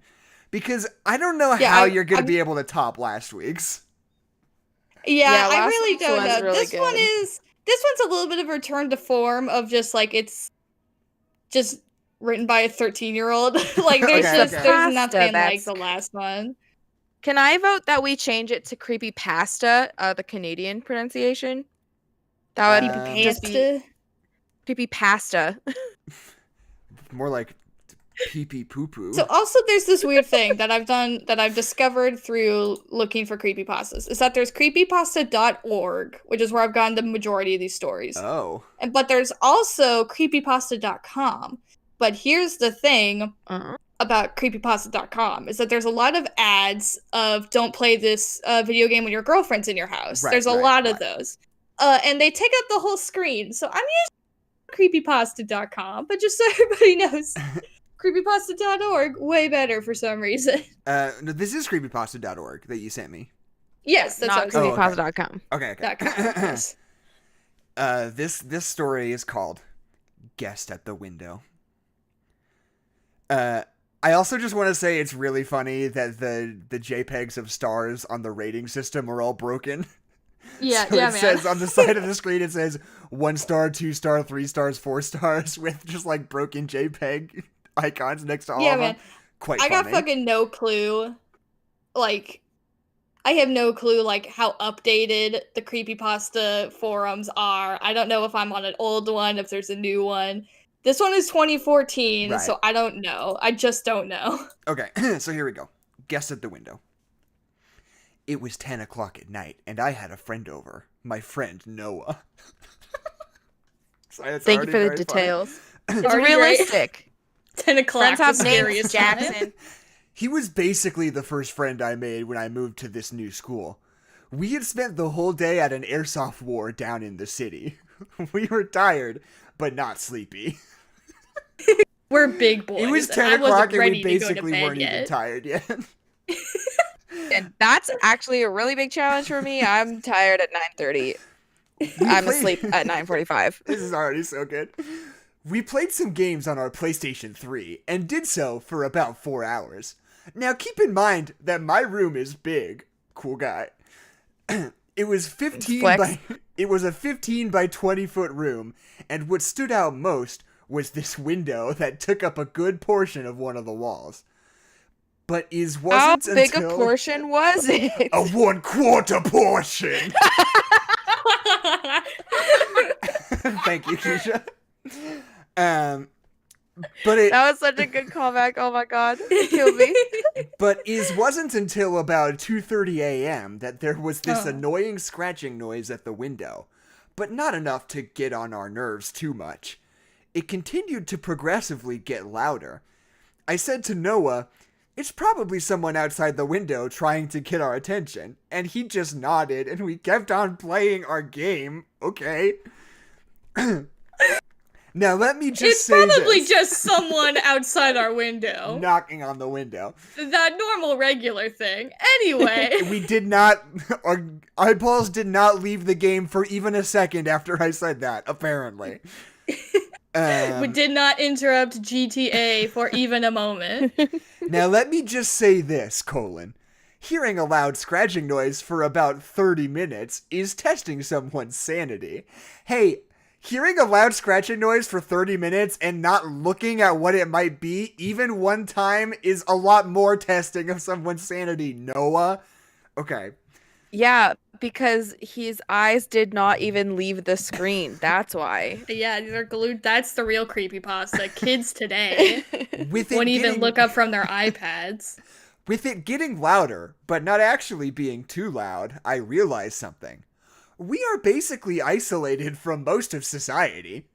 Speaker 4: because I don't know
Speaker 1: Yeah,
Speaker 4: how
Speaker 1: I'm-
Speaker 4: you're gonna
Speaker 1: I'm-
Speaker 4: be able to top last week's.
Speaker 1: Yeah,
Speaker 2: Yeah,
Speaker 1: I
Speaker 2: last
Speaker 1: really
Speaker 2: week's
Speaker 1: don't
Speaker 2: one's
Speaker 1: know.
Speaker 2: really
Speaker 1: This
Speaker 2: good.
Speaker 1: one's a little bit of a return to form of just like it's just written by a 13-year-old. Like there's
Speaker 4: Okay,
Speaker 1: just
Speaker 4: okay.
Speaker 1: there's nothing like
Speaker 2: That's-
Speaker 1: the last one.
Speaker 2: Can I vote that we change it to creepypasta, the Canadian pronunciation? That would
Speaker 4: Um,
Speaker 2: just be
Speaker 1: Pasta.
Speaker 2: creepypasta.
Speaker 4: More like pee pee poo poo.
Speaker 1: So also there's this weird thing that I've discovered through looking for creepypastas is that there's creepypasta.org, which is where I've gotten the majority of these stories.
Speaker 4: Oh.
Speaker 1: But there's also creepypasta.com. But here's the thing about creepypasta.com is that there's a lot of ads of don't play this video game when your girlfriend's in your house.
Speaker 4: Right,
Speaker 1: There's a
Speaker 4: right,
Speaker 1: lot of
Speaker 4: right.
Speaker 1: those. And they take up the whole screen. So I'm using creepypasta.com, but just so everybody knows, creepypasta.org way better for some reason.
Speaker 4: No, this is creepypasta.org that you sent me.
Speaker 1: Yes, that's
Speaker 2: Not
Speaker 1: what I was saying.
Speaker 2: creepypasta.com.
Speaker 4: Okay.
Speaker 1: .com, yes.
Speaker 4: This story is called Guest at the Window. I also just want to say it's really funny that the JPEGs of stars on the rating system are all broken.
Speaker 1: Yeah,
Speaker 4: So
Speaker 1: yeah,
Speaker 4: it
Speaker 1: man.
Speaker 4: says on the side of the screen, it says 1 star, 2 star, 3 stars, 4 stars with just like broken JPEG icons next to all
Speaker 1: Yeah,
Speaker 4: of
Speaker 1: man.
Speaker 4: them. Quite
Speaker 1: I
Speaker 4: funny.
Speaker 1: got fucking no clue. Like, I have no clue, like, how updated the creepypasta forums are. I don't know if I'm on an old one, if there's a new one. This one is 2014,
Speaker 4: Right.
Speaker 1: so I don't know. I just don't know.
Speaker 4: Okay, so here we go. Guest at the window. It was 10 o'clock at night, and I had a friend over. My friend, Noah. So it's
Speaker 2: Thank you
Speaker 4: already
Speaker 2: for the
Speaker 4: very funny.
Speaker 2: details. It's
Speaker 1: already great.
Speaker 2: realistic.
Speaker 1: 10 o'clock
Speaker 2: Friends have
Speaker 1: is
Speaker 2: names,
Speaker 1: scariest time.
Speaker 2: Jackson.
Speaker 4: He was basically the first friend I made when I moved to this new school. We had spent the whole day at an airsoft war down in the city. We were tired, but not sleepy.
Speaker 1: We're big boys.
Speaker 4: It was
Speaker 1: and
Speaker 4: 10
Speaker 1: I wasn't
Speaker 4: o'clock and
Speaker 1: ready
Speaker 4: we
Speaker 1: to go to
Speaker 4: basically
Speaker 1: bed
Speaker 4: weren't even
Speaker 1: yet.
Speaker 4: tired yet.
Speaker 2: And that's actually a really big challenge for me. I'm tired at 9:30. I'm
Speaker 4: played-
Speaker 2: asleep at 9:45.
Speaker 4: This is already so good. We played some games on our PlayStation 3 and did so for about 4 hours. Now keep in mind that my room is big. Cool guy. It was 15
Speaker 2: Flex.
Speaker 4: by it was a 15 by 20 foot room, and what stood out most was this window that took up a good portion of one of the walls. But
Speaker 2: How
Speaker 4: wasn't
Speaker 2: big
Speaker 4: until
Speaker 2: a portion was it?
Speaker 4: a 1/4 portion. Thank you, Keisha. But it
Speaker 2: That was such a good callback. Oh my god. It killed me.
Speaker 4: But it wasn't until about 2:30 a.m. that there was this
Speaker 1: Oh.
Speaker 4: annoying scratching noise at the window, but not enough to get on our nerves too much. It continued to progressively get louder. I said to Noah, it's probably someone outside the window trying to get our attention. And he just nodded, and we kept on playing our game. Okay. Now, let me just say
Speaker 1: It's probably
Speaker 4: this.
Speaker 1: just someone outside our window.
Speaker 4: Knocking on the window.
Speaker 1: That normal, regular thing. Anyway.
Speaker 4: We did not, our eyeballs did not leave the game for even a second after I said that, apparently.
Speaker 1: We did not interrupt GTA for even a moment.
Speaker 4: Now, let me just say this, : hearing a loud scratching noise for about 30 minutes is testing someone's sanity. Hey, hearing a loud scratching noise for 30 minutes and not looking at what it might be, even one time, is a lot more testing of someone's sanity, Noah. Okay.
Speaker 2: Yeah, because his eyes did not even leave the screen. That's why.
Speaker 1: Yeah, these are glued. That's the real creepypasta. Kids today
Speaker 4: With it
Speaker 1: won't even
Speaker 4: getting-
Speaker 1: look up from their iPads.
Speaker 4: With it getting louder, but not actually being too loud, I realized something. We are basically isolated from most of society.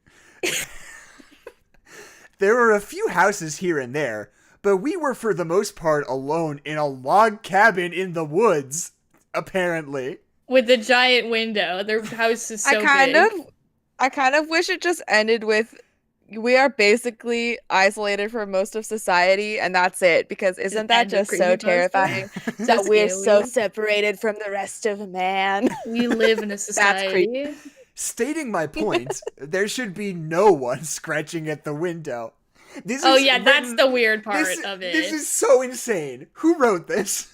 Speaker 4: There were a few houses here and there, but we were for the most part alone in a log cabin in the woods, apparently.
Speaker 1: With the giant window. Their house is so
Speaker 2: I kind of wish it just ended with, we are basically isolated from most of society, and that's it. Because isn't that
Speaker 1: end of
Speaker 2: just so
Speaker 1: creepypasta.
Speaker 2: terrifying? That
Speaker 1: Just
Speaker 2: we're so
Speaker 1: alien.
Speaker 2: separated from the rest of man.
Speaker 1: We live in a society.
Speaker 4: Stating my point, there should be no one scratching at the window. This
Speaker 1: Oh
Speaker 4: is
Speaker 1: yeah, that's
Speaker 4: written-
Speaker 1: the weird part
Speaker 4: this,
Speaker 1: of it.
Speaker 4: This is so insane. Who wrote this?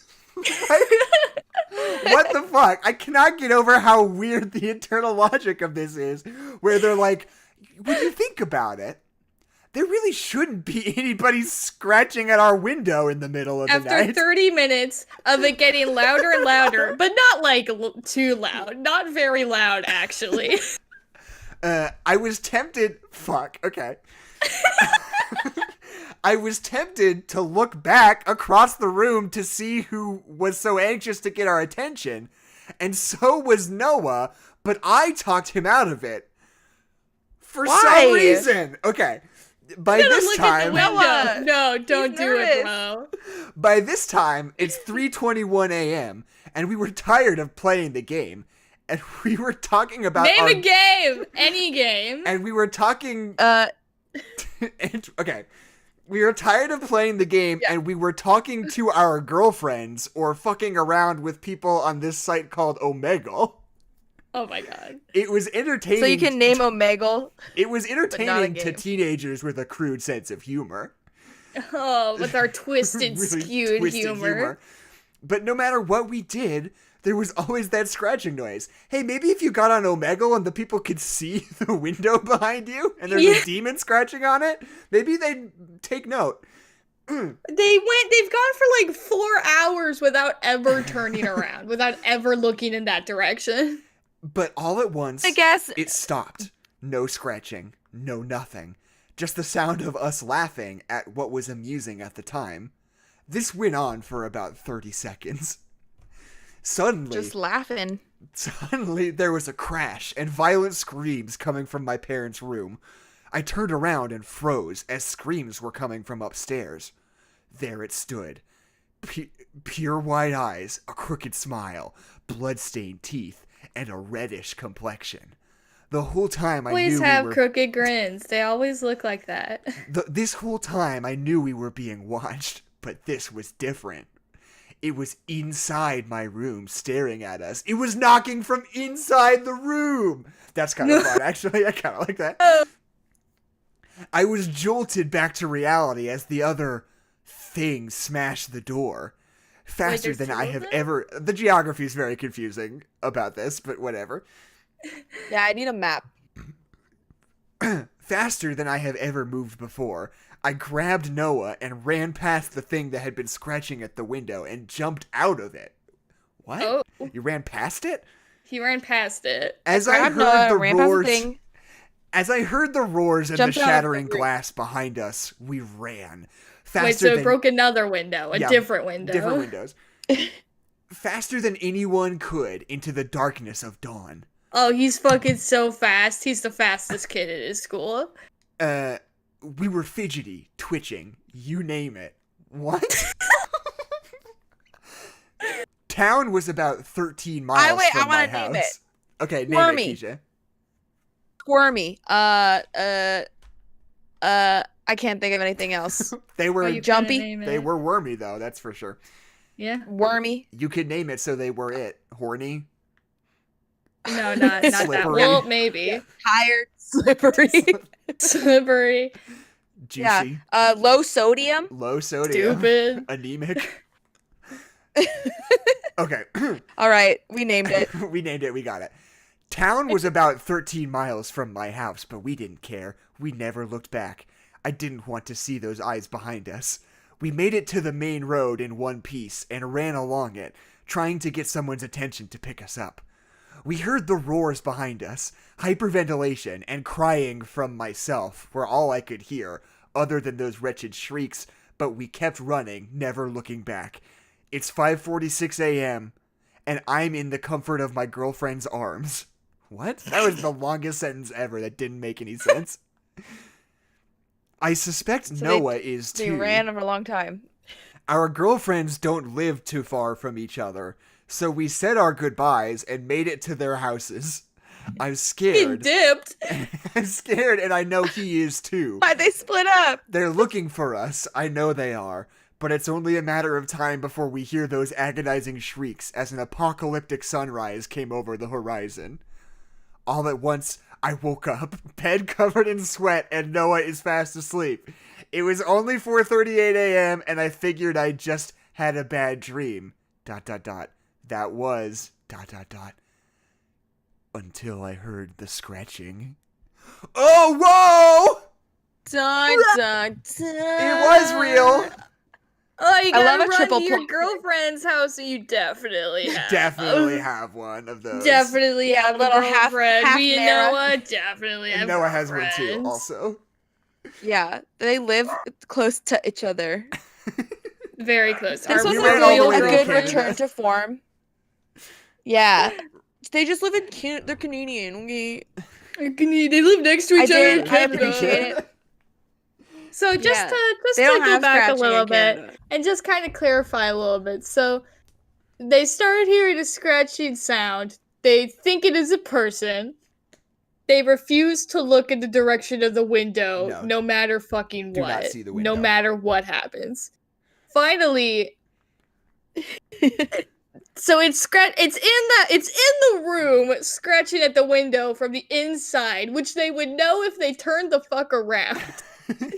Speaker 4: What the fuck? I cannot get over how weird the internal logic of this is, where they're like, when you think about it, there really shouldn't be anybody scratching at our window in the middle of the
Speaker 1: After
Speaker 4: night.
Speaker 1: 30 minutes of it getting louder and louder, but not like too loud. Not very loud, actually.
Speaker 4: I was tempted. Fuck. Okay. I was tempted to look back across the room to see who was so anxious to get our attention, and so was Noah, but I talked him out of it. For
Speaker 2: Why?
Speaker 4: some reason. Okay. By
Speaker 1: Gotta
Speaker 4: this
Speaker 1: look at the
Speaker 4: time,
Speaker 1: window.
Speaker 2: Noah,
Speaker 1: No, don't
Speaker 2: he's
Speaker 1: do it,
Speaker 2: nervous.
Speaker 1: bro.
Speaker 4: by this time, it's 3:21 a.m., and we were tired of playing the game, and we were talking about
Speaker 1: Name
Speaker 4: our...
Speaker 1: a game. Any game.
Speaker 4: And we were talking... okay. We were tired of playing the game, and we were talking to our girlfriends or fucking around with people on this site called Omegle.
Speaker 1: Oh my god.
Speaker 4: It was entertaining.
Speaker 2: So you can name Omegle.
Speaker 4: It was
Speaker 2: not a
Speaker 4: entertaining to
Speaker 2: game.
Speaker 4: teenagers with a crude sense of humor.
Speaker 1: Oh, with our twisted,
Speaker 4: Really
Speaker 1: skewed
Speaker 4: twisted
Speaker 1: humor.
Speaker 4: But no matter what we did, there was always that scratching noise. Hey, maybe if you got on Omegle and the people could see the window behind you and there's a demon scratching on it, maybe they'd take note.
Speaker 1: They've gone for like 4 hours without ever turning around, without ever looking in that direction.
Speaker 4: But all at once,
Speaker 2: I guess
Speaker 4: it stopped. No scratching, no nothing. Just the sound of us laughing at what was amusing at the time. This went on for about 30 seconds.
Speaker 2: just laughing.
Speaker 4: Suddenly, there was a crash and violent screams coming from my parents' room. I turned around and froze as screams were coming from upstairs. There it stood. Pure white eyes, a crooked smile, blood-stained teeth, and a reddish complexion. The whole time I
Speaker 1: Always
Speaker 4: knew
Speaker 1: have
Speaker 4: we were...
Speaker 1: crooked grins. They always look like that.
Speaker 4: This whole time I knew we were being watched, but this was different. It was inside my room staring at us. It was knocking from inside the room. That's kind of fun, actually. I kind of like that. I was jolted back to reality as the other thing smashed the door. Faster
Speaker 1: there's
Speaker 4: than
Speaker 1: two
Speaker 4: I
Speaker 1: of
Speaker 4: have
Speaker 1: them?
Speaker 4: ever... The geography is very confusing about this, but whatever.
Speaker 2: Yeah, I need a map.
Speaker 4: Faster than I have ever moved before, I grabbed Noah and ran past the thing that had been scratching at the window and jumped out of it. What?
Speaker 1: Oh,
Speaker 4: You ran past it?
Speaker 1: he ran past it.
Speaker 4: As I
Speaker 2: Grabbed
Speaker 4: heard
Speaker 2: Noah,
Speaker 4: the
Speaker 2: ran past the
Speaker 4: roars,
Speaker 2: thing.
Speaker 4: as I heard the roars and the
Speaker 2: Jumped out of the
Speaker 4: shattering
Speaker 2: room.
Speaker 4: glass behind us, we ran faster
Speaker 1: Wait, so
Speaker 4: than
Speaker 1: it broke another window, a
Speaker 4: Yeah,
Speaker 1: different window.
Speaker 4: different windows. Faster than anyone could into the darkness of dawn.
Speaker 1: Oh, he's fucking so fast. He's the fastest kid at his school.
Speaker 4: We were fidgety, twitching, you name it. What? town was about 13 miles
Speaker 2: I
Speaker 4: from my
Speaker 2: wanna name
Speaker 4: house. Okay, name
Speaker 2: Wormy.
Speaker 4: it, Kezia.
Speaker 2: Squirmy. I can't think of anything else.
Speaker 4: They were
Speaker 1: Oh, you
Speaker 2: Jumpy.
Speaker 1: couldn't name
Speaker 4: they
Speaker 1: it.
Speaker 4: were wormy though, that's for sure.
Speaker 1: Yeah.
Speaker 2: Wormy.
Speaker 4: You could name it so they were it. Horny,
Speaker 1: No, not that.
Speaker 4: Slippery.
Speaker 1: Well, maybe.
Speaker 2: Tired. Slippery.
Speaker 1: Slippery.
Speaker 4: juicy,
Speaker 2: Low sodium.
Speaker 4: low sodium,
Speaker 1: Stupid.
Speaker 4: anemic. Okay.
Speaker 2: All right, we named it.
Speaker 4: We named it, we got it. Town was about 13 miles from my house, but we didn't care. We never looked back. I didn't want to see those eyes behind us. We made it to the main road in one piece and ran along it, trying to get someone's attention to pick us up. We heard the roars behind us, hyperventilation, and crying from myself were all I could hear, other than those wretched shrieks, but we kept running, never looking back. It's 5:46 a.m., and I'm in the comfort of my girlfriend's arms. What? That was the longest sentence ever that didn't make any sense. I suspect Noah is too.
Speaker 2: They ran for a long time.
Speaker 4: Our girlfriends don't live too far from each other, so we said our goodbyes and made it to their houses. I'm
Speaker 1: He
Speaker 4: scared.
Speaker 1: dipped.
Speaker 4: I'm scared, and I know he is too.
Speaker 2: Why'd they split up?
Speaker 4: They're looking for us. I know they are. But it's only a matter of time before we hear those agonizing shrieks as an apocalyptic sunrise came over the horizon. All at once, I woke up, bed covered in sweat, and Noah is fast asleep. It was only 4:38 a.m., and I figured I just had a bad dream. ... That was ... Until I heard the scratching. Oh, whoa!
Speaker 2: Dun, dun, dun.
Speaker 4: It was real.
Speaker 1: Oh, you
Speaker 2: I
Speaker 1: gotta
Speaker 2: love a
Speaker 1: run
Speaker 2: triple
Speaker 1: to your
Speaker 2: plot.
Speaker 1: girlfriend's house. You definitely have.
Speaker 4: Definitely have one of those.
Speaker 1: Definitely
Speaker 2: Yeah,
Speaker 1: have a
Speaker 2: little half-
Speaker 1: girlfriend.
Speaker 2: half
Speaker 1: Me and
Speaker 2: Mara.
Speaker 1: Noah definitely have
Speaker 4: And Noah has one too,
Speaker 1: girlfriends.
Speaker 4: also.
Speaker 2: Yeah, they live close to each other.
Speaker 1: Very close.
Speaker 2: This
Speaker 4: we
Speaker 2: was
Speaker 4: ran
Speaker 2: a
Speaker 4: all the
Speaker 2: real
Speaker 4: way
Speaker 2: a
Speaker 4: to
Speaker 2: good
Speaker 4: Canada.
Speaker 2: return to form. Yeah, they just live in they're Canadian. Okay?
Speaker 1: They live next to
Speaker 2: I
Speaker 1: each other in
Speaker 2: did. I
Speaker 1: Canada.
Speaker 2: appreciate it.
Speaker 1: So just
Speaker 2: Yeah.
Speaker 1: to
Speaker 2: They don't
Speaker 1: go
Speaker 2: have
Speaker 1: back a
Speaker 2: scratching
Speaker 1: little
Speaker 2: in
Speaker 1: bit
Speaker 2: Canada.
Speaker 1: and just kind of clarify a little bit. So they started hearing a scratching sound. They think it is a person. They refuse to look in the direction of the window, no matter fucking
Speaker 4: Do
Speaker 1: what.
Speaker 4: not see the
Speaker 1: No
Speaker 4: window.
Speaker 1: matter what happens. Finally, so it's in the room scratching at the window from the inside, which they would know if they turned the fuck around.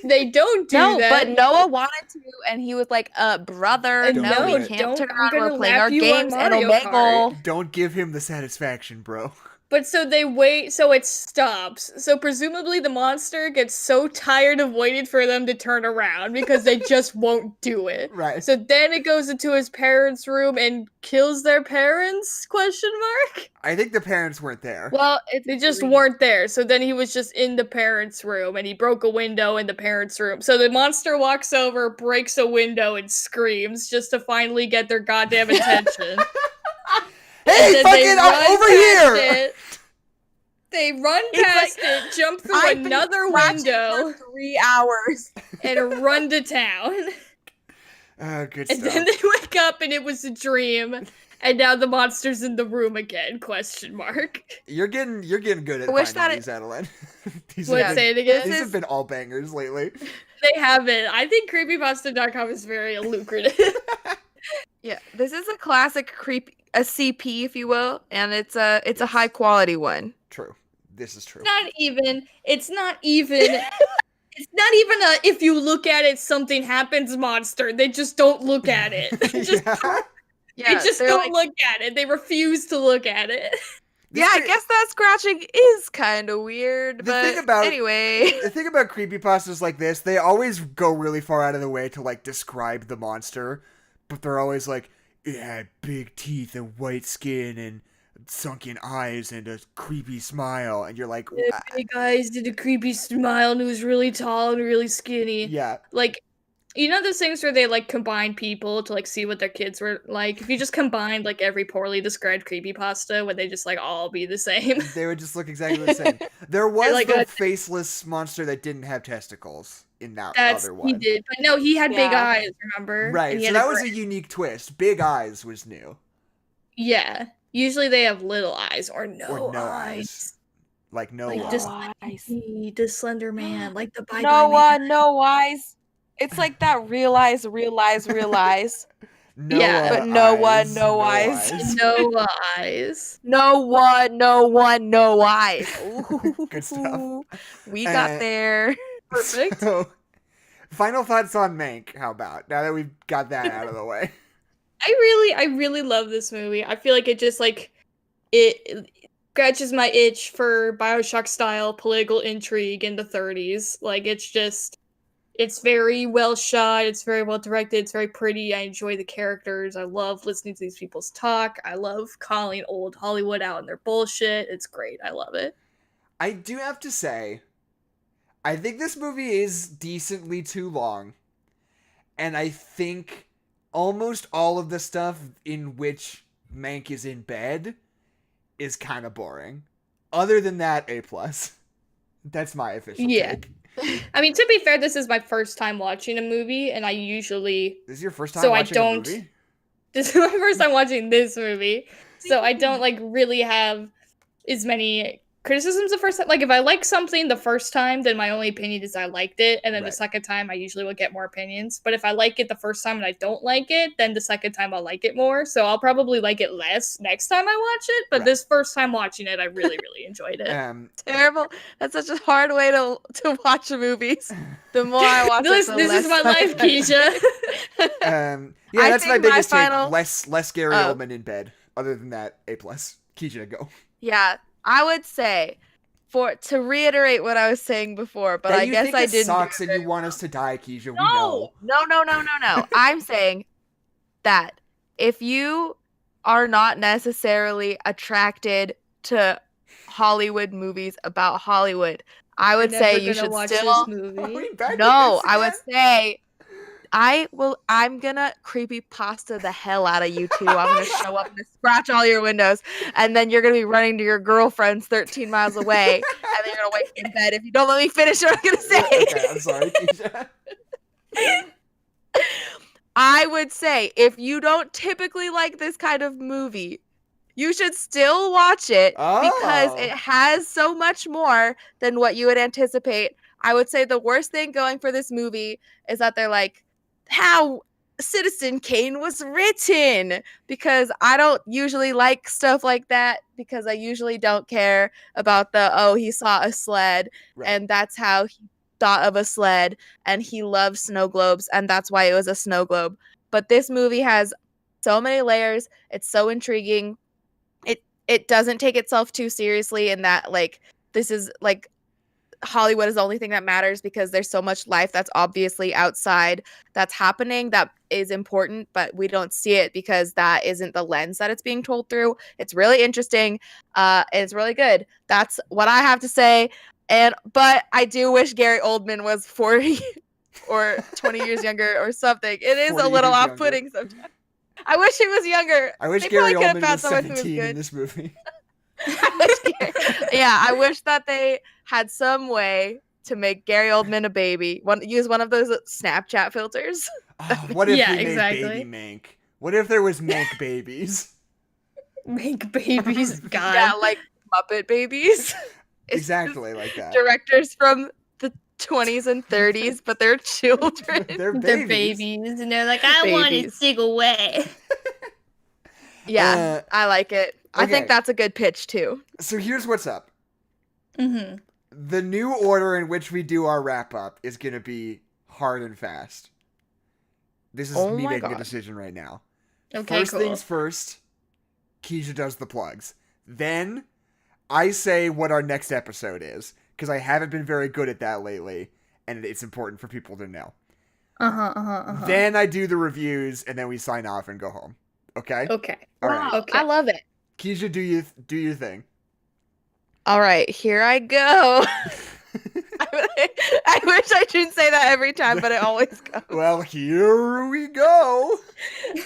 Speaker 1: They don't do
Speaker 2: No,
Speaker 1: that.
Speaker 2: but Noah wanted to, and he was like, brother,
Speaker 4: Don't
Speaker 2: no,
Speaker 4: do
Speaker 2: we
Speaker 4: it.
Speaker 2: can't turn
Speaker 1: I'm
Speaker 2: around.
Speaker 1: gonna
Speaker 2: We're playing
Speaker 1: lap
Speaker 2: our
Speaker 1: you on
Speaker 2: games and
Speaker 1: Mario
Speaker 2: Omegle.
Speaker 1: Kart.
Speaker 4: Don't give him the satisfaction, bro.
Speaker 1: But so they wait, so it stops. So presumably the monster gets so tired of waiting for them to turn around because they just won't do it.
Speaker 4: Right.
Speaker 1: So then it goes into his parents' room and kills their parents? Question mark?
Speaker 4: I think the parents weren't there.
Speaker 2: Well,
Speaker 1: They just weren't there. So then he was just in the parents' room and he broke a window in the parents' room. So the monster walks over, breaks a window, and screams just to finally get their goddamn attention.
Speaker 4: Hey,
Speaker 1: then
Speaker 4: fucking,
Speaker 1: they
Speaker 4: I'm
Speaker 1: run
Speaker 4: over
Speaker 1: past
Speaker 4: here!
Speaker 1: it. They run
Speaker 2: It's
Speaker 1: past
Speaker 2: like,
Speaker 1: it, jump through
Speaker 2: I've been
Speaker 1: another
Speaker 2: scratching
Speaker 1: window,
Speaker 2: for 3 hours.
Speaker 1: and run to town.
Speaker 4: Good
Speaker 1: And
Speaker 4: stuff.
Speaker 1: then they wake up and it was a dream. And now the monster's in the room again? Question mark.
Speaker 4: You're getting good at
Speaker 2: I wish
Speaker 4: finding
Speaker 2: that
Speaker 4: these, Adeline. These
Speaker 1: What,
Speaker 4: have
Speaker 1: say
Speaker 4: been,
Speaker 1: it again?
Speaker 4: these have been all bangers lately.
Speaker 1: They haven't. I think creepypasta.com is very lucrative.
Speaker 2: Yeah, this is a classic a CP, if you will, and it's a high quality one.
Speaker 4: True. This is true.
Speaker 1: It's not even a if you look at it something happens monster. They just don't look at it. They just
Speaker 2: they're
Speaker 1: don't look at it. They refuse to look at it.
Speaker 2: Yeah, I guess that scratching is kind of weird,
Speaker 4: The
Speaker 2: but
Speaker 4: thing about-
Speaker 2: anyway.
Speaker 4: The thing about creepypastas like this, they always go really far out of the way to, like, describe the monster, but they're always like, it had big teeth and white skin and sunken eyes and a creepy smile, and you're like,
Speaker 1: Big eyes did a creepy smile and it was really tall and really skinny.
Speaker 4: yeah.
Speaker 1: Like, you know those things where they like combine people to like see what their kids were like? If you just combined like every poorly described creepypasta, would they just like all be the same?
Speaker 4: They would just look exactly the same. There was
Speaker 1: Like
Speaker 4: the
Speaker 1: a-
Speaker 4: faceless monster that didn't have testicles in that
Speaker 1: That's
Speaker 4: other one.
Speaker 1: he did, but no, he had big
Speaker 2: Yeah.
Speaker 1: eyes. Remember?
Speaker 4: Right,
Speaker 1: And he
Speaker 4: so
Speaker 1: had
Speaker 4: that was a
Speaker 1: gray-
Speaker 4: unique twist. Big eyes was new.
Speaker 1: Yeah. Usually they have little eyes or no,
Speaker 4: Or no
Speaker 1: eyes.
Speaker 4: eyes. Like no
Speaker 1: Like
Speaker 4: eyes.
Speaker 1: the Slender Man, like the Bye
Speaker 2: No
Speaker 1: Bye Man.
Speaker 2: no eyes. It's like that realize.
Speaker 4: No
Speaker 1: Yeah.
Speaker 2: But no
Speaker 4: eyes.
Speaker 2: no eyes.
Speaker 1: No eyes.
Speaker 2: No eyes. Ooh,
Speaker 4: Good stuff.
Speaker 2: we got there.
Speaker 1: Perfect.
Speaker 4: So, final thoughts on Mank, how about? Now that we've got that out of the way.
Speaker 1: I really love this movie. I feel like it just like it scratches my itch for BioShock style political intrigue in the 30s. Like it's very well shot, it's very well directed, it's very pretty. I enjoy the characters. I love listening to these people's talk. I love calling old Hollywood out on their bullshit. It's great. I love it.
Speaker 4: I do have to say, I think this movie is decently too long. And I think almost all of the stuff in which Mank is in bed is kind of boring. Other than that, A+. That's my official
Speaker 1: Yeah.
Speaker 4: take.
Speaker 1: I mean, to be fair, this is my first time watching a movie, and I usually
Speaker 4: This is your first time
Speaker 1: So I
Speaker 4: watching
Speaker 1: don't-
Speaker 4: a movie?
Speaker 1: this is my first time watching this movie, so I don't like really have as many criticisms the first time. Like if I like something the first time, then my only opinion is I liked it, and then the
Speaker 4: Right.
Speaker 1: second time I usually will get more opinions. But if I like it the first time and I don't like it, then the second time I'll like it more. So I'll probably like it less next time I watch it. But
Speaker 4: Right.
Speaker 1: this first time watching it, I really really enjoyed it.
Speaker 2: Terrible. That's such a hard way to watch movies. The more I watch
Speaker 1: this
Speaker 2: it, the
Speaker 1: is my
Speaker 2: less
Speaker 1: life, Keisha.
Speaker 4: Yeah,
Speaker 2: I
Speaker 4: that's my
Speaker 2: think my
Speaker 4: biggest
Speaker 2: final-
Speaker 4: take. Less Gary
Speaker 2: Oh.
Speaker 4: Oldman in bed. Other than that, A+. Keisha, go.
Speaker 2: Yeah, I would say to reiterate what I was saying before, but
Speaker 4: That
Speaker 2: I
Speaker 4: you
Speaker 2: guess
Speaker 4: think
Speaker 2: I
Speaker 4: it
Speaker 2: didn't.
Speaker 4: sucks and you want us to die, Keisha. We know.
Speaker 2: No. I'm saying that if you are not necessarily attracted to Hollywood movies about Hollywood, I would say you should still.
Speaker 1: this movie.
Speaker 4: Are we back to
Speaker 2: No,
Speaker 4: this
Speaker 2: I would
Speaker 4: again?
Speaker 2: say I'm gonna creepy pasta the hell out of you two. I'm gonna show up and scratch all your windows, and then you're gonna be running to your girlfriends 13 miles away, and then you're gonna wake me in bed if you don't let me finish what I'm gonna say.
Speaker 4: Okay, I'm sorry, Keisha.
Speaker 2: I would say if you don't typically like this kind of movie, you should still watch it because
Speaker 4: Oh.
Speaker 2: it has so much more than what you would anticipate. I would say the worst thing going for this movie is that they're like, how Citizen Kane was written, because I don't usually like stuff like that, because I usually don't care about he saw a sled
Speaker 4: Right.
Speaker 2: and that's how he thought of a sled, and he loved snow globes and that's why it was a snow globe. But this movie has so many layers. It's so intriguing. It doesn't take itself too seriously in that, like, this is like Hollywood is the only thing that matters, because there's so much life that's obviously outside that's happening that is important, but we don't see it because that isn't the lens that it's being told through. It's really interesting. It's really good. That's what I have to say. But I do wish Gary Oldman was 40 or 20 years younger or something. It is
Speaker 4: 40
Speaker 2: a little
Speaker 4: years
Speaker 2: off-putting sometimes. I wish he was younger.
Speaker 4: I wish
Speaker 2: They
Speaker 4: Gary
Speaker 2: probably could have
Speaker 4: Oldman
Speaker 2: found
Speaker 4: was
Speaker 2: someone who was
Speaker 4: 17 in
Speaker 2: good.
Speaker 4: this movie.
Speaker 2: I wish that they had some way to make Gary Oldman a baby. Use one of those Snapchat filters.
Speaker 4: Oh, what if
Speaker 1: Yeah,
Speaker 4: we made
Speaker 1: exactly.
Speaker 4: Baby Mank? What if there was Mank babies?
Speaker 1: Make babies, God.
Speaker 2: Yeah, like Muppet babies. It's
Speaker 4: Exactly like that.
Speaker 2: Directors from the 20s and 30s, but they're children.
Speaker 4: They're babies.
Speaker 1: They're babies, and they're like, I want to
Speaker 2: Babies.
Speaker 1: sing away.
Speaker 2: Yeah, I like it. I
Speaker 4: okay.
Speaker 2: think that's a good pitch too.
Speaker 4: So here's what's up.
Speaker 1: Mm-hmm.
Speaker 4: The new order in which we do our wrap up is going to be hard and fast. This is
Speaker 2: Oh
Speaker 4: me
Speaker 2: my
Speaker 4: making a
Speaker 2: God.
Speaker 4: decision right now.
Speaker 1: Okay,
Speaker 4: First
Speaker 1: cool.
Speaker 4: things first, Keisha does the plugs. Then I say what our next episode is, because I haven't been very good at that lately, and it's important for people to know.
Speaker 1: Uh-huh.
Speaker 4: Then I do the reviews, and then we sign off and go home. Okay?
Speaker 1: Okay.
Speaker 4: All right.
Speaker 1: Okay.
Speaker 2: I love it.
Speaker 4: Keisha, do your thing.
Speaker 2: All right, here I go. I wish I should say that every time, but it always goes.
Speaker 4: Well, here we go.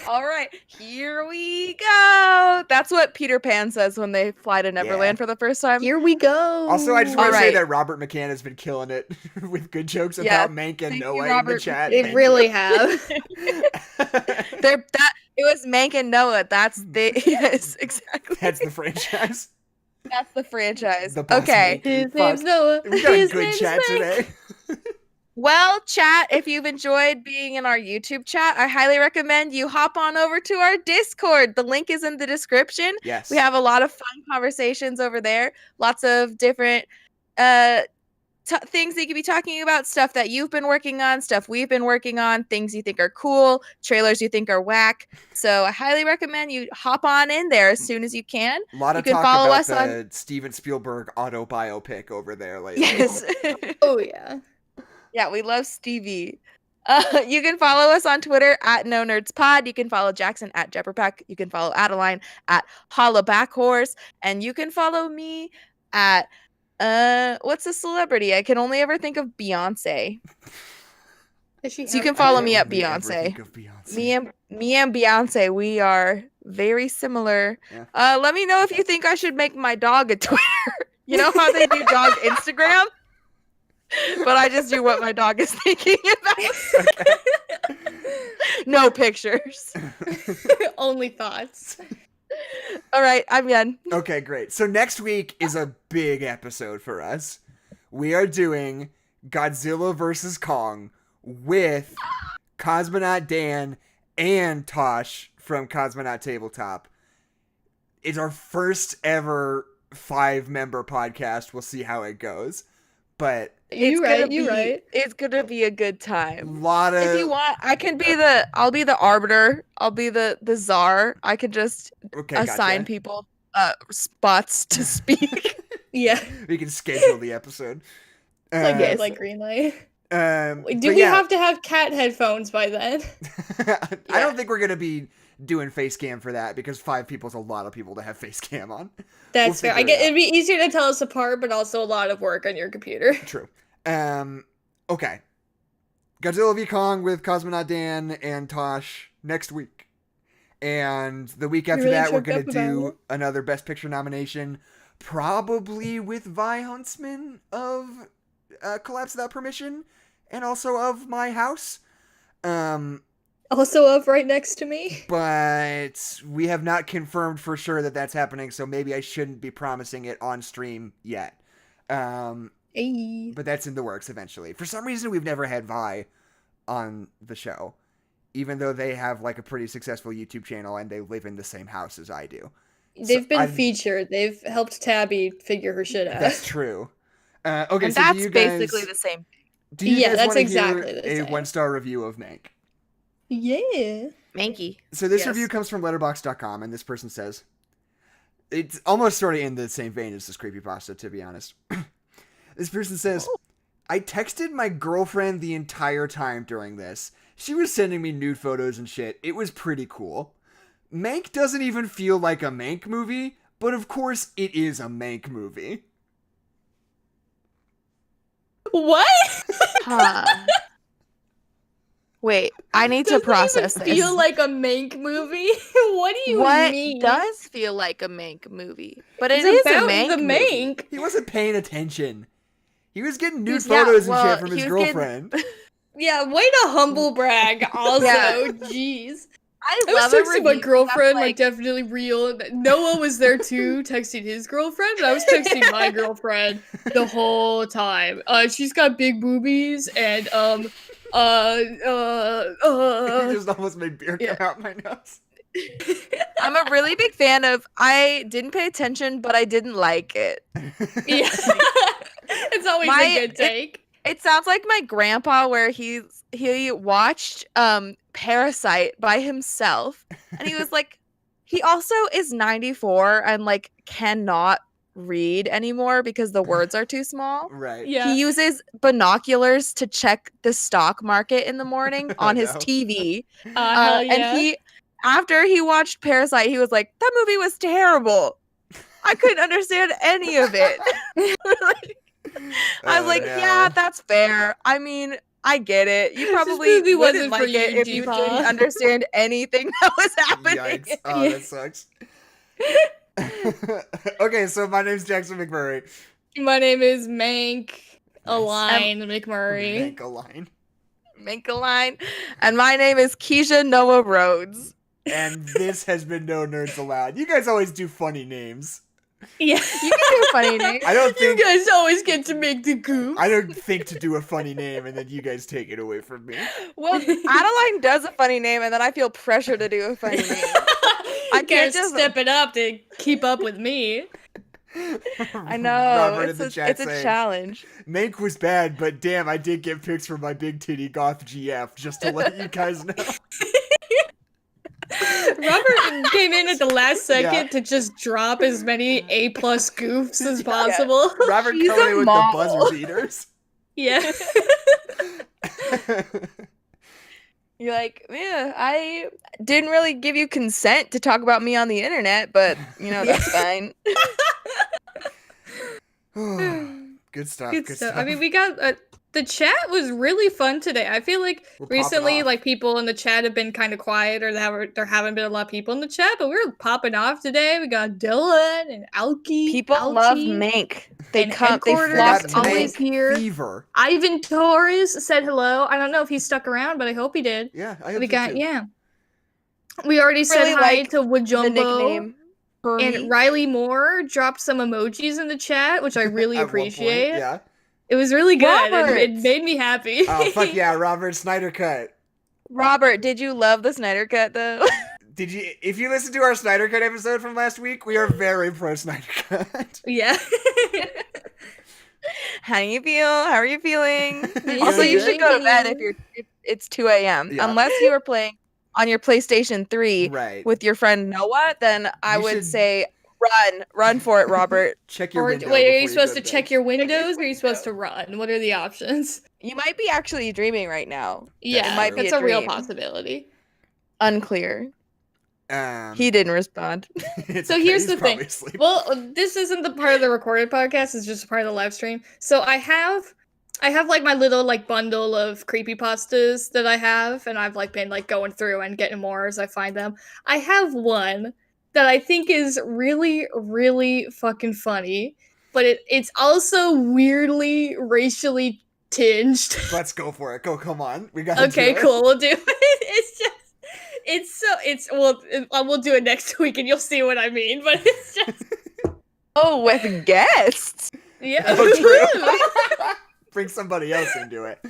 Speaker 2: All right, here we go. that's what Peter Pan says when they fly to Neverland for the first time.
Speaker 1: Here we go.
Speaker 4: Also, I just want to say
Speaker 2: Alright.
Speaker 4: that Robert McCann has been killing it with good jokes
Speaker 2: Yeah,
Speaker 4: about Mank and
Speaker 2: thank you,
Speaker 4: Noah in the
Speaker 2: Robert.
Speaker 4: chat.
Speaker 1: They
Speaker 4: Thank
Speaker 1: really have.
Speaker 2: It was Mank and Noah. Yes, exactly.
Speaker 4: That's the franchise.
Speaker 2: That's the franchise.
Speaker 4: The boss
Speaker 2: Okay.
Speaker 4: Mank.
Speaker 1: His
Speaker 4: Fuck.
Speaker 1: name's Noah.
Speaker 4: We got a
Speaker 1: His
Speaker 4: good
Speaker 1: name's
Speaker 4: chat
Speaker 1: Mank.
Speaker 4: today.
Speaker 2: Well, chat, if you've enjoyed being in our YouTube chat, I highly recommend you hop on over to our Discord. The link is in the description.
Speaker 4: Yes.
Speaker 2: We have a lot of fun conversations over there. Lots of different things that you could be talking about, stuff that you've been working on, stuff we've been working on, things you think are cool, trailers you think are whack. So I highly recommend you hop on in there as soon as you can.
Speaker 4: A lot of
Speaker 2: You can
Speaker 4: talk
Speaker 2: follow
Speaker 4: about
Speaker 2: us on-
Speaker 4: the Steven Spielberg auto biopic over there lately.
Speaker 2: Yes.
Speaker 1: Oh yeah.
Speaker 2: Yeah, we love Stevie. You can follow us on Twitter at No Nerds Pod. You can follow Jackson at Jepperpeck. You can follow Adeline at Hollabackhorse. And you can follow me at what's a celebrity? I can only ever think of Beyonce. So you can follow me at
Speaker 4: Only ever
Speaker 2: Beyonce.
Speaker 4: think of Beyonce.
Speaker 2: Me and Beyonce, we are very similar.
Speaker 4: Yeah.
Speaker 2: Let me know if you think I should make my dog a Twitter. You know how they do dog Instagram? But I just do what my dog is thinking about. No pictures.
Speaker 1: Only thoughts.
Speaker 2: All right, I'm done.
Speaker 4: Okay, great. So next week is a big episode for us. We are doing Godzilla vs. Kong with Cosmonaut Dan and Tosh from Cosmonaut Tabletop. It's our first ever 5-member podcast. We'll see how it goes. But
Speaker 1: You're right.
Speaker 2: It's gonna be a good time.
Speaker 4: lot of
Speaker 2: If you want, I'll be the arbiter. I'll be the czar. I can just assign
Speaker 4: gotcha.
Speaker 2: people spots to speak.
Speaker 1: Yeah.
Speaker 4: We can schedule the episode.
Speaker 1: Like green light. Do
Speaker 4: but
Speaker 1: we
Speaker 4: yeah.
Speaker 1: have to have cat headphones by then?
Speaker 4: I don't think we're gonna be doing face cam for that because 5 people is a lot of people to have face cam on.
Speaker 1: That's fair. I
Speaker 4: figure it
Speaker 1: get it'd be easier to tell us apart, but also a lot of work on your computer.
Speaker 4: True. Okay. Godzilla v Kong with Cosmonaut Dan and Tosh next week. And the week after
Speaker 1: really
Speaker 4: that, we're
Speaker 1: choked
Speaker 4: going
Speaker 1: up
Speaker 4: to
Speaker 1: about
Speaker 4: do
Speaker 1: it.
Speaker 4: another Best Picture nomination, probably with Vi Huntsman of Collapse Without Permission, and also of My House.
Speaker 1: Also up right next to me.
Speaker 4: But we have not confirmed for sure that that's happening, so maybe I shouldn't be promising it on stream yet.
Speaker 1: Hey.
Speaker 4: But that's in the works eventually. For some reason, we've never had Vi on the show, even though they have like a pretty successful YouTube channel and they live in the same house as I do.
Speaker 1: They've been featured. They've helped Tabby figure her shit out.
Speaker 4: That's true. Okay,
Speaker 2: And
Speaker 4: so
Speaker 2: that's
Speaker 4: do you guys,
Speaker 2: basically the same.
Speaker 4: do you
Speaker 1: Yeah,
Speaker 4: guys
Speaker 1: that's
Speaker 4: wanna
Speaker 1: exactly
Speaker 4: hear
Speaker 1: the
Speaker 4: a
Speaker 1: same.
Speaker 4: 1-star review of Mank?
Speaker 1: Yeah.
Speaker 2: Manky.
Speaker 4: So this
Speaker 1: Yes.
Speaker 4: review comes from letterboxd.com, and this person says, it's almost sort of in the same vein as this creepypasta, to be honest. This person says, I texted my girlfriend the entire time during this. She was sending me nude photos and shit. It was pretty cool. Mank doesn't even feel like a Mank movie, but of course it is a Mank movie.
Speaker 1: What?
Speaker 2: Huh. Wait, I need to
Speaker 1: Doesn't
Speaker 2: process
Speaker 1: even
Speaker 2: this.
Speaker 1: feel like a Mank movie? What do you
Speaker 2: what
Speaker 1: mean?
Speaker 2: does feel like a Mank movie? But it
Speaker 1: It's
Speaker 2: is a
Speaker 1: about
Speaker 2: Mank
Speaker 1: the
Speaker 2: movie.
Speaker 1: Mank.
Speaker 4: He wasn't paying attention. He was getting nude
Speaker 2: Yeah,
Speaker 4: photos and
Speaker 2: well,
Speaker 4: shit from his
Speaker 2: he was getting-
Speaker 4: girlfriend.
Speaker 1: Yeah, way to humble brag. Also,
Speaker 2: Yeah.
Speaker 1: jeez.
Speaker 2: I
Speaker 1: I was
Speaker 2: love a
Speaker 1: texting my
Speaker 2: review
Speaker 1: girlfriend,
Speaker 2: that's
Speaker 1: like definitely real. Noah was there too, texting his girlfriend, but I was texting my girlfriend the whole time. She's got big boobies and
Speaker 4: He just almost made beer come out my nose.
Speaker 2: I'm a really big fan of. I didn't pay attention, but I didn't like it.
Speaker 1: yeah. It's always a good take.
Speaker 2: It sounds like my grandpa, where he watched Parasite by himself, and he was like, he also is 94 and like cannot read anymore because the words are too small.
Speaker 4: Right.
Speaker 1: Yeah.
Speaker 2: He uses binoculars to check the stock market in the morning on his
Speaker 4: No.
Speaker 2: TV.
Speaker 1: Hell yeah.
Speaker 2: And he, after he watched Parasite, he was like, that movie was terrible. I couldn't understand any of it. I was
Speaker 4: Oh,
Speaker 2: like,
Speaker 4: no.
Speaker 2: yeah, that's fair. I mean, I get it. You probably
Speaker 1: movie
Speaker 2: wouldn't
Speaker 1: wasn't for
Speaker 2: like it
Speaker 1: you,
Speaker 2: if you
Speaker 1: Deepa.
Speaker 2: didn't understand anything that was happening.
Speaker 4: Yikes. Oh,
Speaker 1: Yeah.
Speaker 4: that sucks. Okay, so my name's Jackson McMurray.
Speaker 1: My name is Mank
Speaker 4: Nice.
Speaker 1: Adeline McMurray.
Speaker 4: Make a line.
Speaker 2: Make a line. And my name is Kezia Noah Rhodes.
Speaker 4: And this has been No Nerds Allowed. You guys always do funny names.
Speaker 1: Yeah.
Speaker 2: You can do a funny name.
Speaker 4: I don't
Speaker 1: You
Speaker 4: think
Speaker 1: guys always get to make the goof.
Speaker 4: I don't think to do a funny name and then you guys take it away from me.
Speaker 2: Well, Adeline does a funny name, and then I feel pressure to do a funny name.
Speaker 1: I
Speaker 2: can't
Speaker 1: can't
Speaker 2: just-
Speaker 1: step it up to keep up with me.
Speaker 2: I know.
Speaker 4: Robert in
Speaker 2: It's
Speaker 4: the
Speaker 2: a,
Speaker 4: chat
Speaker 2: it's a
Speaker 4: saying,
Speaker 2: challenge.
Speaker 4: Mank was bad, but damn, I did get pics from my big titty goth GF just to let you guys know.
Speaker 1: Robert came in at the last second
Speaker 4: Yeah.
Speaker 1: to just drop as many A+ goofs as possible.
Speaker 4: Robert
Speaker 2: She's
Speaker 4: coming
Speaker 2: a
Speaker 4: with
Speaker 2: model.
Speaker 4: the buzzer beaters.
Speaker 1: Yeah.
Speaker 2: You're like, yeah, I didn't really give you consent to talk about me on the internet, but, that's fine.
Speaker 4: Good stuff.
Speaker 1: Good stuff. I mean, we got the chat was really fun today. I feel like
Speaker 4: We're popping
Speaker 1: recently,
Speaker 4: off.
Speaker 1: like people in the chat have been kind of quiet, or there haven't been a lot of people in the chat. But we're popping off today. We got Dylan and Alki.
Speaker 2: People love
Speaker 1: Alchi,
Speaker 2: Mank. They
Speaker 1: and
Speaker 2: come, they
Speaker 1: headquarters
Speaker 2: flock
Speaker 4: got
Speaker 2: to
Speaker 1: always
Speaker 2: Mank.
Speaker 1: here.
Speaker 4: fever.
Speaker 1: Ivan Torres said hello. I don't know if he stuck around, but I hope he did.
Speaker 4: Yeah, I hope
Speaker 1: We
Speaker 4: so
Speaker 1: got
Speaker 4: too.
Speaker 1: We already said
Speaker 2: Really
Speaker 1: hi
Speaker 2: like
Speaker 1: to
Speaker 2: The
Speaker 1: Wajumbo.
Speaker 2: nickname. Hermie.
Speaker 1: And Riley Moore dropped some emojis in the chat, which I really
Speaker 4: At one point,
Speaker 1: appreciate.
Speaker 4: yeah.
Speaker 1: It was really good.
Speaker 2: Robert!
Speaker 1: It made me happy.
Speaker 4: Oh fuck yeah, Robert Snyder cut.
Speaker 2: Robert, did you love the Snyder Cut, though?
Speaker 4: Did you? If you listened to our Snyder Cut episode from last week, we are very pro Snyder Cut.
Speaker 1: Yeah.
Speaker 2: How do you feel? How are you feeling?
Speaker 1: Yeah,
Speaker 2: Also, you
Speaker 1: yeah.
Speaker 2: should go to bed if it's 2 a.m.
Speaker 4: Yeah.
Speaker 2: Unless you are playing on your PlayStation 3
Speaker 4: Right.
Speaker 2: with your friend Noah, then I
Speaker 4: You
Speaker 2: would
Speaker 4: should-
Speaker 2: say run for it, Robert.
Speaker 4: Check your
Speaker 1: Or
Speaker 4: window.
Speaker 1: wait, are
Speaker 4: before
Speaker 1: you supposed
Speaker 4: go
Speaker 1: to
Speaker 4: bed.
Speaker 1: check your windows or are you supposed to run? What are the options?
Speaker 2: You might be actually dreaming right now.
Speaker 1: Yeah,
Speaker 2: might be
Speaker 1: that's
Speaker 2: a
Speaker 1: a real
Speaker 2: dream.
Speaker 1: possibility.
Speaker 2: Unclear. He didn't respond.
Speaker 4: it's
Speaker 1: So
Speaker 4: okay,
Speaker 1: here's
Speaker 4: he's
Speaker 1: the thing.
Speaker 4: probably asleep.
Speaker 1: Well, this isn't the part of the recorded podcast, it's just a part of the live stream. So I have like my little like bundle of creepypastas that I have, and I've like been like going through and getting more as I find them. I have one that I think is really, really fucking funny, but it's also weirdly racially tinged.
Speaker 4: Let's go for it. Go, come on. We got.
Speaker 1: Okay, cool. We'll do it. We'll do it next week and you'll see what I mean. But it's just
Speaker 2: Oh, with guests.
Speaker 1: yeah.
Speaker 4: Oh, true. Bring somebody else into it.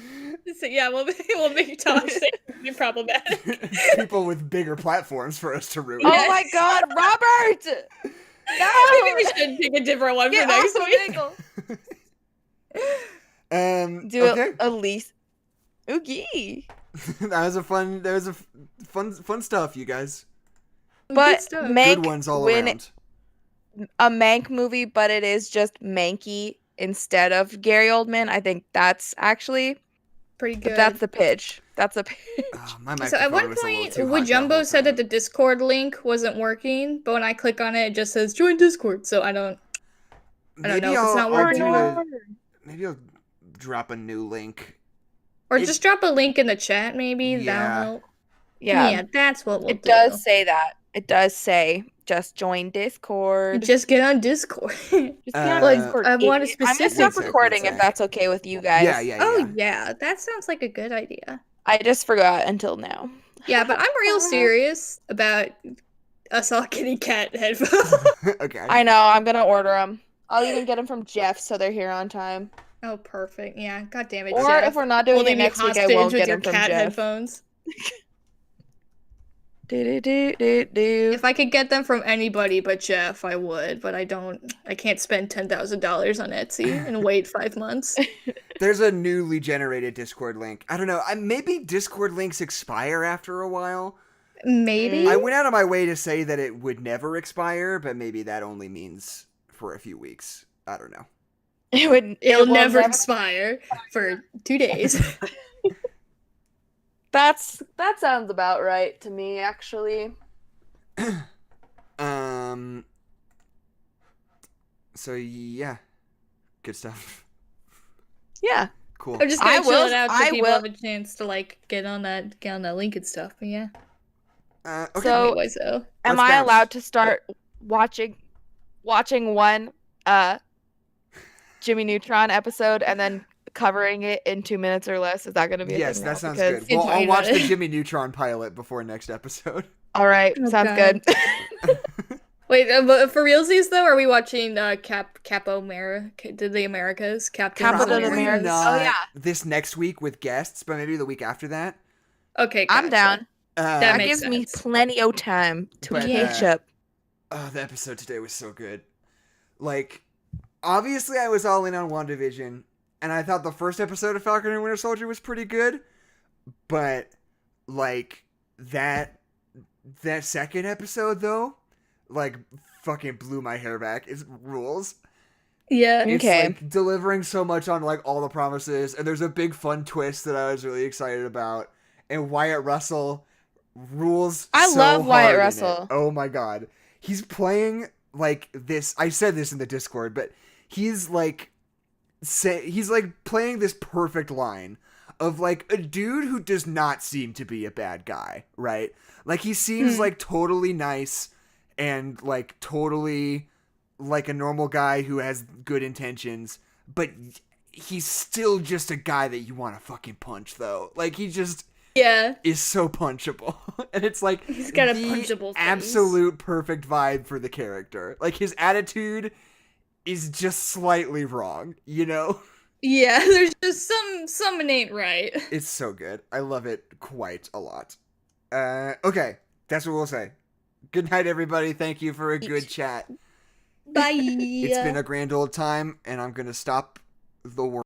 Speaker 1: So yeah, we'll make Tosh say something problematic.
Speaker 4: People with bigger platforms for us to ruin.
Speaker 2: Oh
Speaker 1: Yes.
Speaker 2: my God, Robert!
Speaker 1: Maybe we
Speaker 2: No!
Speaker 1: should pick a different one
Speaker 2: Get
Speaker 1: for next
Speaker 2: off the
Speaker 1: week.
Speaker 2: bagel. Do
Speaker 4: Okay.
Speaker 2: at least. Oogie.
Speaker 4: That was fun stuff, you guys.
Speaker 2: But
Speaker 1: Good stuff.
Speaker 2: Mank,
Speaker 4: Good ones all
Speaker 2: when
Speaker 4: around.
Speaker 2: a Mank movie, but it is just Manky instead of Gary Oldman. I think that's actually
Speaker 1: Pretty good.
Speaker 2: that's the pitch. That's a pitch.
Speaker 4: Oh, my
Speaker 1: So at
Speaker 4: microphone
Speaker 1: one
Speaker 4: was a little
Speaker 1: point,
Speaker 4: too hot that
Speaker 1: Wajumbo
Speaker 4: whole
Speaker 1: said that
Speaker 4: time.
Speaker 1: the Discord link wasn't working, but when I click on it, it just says join Discord. So I don't know if it's not working.
Speaker 4: Maybe I'll drop a new link.
Speaker 1: Or
Speaker 4: It-
Speaker 1: just drop a link in the chat, maybe.
Speaker 4: Yeah.
Speaker 1: That'll help.
Speaker 2: Yeah.
Speaker 1: Yeah, that's what we'll
Speaker 2: It
Speaker 1: do.
Speaker 2: does say that. It does say just join Discord.
Speaker 1: Just get on Discord.
Speaker 2: Just get on
Speaker 4: Like,
Speaker 2: Discord.
Speaker 1: I want a
Speaker 2: I'm gonna
Speaker 1: specific-
Speaker 2: stop
Speaker 4: One sec,
Speaker 2: recording
Speaker 4: one
Speaker 2: if
Speaker 4: sec.
Speaker 2: that's okay with you guys.
Speaker 4: Yeah.
Speaker 1: Oh yeah, that sounds like a good idea.
Speaker 2: I just forgot until now.
Speaker 1: Yeah, but I'm real serious about us all getting cat headphones.
Speaker 4: Okay.
Speaker 2: I know. I'm gonna order them. I'll even get them from Jeff so they're here on time.
Speaker 1: Oh, perfect. Yeah, god damn it,
Speaker 2: Or
Speaker 1: Jeff.
Speaker 2: if we're not doing
Speaker 1: Holding
Speaker 2: it
Speaker 1: me
Speaker 2: next week, I
Speaker 1: hostage
Speaker 2: won't
Speaker 1: with
Speaker 2: get
Speaker 1: your
Speaker 2: them from
Speaker 1: cat
Speaker 2: Jeff.
Speaker 1: headphones.
Speaker 2: Do.
Speaker 1: If I could get them from anybody but Jeff, I would, but I don't. I can't spend $10,000 on Etsy and wait 5 months.
Speaker 4: There's a newly generated Discord link. I don't know. Maybe Discord links expire after a while.
Speaker 1: Maybe.
Speaker 4: I went out of my way to say that it would never expire, but maybe that only means for a few weeks. I don't know.
Speaker 1: It'll never expire for 2 days.
Speaker 2: That sounds about right to me, actually.
Speaker 4: So yeah, good stuff.
Speaker 2: Yeah.
Speaker 4: Cool.
Speaker 1: I'm just gonna
Speaker 2: I
Speaker 1: chill
Speaker 2: will-
Speaker 1: it out so
Speaker 2: I
Speaker 1: people
Speaker 2: will-
Speaker 1: have a chance to like get on that link and stuff. But yeah.
Speaker 4: Okay.
Speaker 2: So-
Speaker 1: Anyway, so
Speaker 2: Am
Speaker 4: Let's
Speaker 2: I
Speaker 4: bounce.
Speaker 2: allowed to start watching one Jimmy Neutron episode and then covering it in 2 minutes or less. Is that going to be a
Speaker 4: Yes,
Speaker 2: thing
Speaker 4: that
Speaker 2: now?
Speaker 4: sounds
Speaker 2: Because-
Speaker 4: good. Well, I'll
Speaker 1: Fine
Speaker 4: watch
Speaker 1: with
Speaker 4: the
Speaker 1: it.
Speaker 4: Jimmy Neutron pilot before next episode.
Speaker 2: All right,
Speaker 1: Oh,
Speaker 2: sounds
Speaker 1: God.
Speaker 2: good.
Speaker 1: Wait, but for realsies though, are we watching Capo America? Did the Americas? Captain
Speaker 2: Captain
Speaker 4: Probably
Speaker 2: America.
Speaker 4: not
Speaker 2: Oh, yeah.
Speaker 4: this next week with guests, but maybe the week after that.
Speaker 1: Okay,
Speaker 2: I'm
Speaker 1: gotcha.
Speaker 2: down.
Speaker 4: Uh,
Speaker 1: That
Speaker 2: That
Speaker 1: makes
Speaker 2: gives me
Speaker 1: sense.
Speaker 2: plenty of time to
Speaker 4: But,
Speaker 2: catch up.
Speaker 4: Oh, the episode today was so good. Like, obviously I was all in on WandaVision, and I thought the first episode of Falcon and Winter Soldier was pretty good, but, like, that second episode, though, like, fucking blew my hair back. It rules.
Speaker 1: Yeah.
Speaker 4: It's,
Speaker 2: Okay.
Speaker 4: like, delivering so much on, like, all the promises, and there's a big fun twist that I was really excited about, and Wyatt Russell rules.
Speaker 2: I
Speaker 4: so
Speaker 2: love Wyatt
Speaker 4: hard in it.
Speaker 2: Russell.
Speaker 4: Oh my god. He's playing like this. I said this in the Discord, but he's like playing this perfect line of like a dude who does not seem to be a bad guy, right? Like he seems like totally nice and like totally like a normal guy who has good intentions, but he's still just a guy that you want to fucking punch though. Like he just
Speaker 1: Yeah.
Speaker 4: is so punchable. And it's like
Speaker 1: He's got a
Speaker 4: the
Speaker 1: punchable face.
Speaker 4: absolute perfect vibe for the character. Like his attitude is just slightly wrong, you know?
Speaker 1: Yeah, there's just something ain't right.
Speaker 4: It's so good. I love it quite a lot. Okay, that's what we'll say. Good night, everybody. Thank you for a good chat.
Speaker 1: Bye.
Speaker 4: It's been a grand old time, and I'm gonna stop the world.